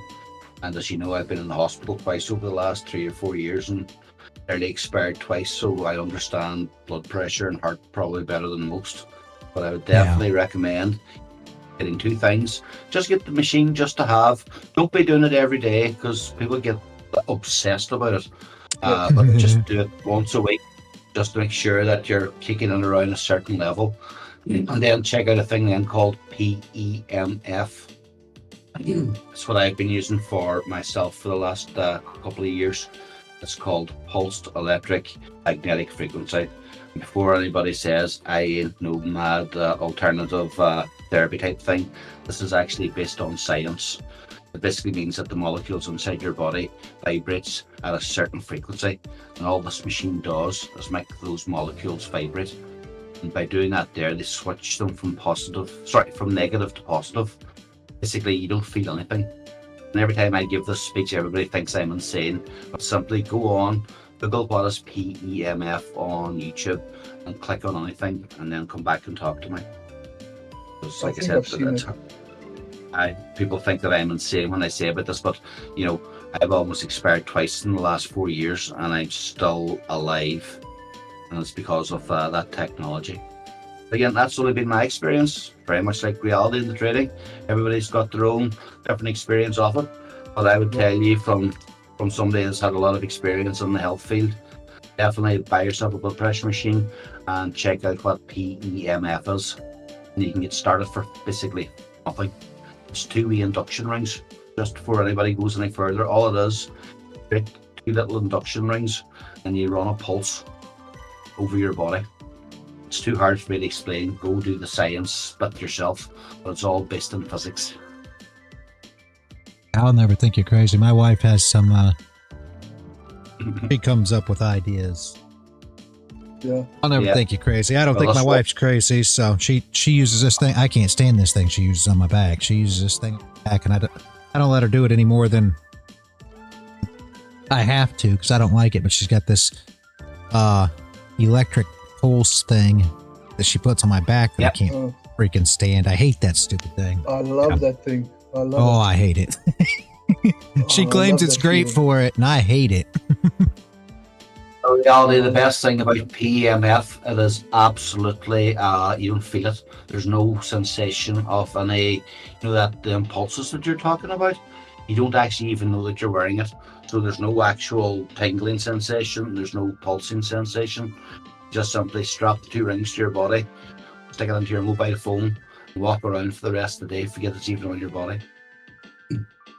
and as you know, I've been in the hospital twice over the last 3 or 4 years and nearly expired twice, so I understand blood pressure and heart probably better than most. But I would definitely recommend getting two things. Just get the machine just to have. Don't be doing it every day because people get obsessed about it. But just do it once a week just to make sure that you're kicking it around a certain level. And then check out a thing then called PEMF. It's what I've been using for myself for the last couple of years. It's called Pulsed Electric Magnetic Frequency. Before anybody says I ain't no mad alternative therapy type thing, this is actually based on science. It basically means that the molecules inside your body vibrates at a certain frequency, and all this machine does is make those molecules vibrate. And by doing that there, they switch them from negative to positive. Basically, you don't feel anything. And every time I give this speech, everybody thinks I'm insane. But simply go on, Google what is PEMF on YouTube, and click on anything, and then come back and talk to me. Because, like I said, people think that I'm insane when I say about this, but you know, I've almost expired twice in the last 4 years, and I'm still alive, and it's because of that technology. Again, that's only been my experience, very much like reality in the trading. Everybody's got their own different experience of it, but I would tell you from somebody that's had a lot of experience in the health field, definitely buy yourself a blood pressure machine and check out what PEMF is, and you can get started for basically nothing. It's 2 wee induction rings. Just before anybody goes any further, all it is, two little induction rings, and you run a pulse over your body. It's too hard for me to explain. Go do the science bit yourself, but it's all based in physics. I'll never think you're crazy. My wife has some, she comes up with ideas. Yeah. I'll never think you're crazy. I don't think my wife's crazy, so she uses this thing. I can't stand this thing she uses on my back. She uses this thing on my back, and I don't let her do it any more than I have to because I don't like it, but she's got this electric pulse thing that she puts on my back that I can't freaking stand. I hate that stupid thing. I love that thing. I love it. I hate it. She claims it's great for it, and I hate it. In reality, the best thing about PEMF, it is absolutely, you don't feel it. There's no sensation of any, that the impulses that you're talking about. You don't actually even know that you're wearing it. So there's no actual tingling sensation. There's no pulsing sensation. Just simply strap the 2 rings to your body, stick it into your mobile phone, and walk around for the rest of the day, forget it's even on your body.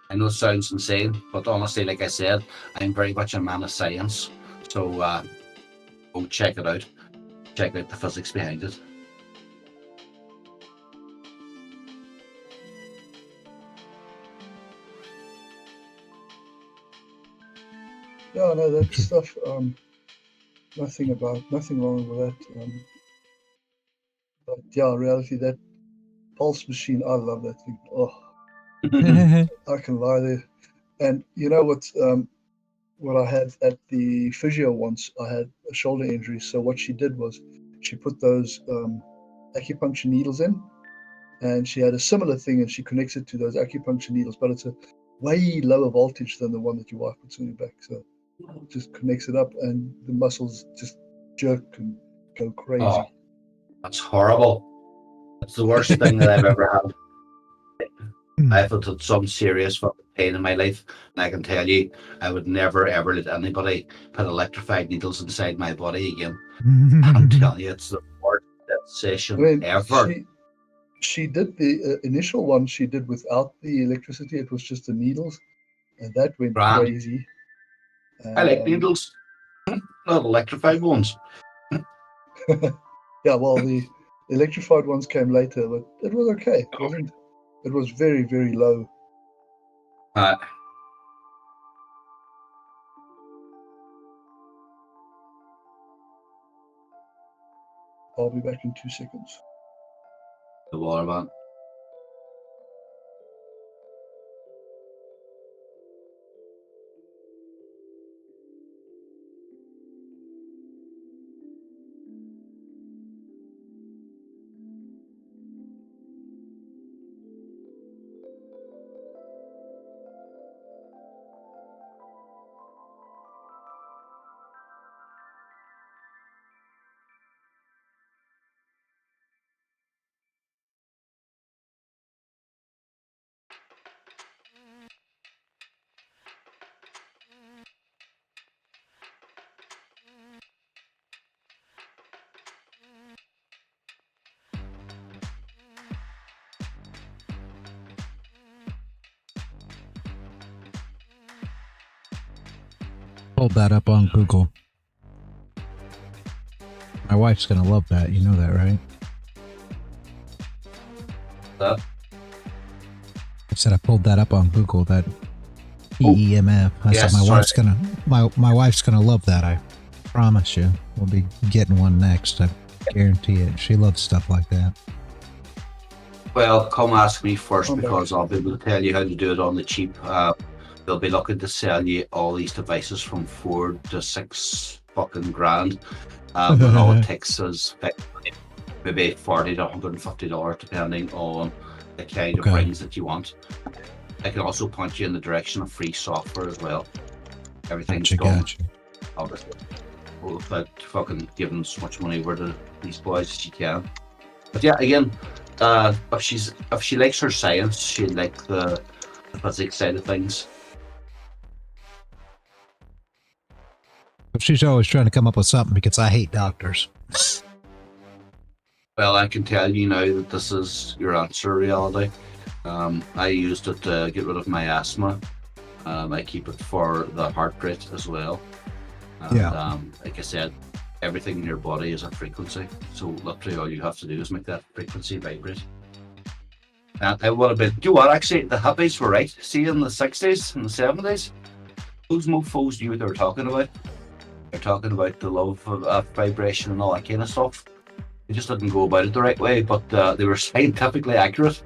I know it sounds insane, but honestly, like I said, I'm very much a man of science. So go check it out. Check out the physics behind it. Yeah, no, that stuff, nothing wrong with that. But yeah, in reality, that pulse machine, I love that thing. Oh, I can lie there. And you know what I had at the physio once, I had a shoulder injury. So what she did was she put those acupuncture needles in, and she had a similar thing, and she connects it to those acupuncture needles, but it's a way lower voltage than the one that your wife puts on your back. So it just connects it up, and the muscles just jerk and go crazy. Oh, that's horrible. That's the worst thing that I've ever had. I've had some serious fucking pain in my life, and I can tell you, I would never ever let anybody put electrified needles inside my body again. I'm telling you, it's the worst sensation ever. She did the initial one. She did without the electricity. It was just the needles, and that went Grand. crazy. I like needles, not electrified ones. Yeah, well, the electrified ones came later, but it was okay. It wasn't. It was very, very low. I'll be back in 2 seconds. The water man. Pulled that up on Google. My wife's gonna love that. You know that, right? That? I said I pulled that up on Google. That EEMF. I Yes, said my sorry. wife's gonna my wife's gonna love that. I promise you. We'll be getting one next. I guarantee it. She loves stuff like that. Well, come ask me first because I'll be able to tell you how to do it on the cheap. They'll be looking to sell you all these devices from 4 to 6 fucking grand. But all it takes is maybe $40 to $150 depending on the kind of rings that you want. I can also point you in the direction of free software as well. Everything's done. Obviously, without fucking giving as much money over to these boys as you can. But yeah, again, if she likes her science, she like the physics side of things. But she's always trying to come up with something because I hate doctors. Well, I can tell you now that this is your answer reality. I used it to get rid of my asthma. I keep it for the heart rate as well. And, like I said, everything in your body is a frequency. So literally all you have to do is make that frequency vibrate. And I would have been, do you know what, actually, the hippies were right. See, in the 60s and the 70s, those mofos knew what they were talking about. They're talking about the love of vibration and all that kind of stuff. They just didn't go about it the right way, but they were scientifically accurate.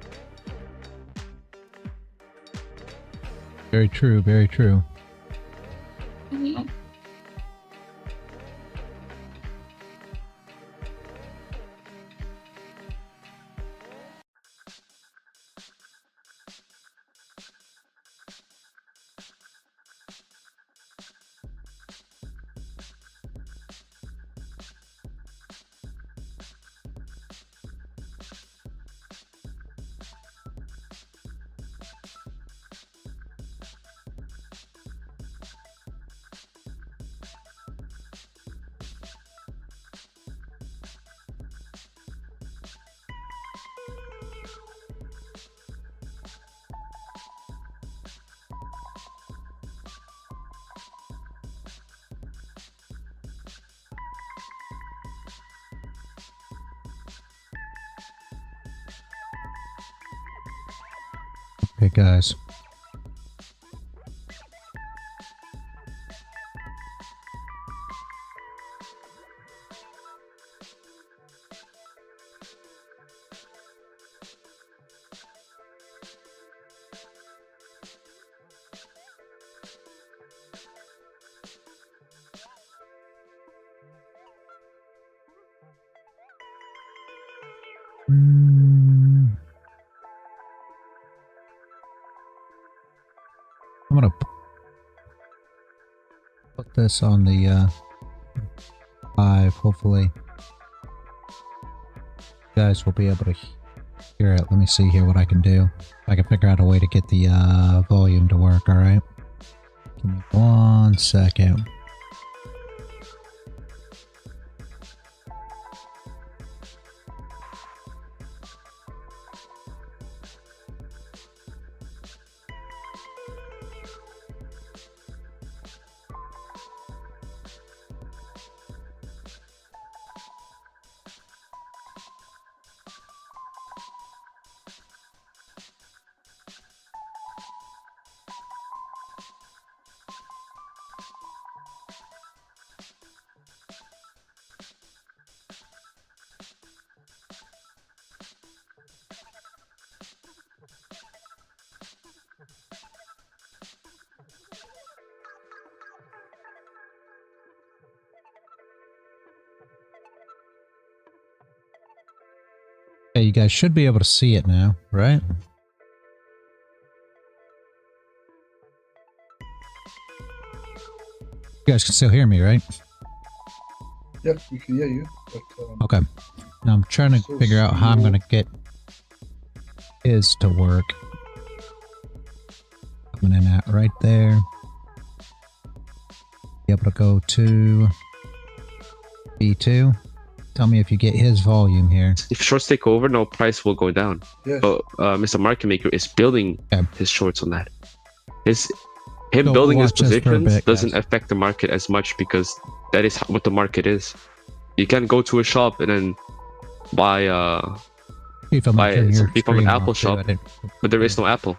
Very true, very true. Mm-hmm. Okay, guys. I'm gonna put this on the live. Hopefully, you guys will be able to hear it. Let me see here what I can do. If I can figure out a way to get the volume to work. All right. Give me 1 second. Okay, you guys should be able to see it now, right? You guys can still hear me, right? Yep, we can hear you. But, Okay. Now I'm trying to so figure out how I'm small. going to get his to work. Coming in at right there. Be able to go to B2. Tell me if you get his volume here. If shorts take over, no price will go down. Yes. But Mr. Market Maker is building Okay. his shorts on that. Him So building his watch this for a positions bit, doesn't guys. affect the market as much because that is what the market is. You can go to a shop and then buy See if I'm buy turning your some people from screen an Apple off, too. shop, I didn't- but there is no Apple.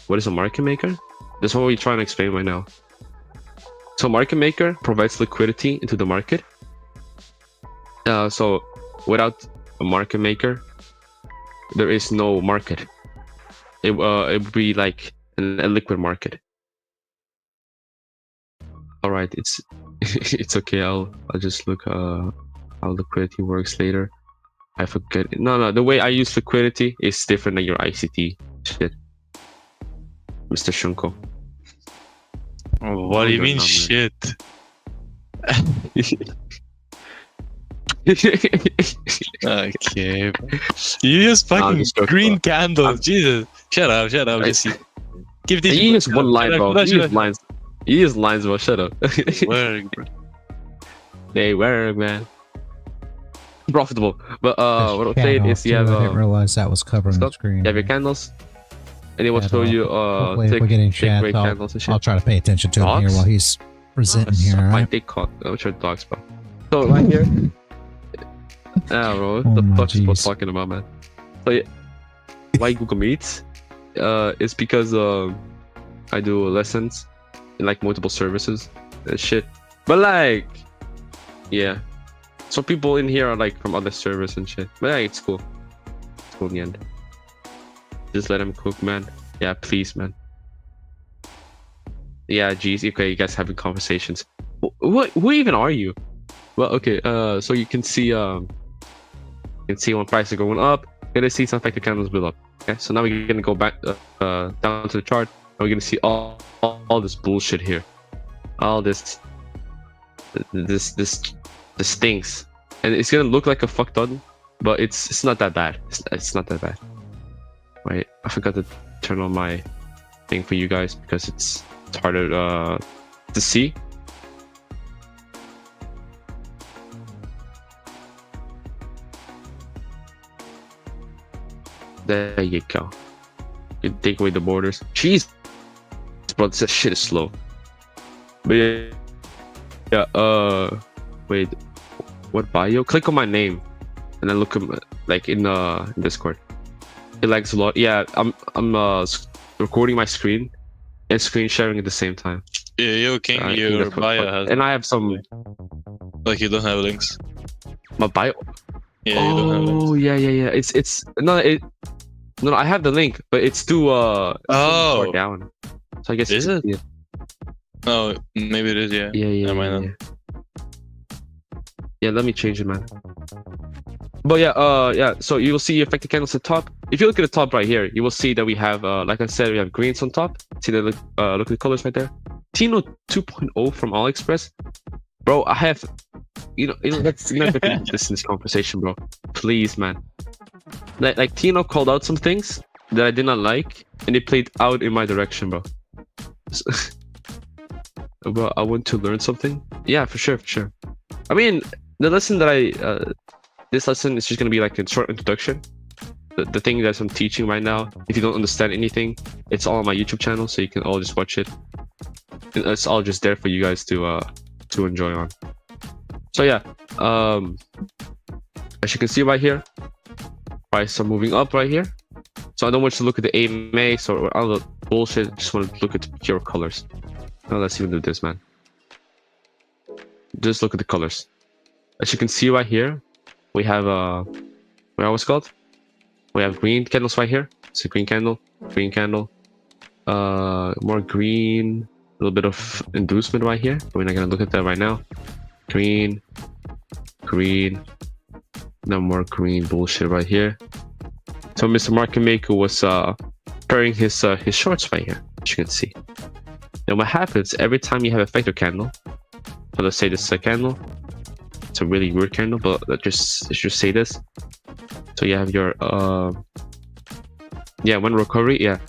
What is a market maker? That's what we're trying to explain right now. So market maker provides liquidity into the market. So without a market maker, there is no market. It would be like a liquid market. All right, it's it's okay. I'll just look how liquidity works later. I forget. No, the way I use liquidity is different than your ICT shit, Mr. Shunko. What do you no, mean no, man. shit? Okay. You use I'm fucking just joking, green bro. candles. Jesus. Shut up. Just give these. You use one line, bro. Shut You up. use lines. You use lines, bro. Shut up. Work, bro. They work, man. Profitable. But This what I'm chat saying off, is you too. have I didn't realize that was covering the stuff. screen. You have your candles. Anyone Chat show off. you Hopefully if we're getting take away chat, candles and shit? I'll try to pay attention to him here Dogs? while he's presenting here, Suck my alright? dick cock. Which are dogs, bro. So right here. Ah, bro. What Oh the my fuck is people jeez. talking about, man? So yeah, why Google Meets? It's because I do lessons in like multiple services and shit. But like, yeah. So people in here are like from other servers and shit. But yeah, it's cool. It's cool in the end. Just let him cook, man. Yeah, please, man. Yeah, geez. Okay, you guys having conversations. Who even are you? Well, okay. So you can see when prices are going up. You're gonna see something like the candles build up. Okay, so now we're gonna go back down to the chart. And we're gonna see all this bullshit here. All this stinks, and it's gonna look like a fuck ton, but it's not that bad. It's not that bad. Wait, I forgot to turn on my thing for you guys because it's harder to see. There you go. You can take away the borders. Jeez, bro, this shit is slow. But yeah, wait, what bio? Click on my name, and then look at like in Discord. It lags a lot. Yeah, I'm recording my screen and screen sharing at the same time. Yeah, yo, King, I think your that's what bio fuck- has and I have some like you don't have links. my bio. Yeah, you don't have links. Oh yeah. It's no. I have the link, but it's too Oh. far down. So I guess Is you it? can see No, maybe it is. Yeah. Yeah. Never mind Yeah, let me change it, man. But yeah, so you will see affected candles at the top. If you look at the top right here, you will see that we have, like I said, we have greens on top. See the look at the colors right there. Tino 2.0 from AliExpress, bro. I have, let's never do this in this conversation, bro. Please, man. Like Tino called out some things that I did not like, and they played out in my direction, bro. Bro, I want to learn something. Yeah, for sure. I mean, the lesson that this lesson is just gonna be like a short introduction. The thing that I'm teaching right now, if you don't understand anything, it's all on my YouTube channel, so you can all just watch it. And it's all just there for you guys to enjoy on. So yeah, as you can see right here, prices are moving up right here. So I don't want you to look at the AMAs or other bullshit. I just want to look at the pure colors. Now let's even do this, man. Just look at the colors. As you can see right here, we have what was it called? We have green candles right here. It's a green candle, more green, a little bit of inducement right here. We're not gonna look at that right now. Green, no more green bullshit right here. So Mr. Market Maker was pairing his shorts right here, as you can see. And what happens every time you have a factor candle? So let's say this is a candle. It's a really weird candle, but let's just say this. So you have your one recovery, yeah.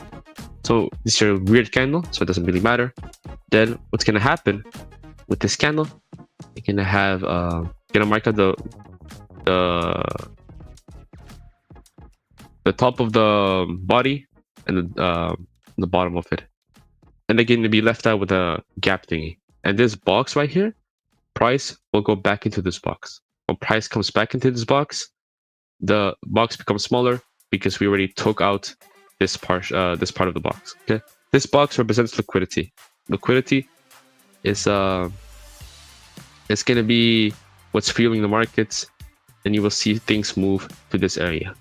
So this is your weird candle, so it doesn't really matter. Then what's gonna happen with this candle? You're gonna have gonna mark out the top of the body and the bottom of it, and they're gonna be left out with a gap thingy. And this box right here, price will go back into this box. When price comes back into this box, the box becomes smaller because we already took out this part of the box. Okay, this box represents liquidity. Liquidity is it's gonna be what's fueling the markets, and you will see things move to this area.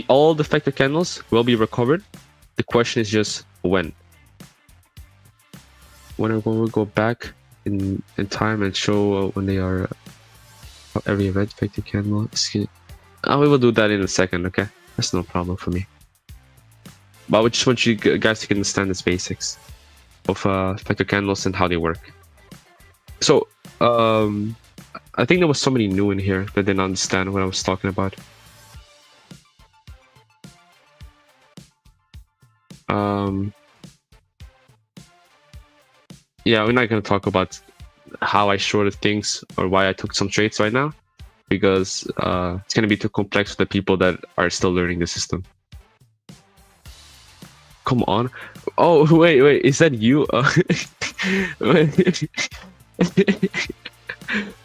All the factor candles will be recovered. The question is just when. When we go back in time and show when they are every event factor candle. We will do that in a second. Okay, that's no problem for me. But I just want you guys to understand the basics of factor candles and how they work. So I think there was somebody new in here that didn't understand what I was talking about. Yeah, we're not going to talk about how I shorted things or why I took some trades right now, because it's going to be too complex for the people that are still learning the system. Come on. Oh, wait, is that you?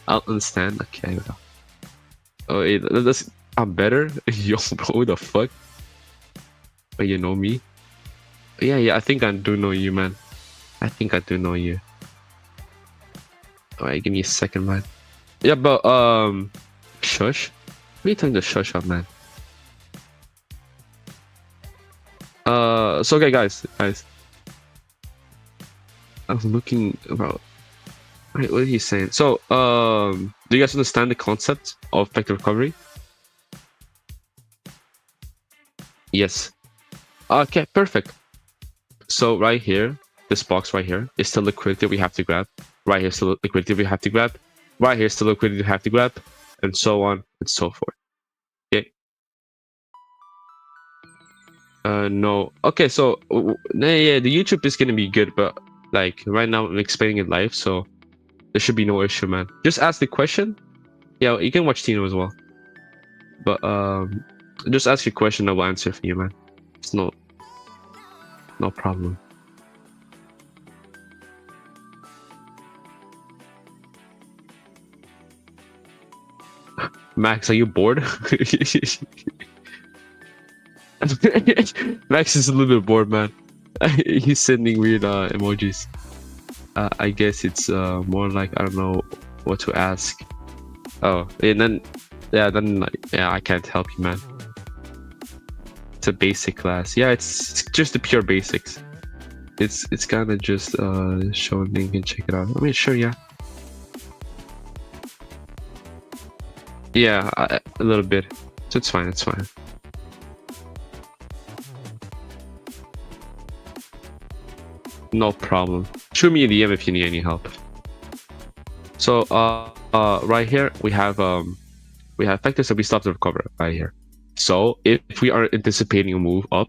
I'll understand. Okay. Oh, wait, I'm better? Yo, bro, what the fuck? Oh, you know me? Yeah, I think I do know you, man. I think I do know you. Alright, give me a second, man. Yeah, but shush? What are you telling the shush up, man? So okay, guys. I'm looking about. Wait, what are you saying? So, do you guys understand the concept of factor recovery? Yes. Okay, perfect. So right here, this box right here is still liquidity we have to grab. Right here, still liquidity we have to grab. Right here, still liquidity we have to grab, and so on and so forth. Okay. No. Okay, so yeah, the YouTube is gonna be good, but like right now I'm explaining it live, so there should be no issue, man. Just ask the question. Yeah, you can watch Tino as well. But just ask your question, I will answer for you, man. It's no problem. Max, are you bored? Max is a little bit bored, man. He's sending weird emojis. I guess it's more like I don't know what to ask. Oh, and then I can't help you, man. It's a basic class. Yeah, it's just the pure basics. It's kind of just showing link and check it out. I mean, sure, yeah. Yeah, a little bit. So it's fine. It's fine. No problem. Shoot me a DM if you need any help. So right here we have factors that we still have to recover right here. So if we are anticipating a move up,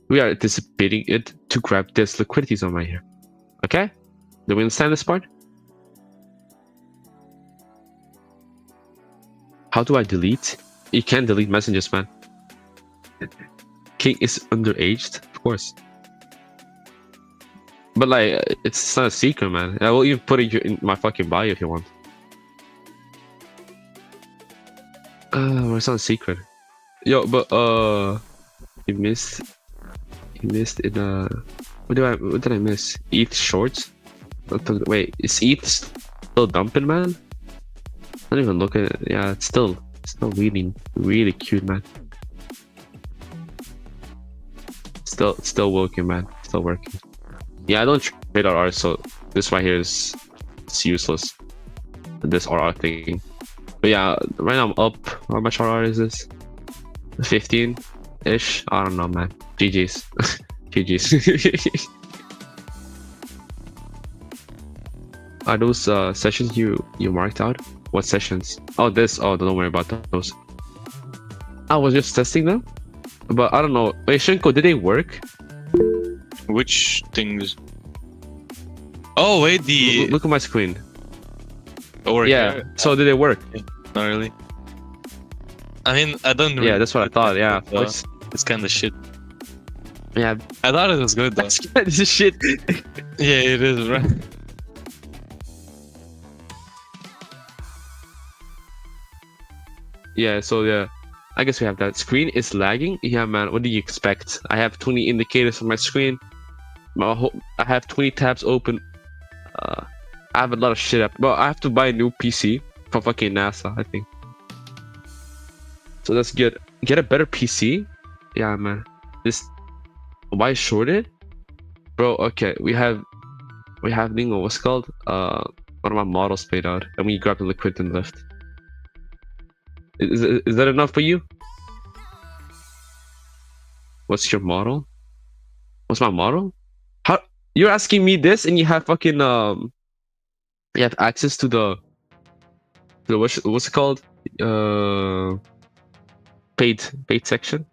we are anticipating it to grab this liquidity zone right here. Okay? Do we understand this part? How do I delete? You can't delete messages, man. King is underaged, of course. But like, it's not a secret, man. I will even put it in my fucking bio if you want. It's not a secret. Yo, but you missed in what did I miss? ETH shorts? Wait, is ETH still dumping, man? Not even looking. Yeah, it's still really cute, man. Still working, man. Still working. Yeah, I don't trade RR, so this right here it's useless. This RR thing. But yeah, right now I'm up. How much RR is this? 15-ish? I don't know, man. GG's. GG's. Are those sessions you marked out? What sessions? Oh, this. Oh, don't worry about those. I was just testing them, but I don't know. Wait, Shinko, did they work? Which things? Oh wait, the Look at my screen. over Yeah. here. So did it work? Not really. I mean, I don't. Yeah, that's what I thought. Yeah. It's kind of shit. Yeah. I thought it was good though. That's this is shit. Yeah, it is, right? Yeah. So yeah, I guess we have that. Screen is lagging. Yeah, man. What do you expect? I have 20 indicators on my screen. I have 20 tabs open. I have a lot of shit up. Well, I have to buy a new PC from fucking NASA, I think. So that's good. Get a better PC. Yeah, man. This. Why shorted? Bro, okay. We have Ningo. What's it called? One of my models paid out, and we grabbed the liquid and left. Is that enough for you? What's your model? What's my model? How you're asking me this and you have fucking you have access to the what's it called? Paid section?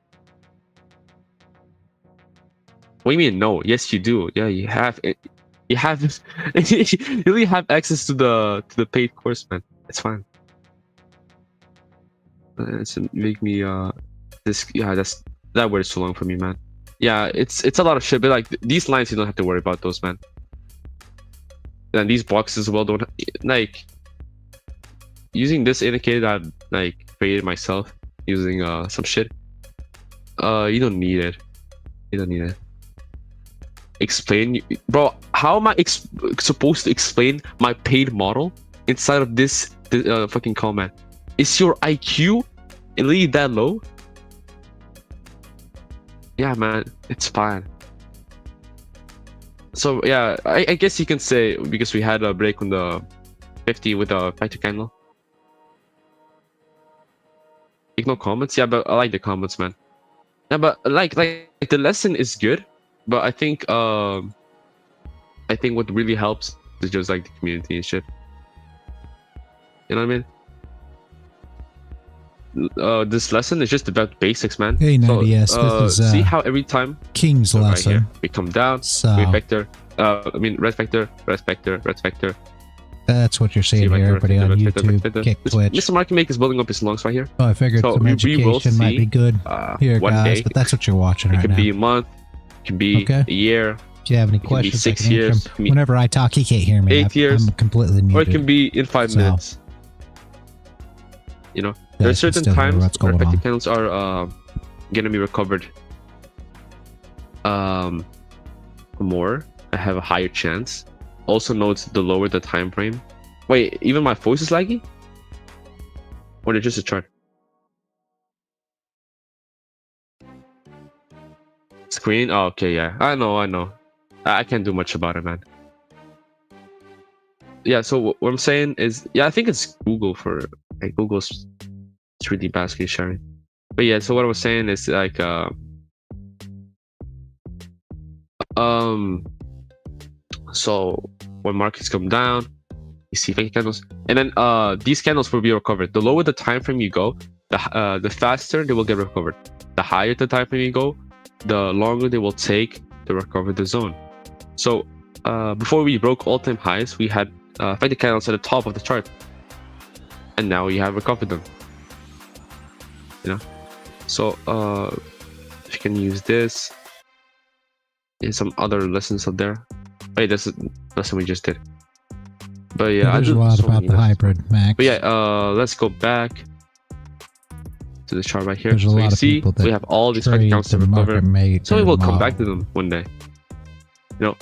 What do you mean no? Yes you do. Yeah, you have it. You have you really have access to the paid course, man. It's fine. It's make me this that word is too long for me, man. Yeah, it's a lot of shit, but like these lines you don't have to worry about those, man. And these boxes as well don't like using this indicator that I like created myself using some shit. You don't need it. You don't need it. Explain, bro. How am I supposed to explain my paid model inside of this fucking comment? Is your IQ really that low? Yeah, man, it's fine. So yeah, I guess you can say because we had a break on the 50 with a factor candle. Ignore comments. Yeah, but I like the comments, man. Yeah, but like the lesson is good, but I think what really helps is just like the community and shit. You know what I mean? This lesson is just about basics, man. Hey, so, yes, this is see how every time King's right lesson. here, we come down, So green vector, red vector, red vector, red vector. that's what you're seeing See, here, right, everybody on right, YouTube, Kick, Twitch. Mr. Market Make is building up his lungs right here. Oh, I figured So some we will education might see, be good here, one guys, day. but that's what you're watching It right could now. be a month, it could be Okay. a year, If you have any it can be questions, 6 I can answer years, them. it can be Whenever I talk, he can't hear me. 8 years, I'm completely muted. or it can be in 5 So, minutes. You know, there are guys can certain still hear times what's where going effective on. candles are gonna be recovered more. I have a higher chance. Also note the lower the time frame. Wait, even my voice is laggy? Or just a chart? Screen? Oh, okay, yeah. I know. I can't do much about it, man. Yeah, so what I'm saying is, yeah, I think it's Google for Like Google's it's really bad screen sharing. But yeah, so what I was saying is like so when markets come down, you see fake candles, and then these candles will be recovered. The lower the time frame you go, the faster they will get recovered. The higher the time frame you go, the longer they will take to recover the zone. So before we broke all-time highs, we had fake candles at the top of the chart, and now we have recovered them. You know, so if you can use this. There's some other lessons up there. Wait, that's a lesson we just did. But yeah, there's a lot about the hybrid, Max. But yeah, let's go back to the chart right here. There's a so lot you of see, people that we have all these trade accounts to the recover. market maker So we will come back to model. them one day. You know,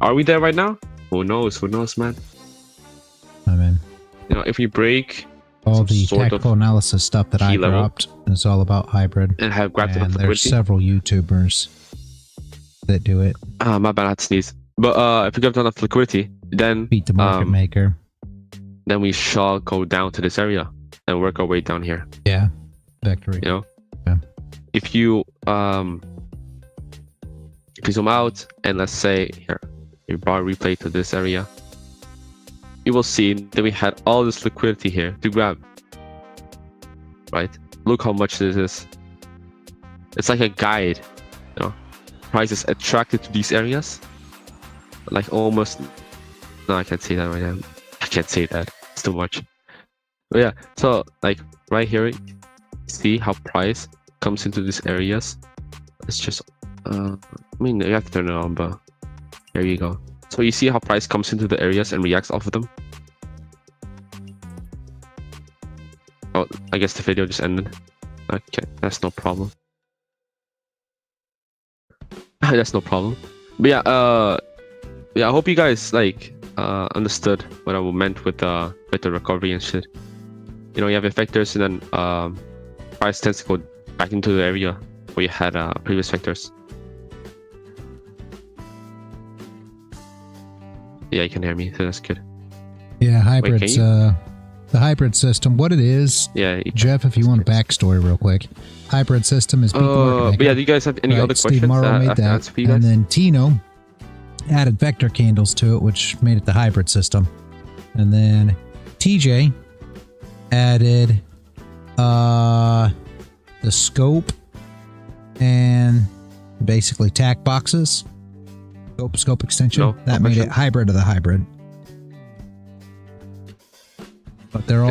are we there right now? Who knows? Who knows, man? I mean, You know, if we break all some the sort of technical analysis stuff that I key level dropped is all about hybrid. and have grabbed And enough there's liquidity. several YouTubers that do it. My bad, I had to sneeze. But if we grab enough liquidity, then Beat the market maker. then we shall go down to this area and work our way down here. Yeah. Victory. You know, Yeah. if you zoom out and let's say here we brought replay to this area, you will see that we had all this liquidity here to grab. Right? Look how much this is. It's like a guide. You know, prices attracted to these areas, like almost. No, I can't say that right now. I can't say that. It's too much. But yeah, so like right here, see how price comes into these areas. It's just, I mean, you have to turn it on, but there you go. So you see how price comes into the areas and reacts off of them. Oh, I guess the video just ended. Okay, that's no problem. That's no problem. But yeah, yeah, I hope you guys like understood what I meant with the recovery and shit. You know, you have effectors, and then price tends to go back into the area where you had previous vectors. Yeah, you can hear me, so that's good. Yeah, Wait, hybrids. can The hybrid system. What it is, Yeah, Jeff, if you want a backstory real quick. Hybrid system is beat the market maker. but yeah, do you guys have any Right, other Steve questions Morrow that I made have to that, answer for you guys? and then Tino added vector candles to it, which made it the hybrid system. And then TJ added the scope and basically tack boxes. Scope extension. No, that no made it questions. hybrid of the hybrid. But they're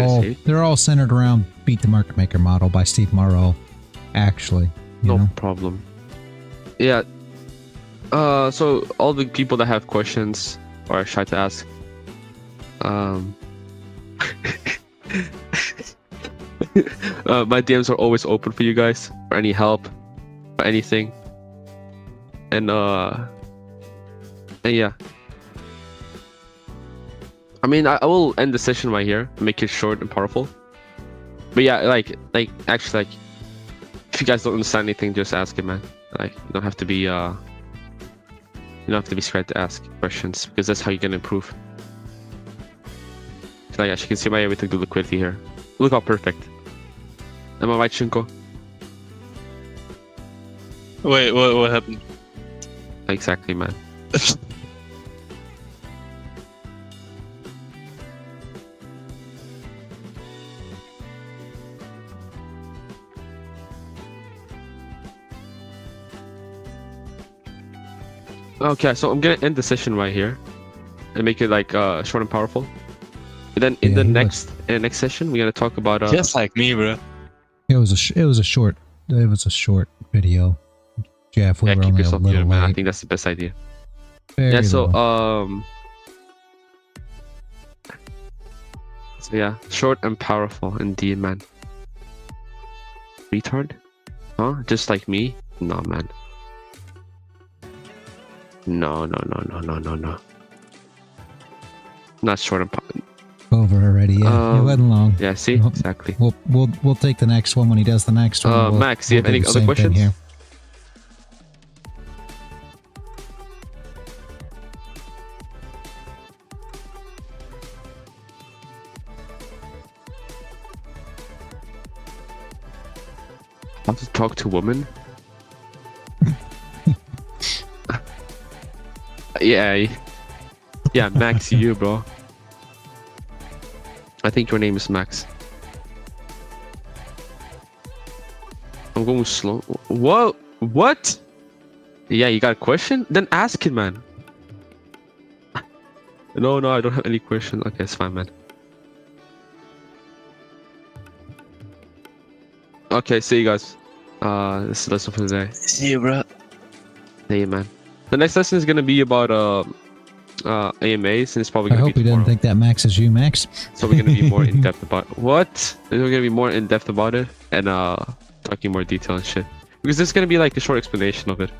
all centered around beat the market maker model by Steve Morrow. Actually, you No know? problem. Yeah. So all the people that have questions or are shy to ask, my DMs are always open for you guys for any help, for anything. And yeah. I mean, I will end the session right here, make it short and powerful. But yeah, like actually, like, if you guys don't understand anything, just ask it, man. Like, you don't have to be scared to ask questions, because that's how you can improve. Like, as you can see my everything, the liquidity here. Look how perfect. Am I right, Shinko? Wait, what happened? Exactly, man. Okay, so I'm gonna end the session right here and make it like short and powerful. And then in Yeah, the he next session, we're gonna talk about Just like me, bro. It was a short video. Jeff, we yeah, were keep only a yourself little muted, man. I late. think that's the best idea. Very Yeah, so little. so yeah, short and powerful indeed, man. Retard? Huh? Just like me? No, man. No. Not short and powerful. Over already. Yeah, it wasn't long. Yeah, see? Well, Exactly. We'll take the next one when he does the next one. We'll- Max, do you have we'll any the other same thing questions? here. How to talk to women? Yeah, Max, you, bro. I think your name is Max. I'm going slow. Whoa, what? Yeah, you got a question? Then ask it, man. No, I don't have any question. Okay, it's fine, man. Okay, see you guys. This is the lesson for today. See you, bro. See you, man. The next lesson is gonna be about AMAs, and it's probably I gonna hope be you didn't tomorrow. think that Max is you, Max. So we're gonna be more in depth about what? We're gonna be more in depth about it and talking more detail and shit. Because this is gonna be like a short explanation of it.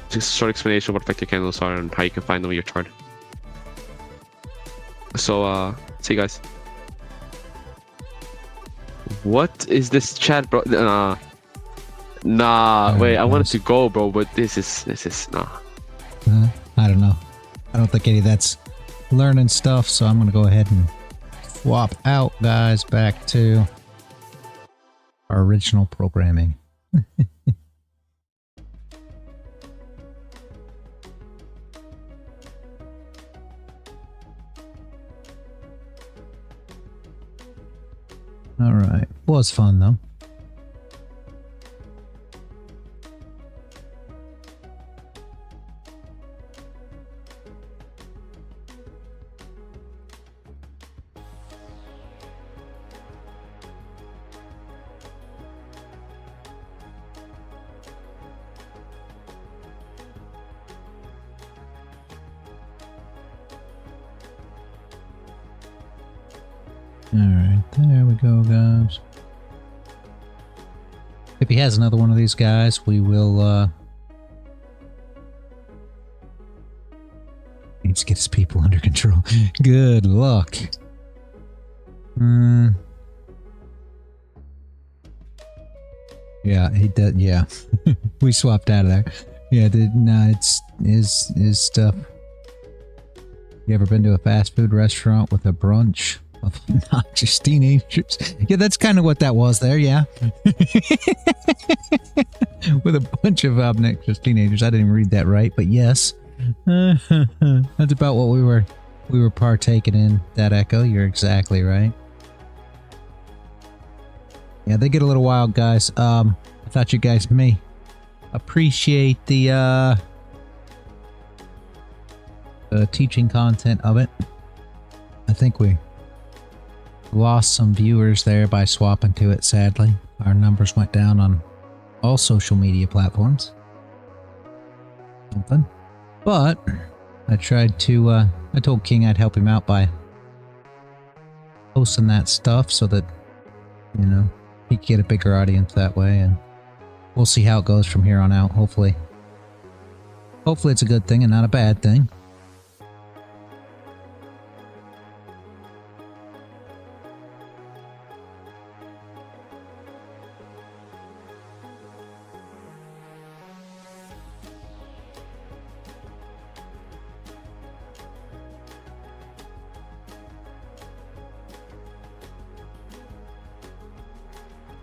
Just a short explanation of what effective candles are and how you can find them in your chart. So see you guys. What is this chat, bro? Nah, wait, I wanted to go, bro, but this is nah. I don't know. I don't think any of that's learning stuff, so I'm gonna go ahead and swap out, guys, back to our original programming. All right, was fun though. Alright, there we go, guys. If he has another one of these guys, we will, needs to get his people under control. Good luck. Yeah, he did, yeah. We swapped out of there. Yeah, it's his stuff. You ever been to a fast food restaurant with a brunch of obnoxious teenagers? Yeah, that's kind of what that was there, yeah. With a bunch of obnoxious teenagers. I didn't even read that right, but yes. That's about what we were partaking in, that Echo. You're exactly right. Yeah, they get a little wild, guys. I thought you guys may appreciate the teaching content of it. I think we lost some viewers there by swapping to it, sadly. Our numbers went down on all social media platforms. Something. But I tried to, I told King I'd help him out by posting that stuff so that, you know, he could get a bigger audience that way, and we'll see how it goes from here on out. Hopefully it's a good thing and not a bad thing.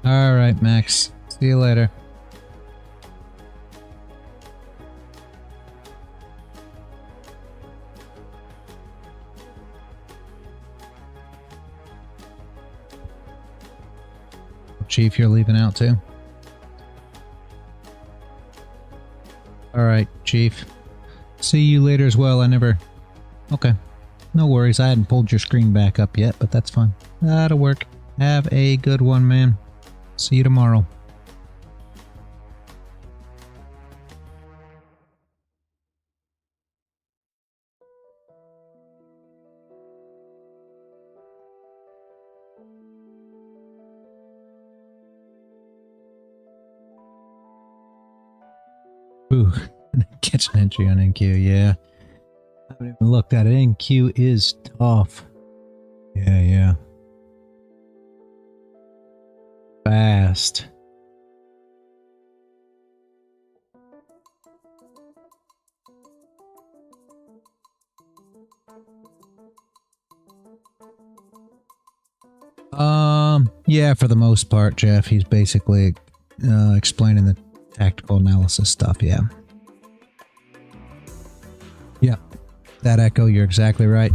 Alright, Max. See you later. Chief, you're leaving out too? Alright, Chief. See you later as well. Okay. No worries. I hadn't pulled your screen back up yet, but that's fine. That'll work. Have a good one, man. See you tomorrow. Ooh, catch an entry on NQ, yeah. I haven't even looked at it. NQ is tough. Yeah. Fast. Yeah, for the most part, Jeff. He's basically explaining the tactical analysis stuff. Yeah. Yep. That Echo, you're exactly right.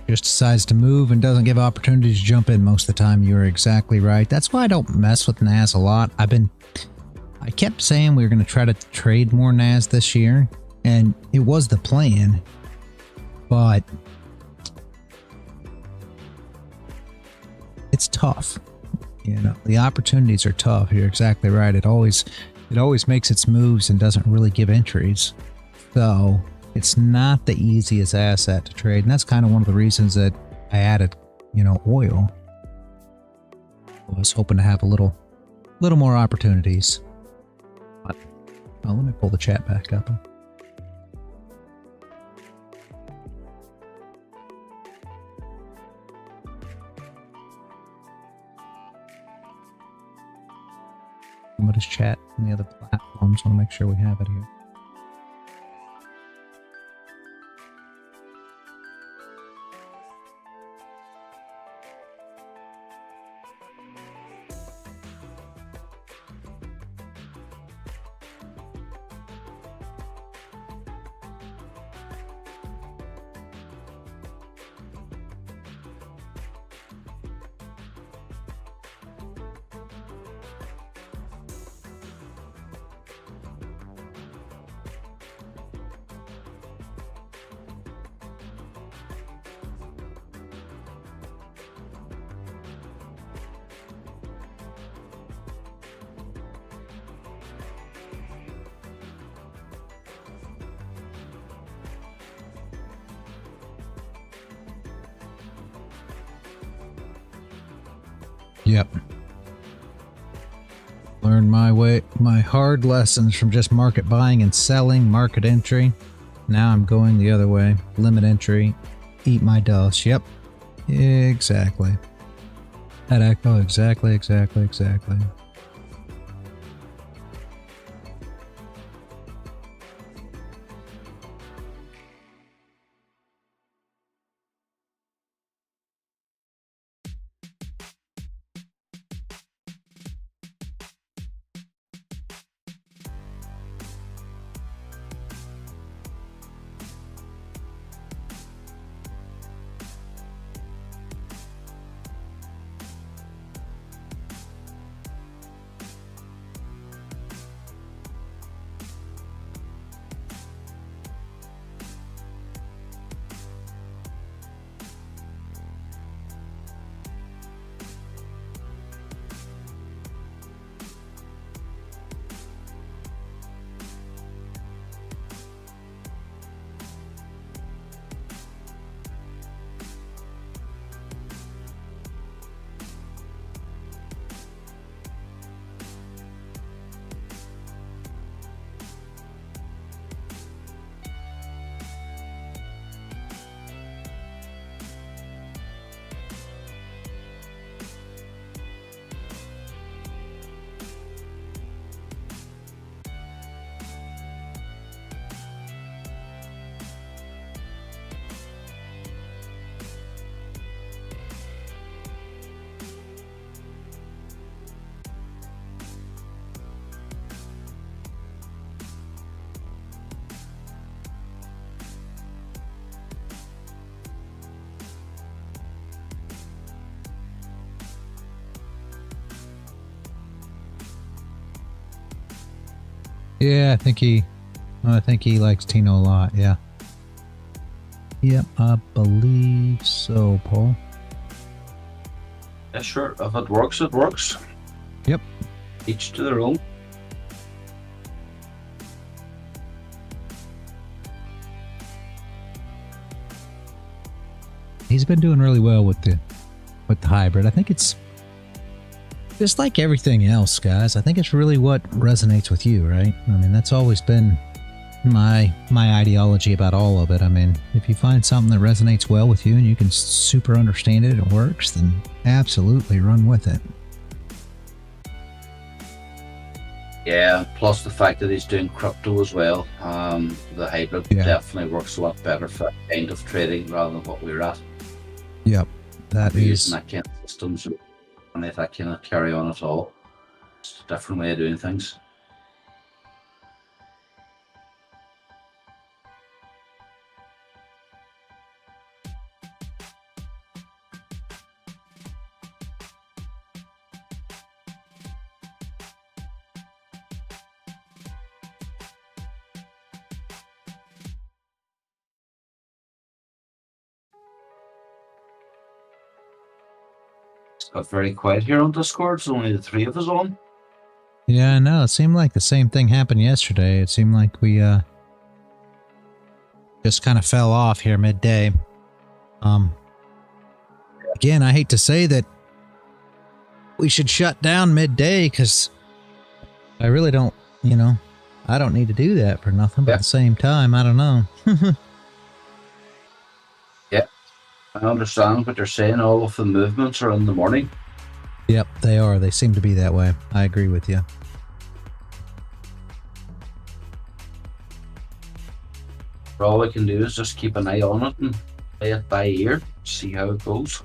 Just decides to move and doesn't give opportunities to jump in most of the time. You're exactly right. That's why I don't mess with NAS a lot. I kept saying we were going to try to trade more NAS this year, and it was the plan, but it's tough. You know, the opportunities are tough. You're exactly right. It always makes its moves and doesn't really give entries. So it's not the easiest asset to trade, and that's kind of one of the reasons that I added, oil. I was hoping to have a little more opportunities. But, let me pull the chat back up. What is chat on the other platforms? I want to make sure we have it here. Yep. Learned my hard lessons from just market buying and selling, market entry. Now I'm going the other way. Limit entry, eat my dust. Yep. Exactly. That Echo, exactly. Yeah, I think he likes Tino a lot. Yeah. Yep, I believe so, Paul. Yeah, sure. If it works, it works. Yep. Each to their own. He's been doing really well with the hybrid. I think it's just like everything else, guys. I think it's really what resonates with you, right? I mean, that's always been my ideology about all of it. I mean, if you find something that resonates well with you and you can super understand it and it works, then absolutely run with it. Yeah, plus the fact that he's doing crypto as well. The hybrid definitely works a lot better for that kind of trading rather than what we're at. Yep, that is using that kind of systems, and if that cannot carry on at all. It's a different way of doing things. It's got very quiet here on Discord. It's only the three of us on. Yeah, I know. It seemed like the same thing happened yesterday. It seemed like we just kind of fell off here midday. Again, I hate to say that we should shut down midday because I really don't, you know, I don't need to do that for nothing. But at the same time, I don't know. Yeah, I understand what you're saying. All of the movements are in the morning. Yep, they are. They seem to be that way. I agree with you. All we can do is just keep an eye on it and play it by ear, see how it goes.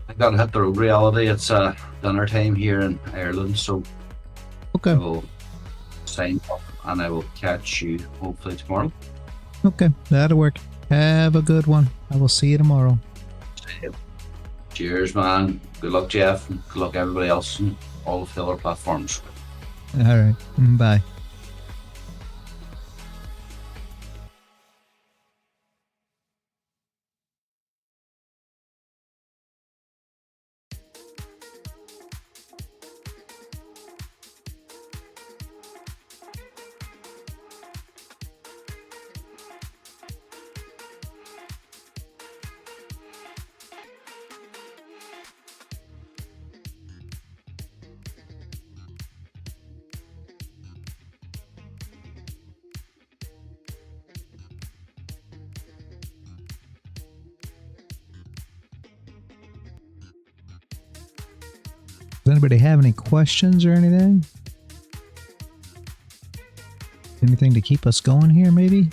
I gotta hit the road reality. It's dinner time here in Ireland, so Okay. I will sign up and I will catch you hopefully tomorrow. Okay, that'll work. Have a good one. I will see you tomorrow. Cheers, man. Good luck, Jeff, and good luck everybody else and all of the other platforms. All right. Bye. Does anybody have any questions or anything? Anything to keep us going here, maybe?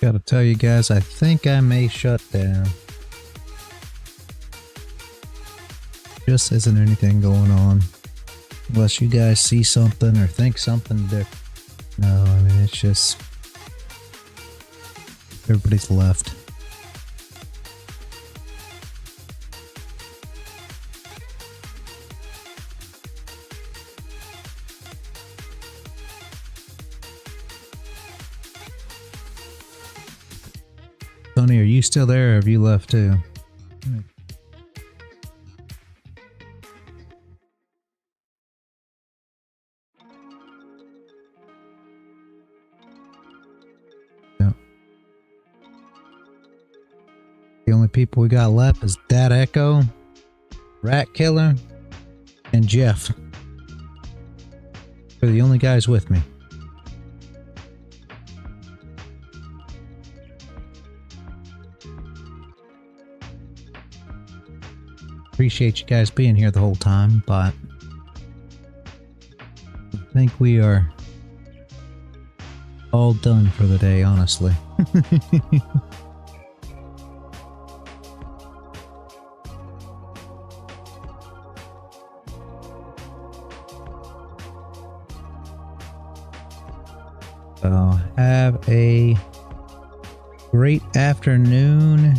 Gotta tell you guys, I think I may shut down. just isn't anything going on. Unless you guys see something or think something different. No, I mean, it's just... everybody's left. Tony, are you still there or have you left too? Yeah. The only people we got left is Dad Echo, Rat Killer, and Jeff. They're the only guys with me. Appreciate you guys being here the whole time, but I think we are all done for the day, honestly. So have a great afternoon,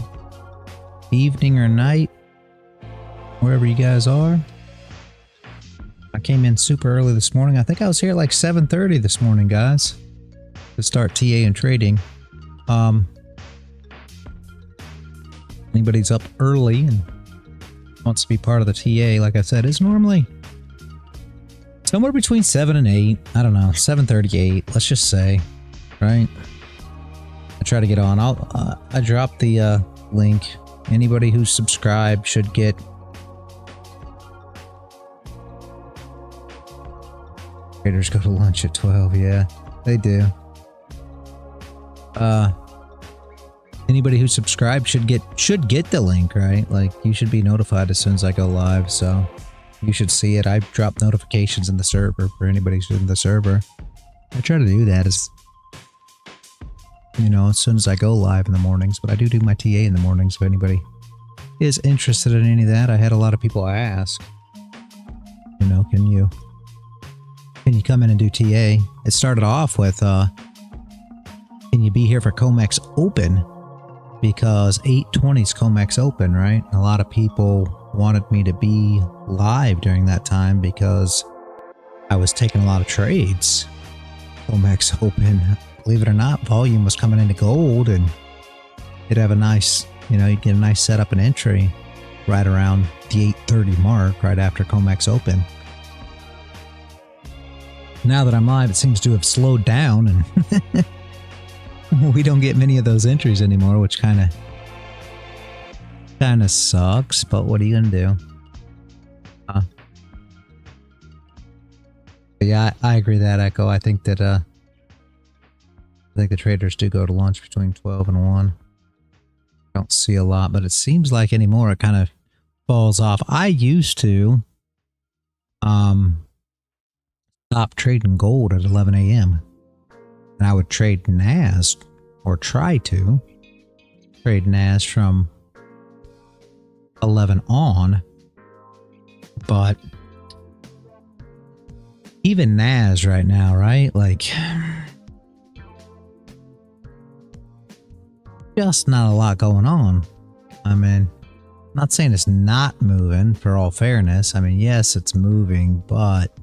evening, or night, wherever you guys are. I came in super early this morning. I think I was here at like 7:30 this morning, guys, to start TA and trading. Anybody's up early and wants to be part of the TA, like I said, is normally somewhere between 7 and 8. I don't know, 7:38, let's just say, right? I try to get on. I dropped the link. Anybody who's subscribed should get... Traders go to lunch at 12, yeah, they do. Anybody who subscribed should get the link, right? Like, you should be notified as soon as I go live, so you should see it. I drop notifications in the server for anybody who's in the server. I try to do that as, you know, as soon as I go live in the mornings, but I do my TA in the mornings if anybody is interested in any of that. I had a lot of people ask, you know, can you come in and do TA? It started off with, can you be here for COMEX Open? Because 8:20 is COMEX Open, right? A lot of people wanted me to be live during that time because I was taking a lot of trades. COMEX Open, believe it or not, volume was coming into gold, and you'd have a nice, you know, you'd get a nice setup and entry right around the 8:30 mark, right after COMEX Open. Now that I'm live, it seems to have slowed down, and we don't get many of those entries anymore, which kind of sucks, but what are you gonna do? Yeah, I agree that, Echo. I think that I think the traders do go to lunch between 12 and 1. I don't see a lot, but it seems like anymore it kind of falls off. I used to stop trading gold at 11 a.m. and I would trade NAS, or try to trade NAS from 11 on, but even NAS right now, right? Like, just not a lot going on. I mean, I'm not saying it's not moving, for all fairness. I mean, yes, it's moving, but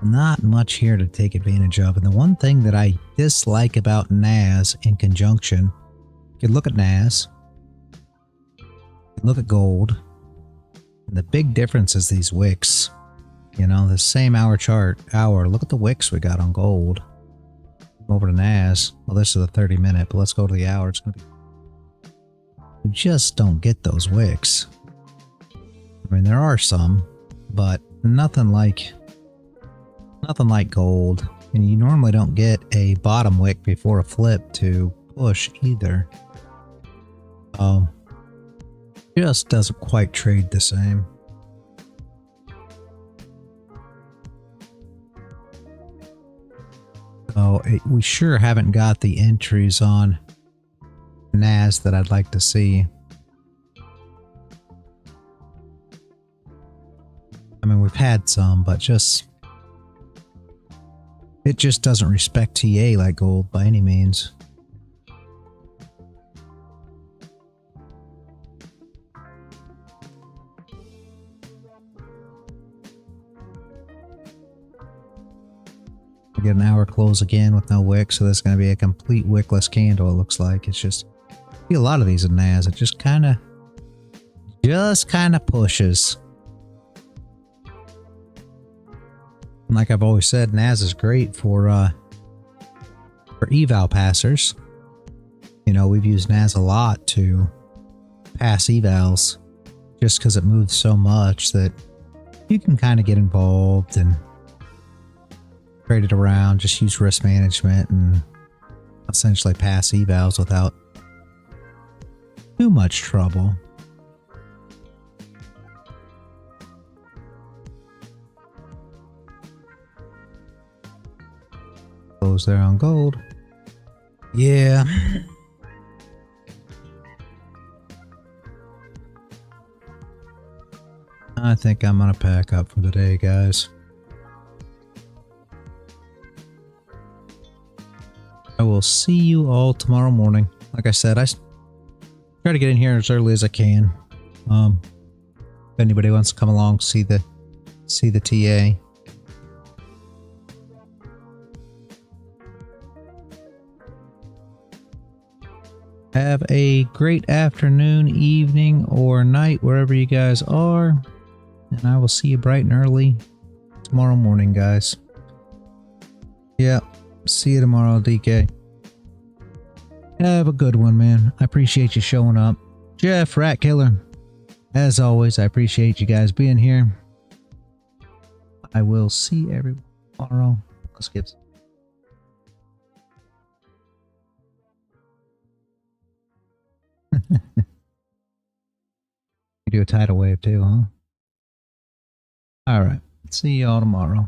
not much here to take advantage of. And the one thing that I dislike about NAS in conjunction, you can look at NAS, you can look at gold, and the big difference is these wicks. You know, the same hour chart, look at the wicks we got on gold. Over to NAS, well, this is a 30-minute, but let's go to the hour. It's gonna be, you just don't get those wicks. I mean, there are some, but nothing like gold, and you normally don't get a bottom wick before a flip to push either. Just doesn't quite trade the same. So we sure haven't got the entries on NAS that I'd like to see. had some, but it just doesn't respect TA like gold by any means. We get an hour close again with no wick, so there's going to be a complete wickless candle, it looks like. It's just, I see a lot of these in NAS, it just kind of pushes. And like I've always said, NAS is great for eval passers. You know, we've used NAS a lot to pass evals just because it moves so much that you can kind of get involved and trade it around, just use risk management and essentially pass evals without too much trouble. Close there on gold. Yeah. I think I'm gonna pack up for the day, guys. I will see you all tomorrow morning. Like I said, I try to get in here as early as I can. If anybody wants to come along, see the TA. Have a great afternoon, evening, or night, wherever you guys are. And I will see you bright and early tomorrow morning, guys. Yeah. See you tomorrow, DK. Have a good one, man. I appreciate you showing up. Jeff, Rat Killer. As always, I appreciate you guys being here. I will see everyone tomorrow. Let's get... You do a tidal wave too, huh? Alright. See y'all tomorrow.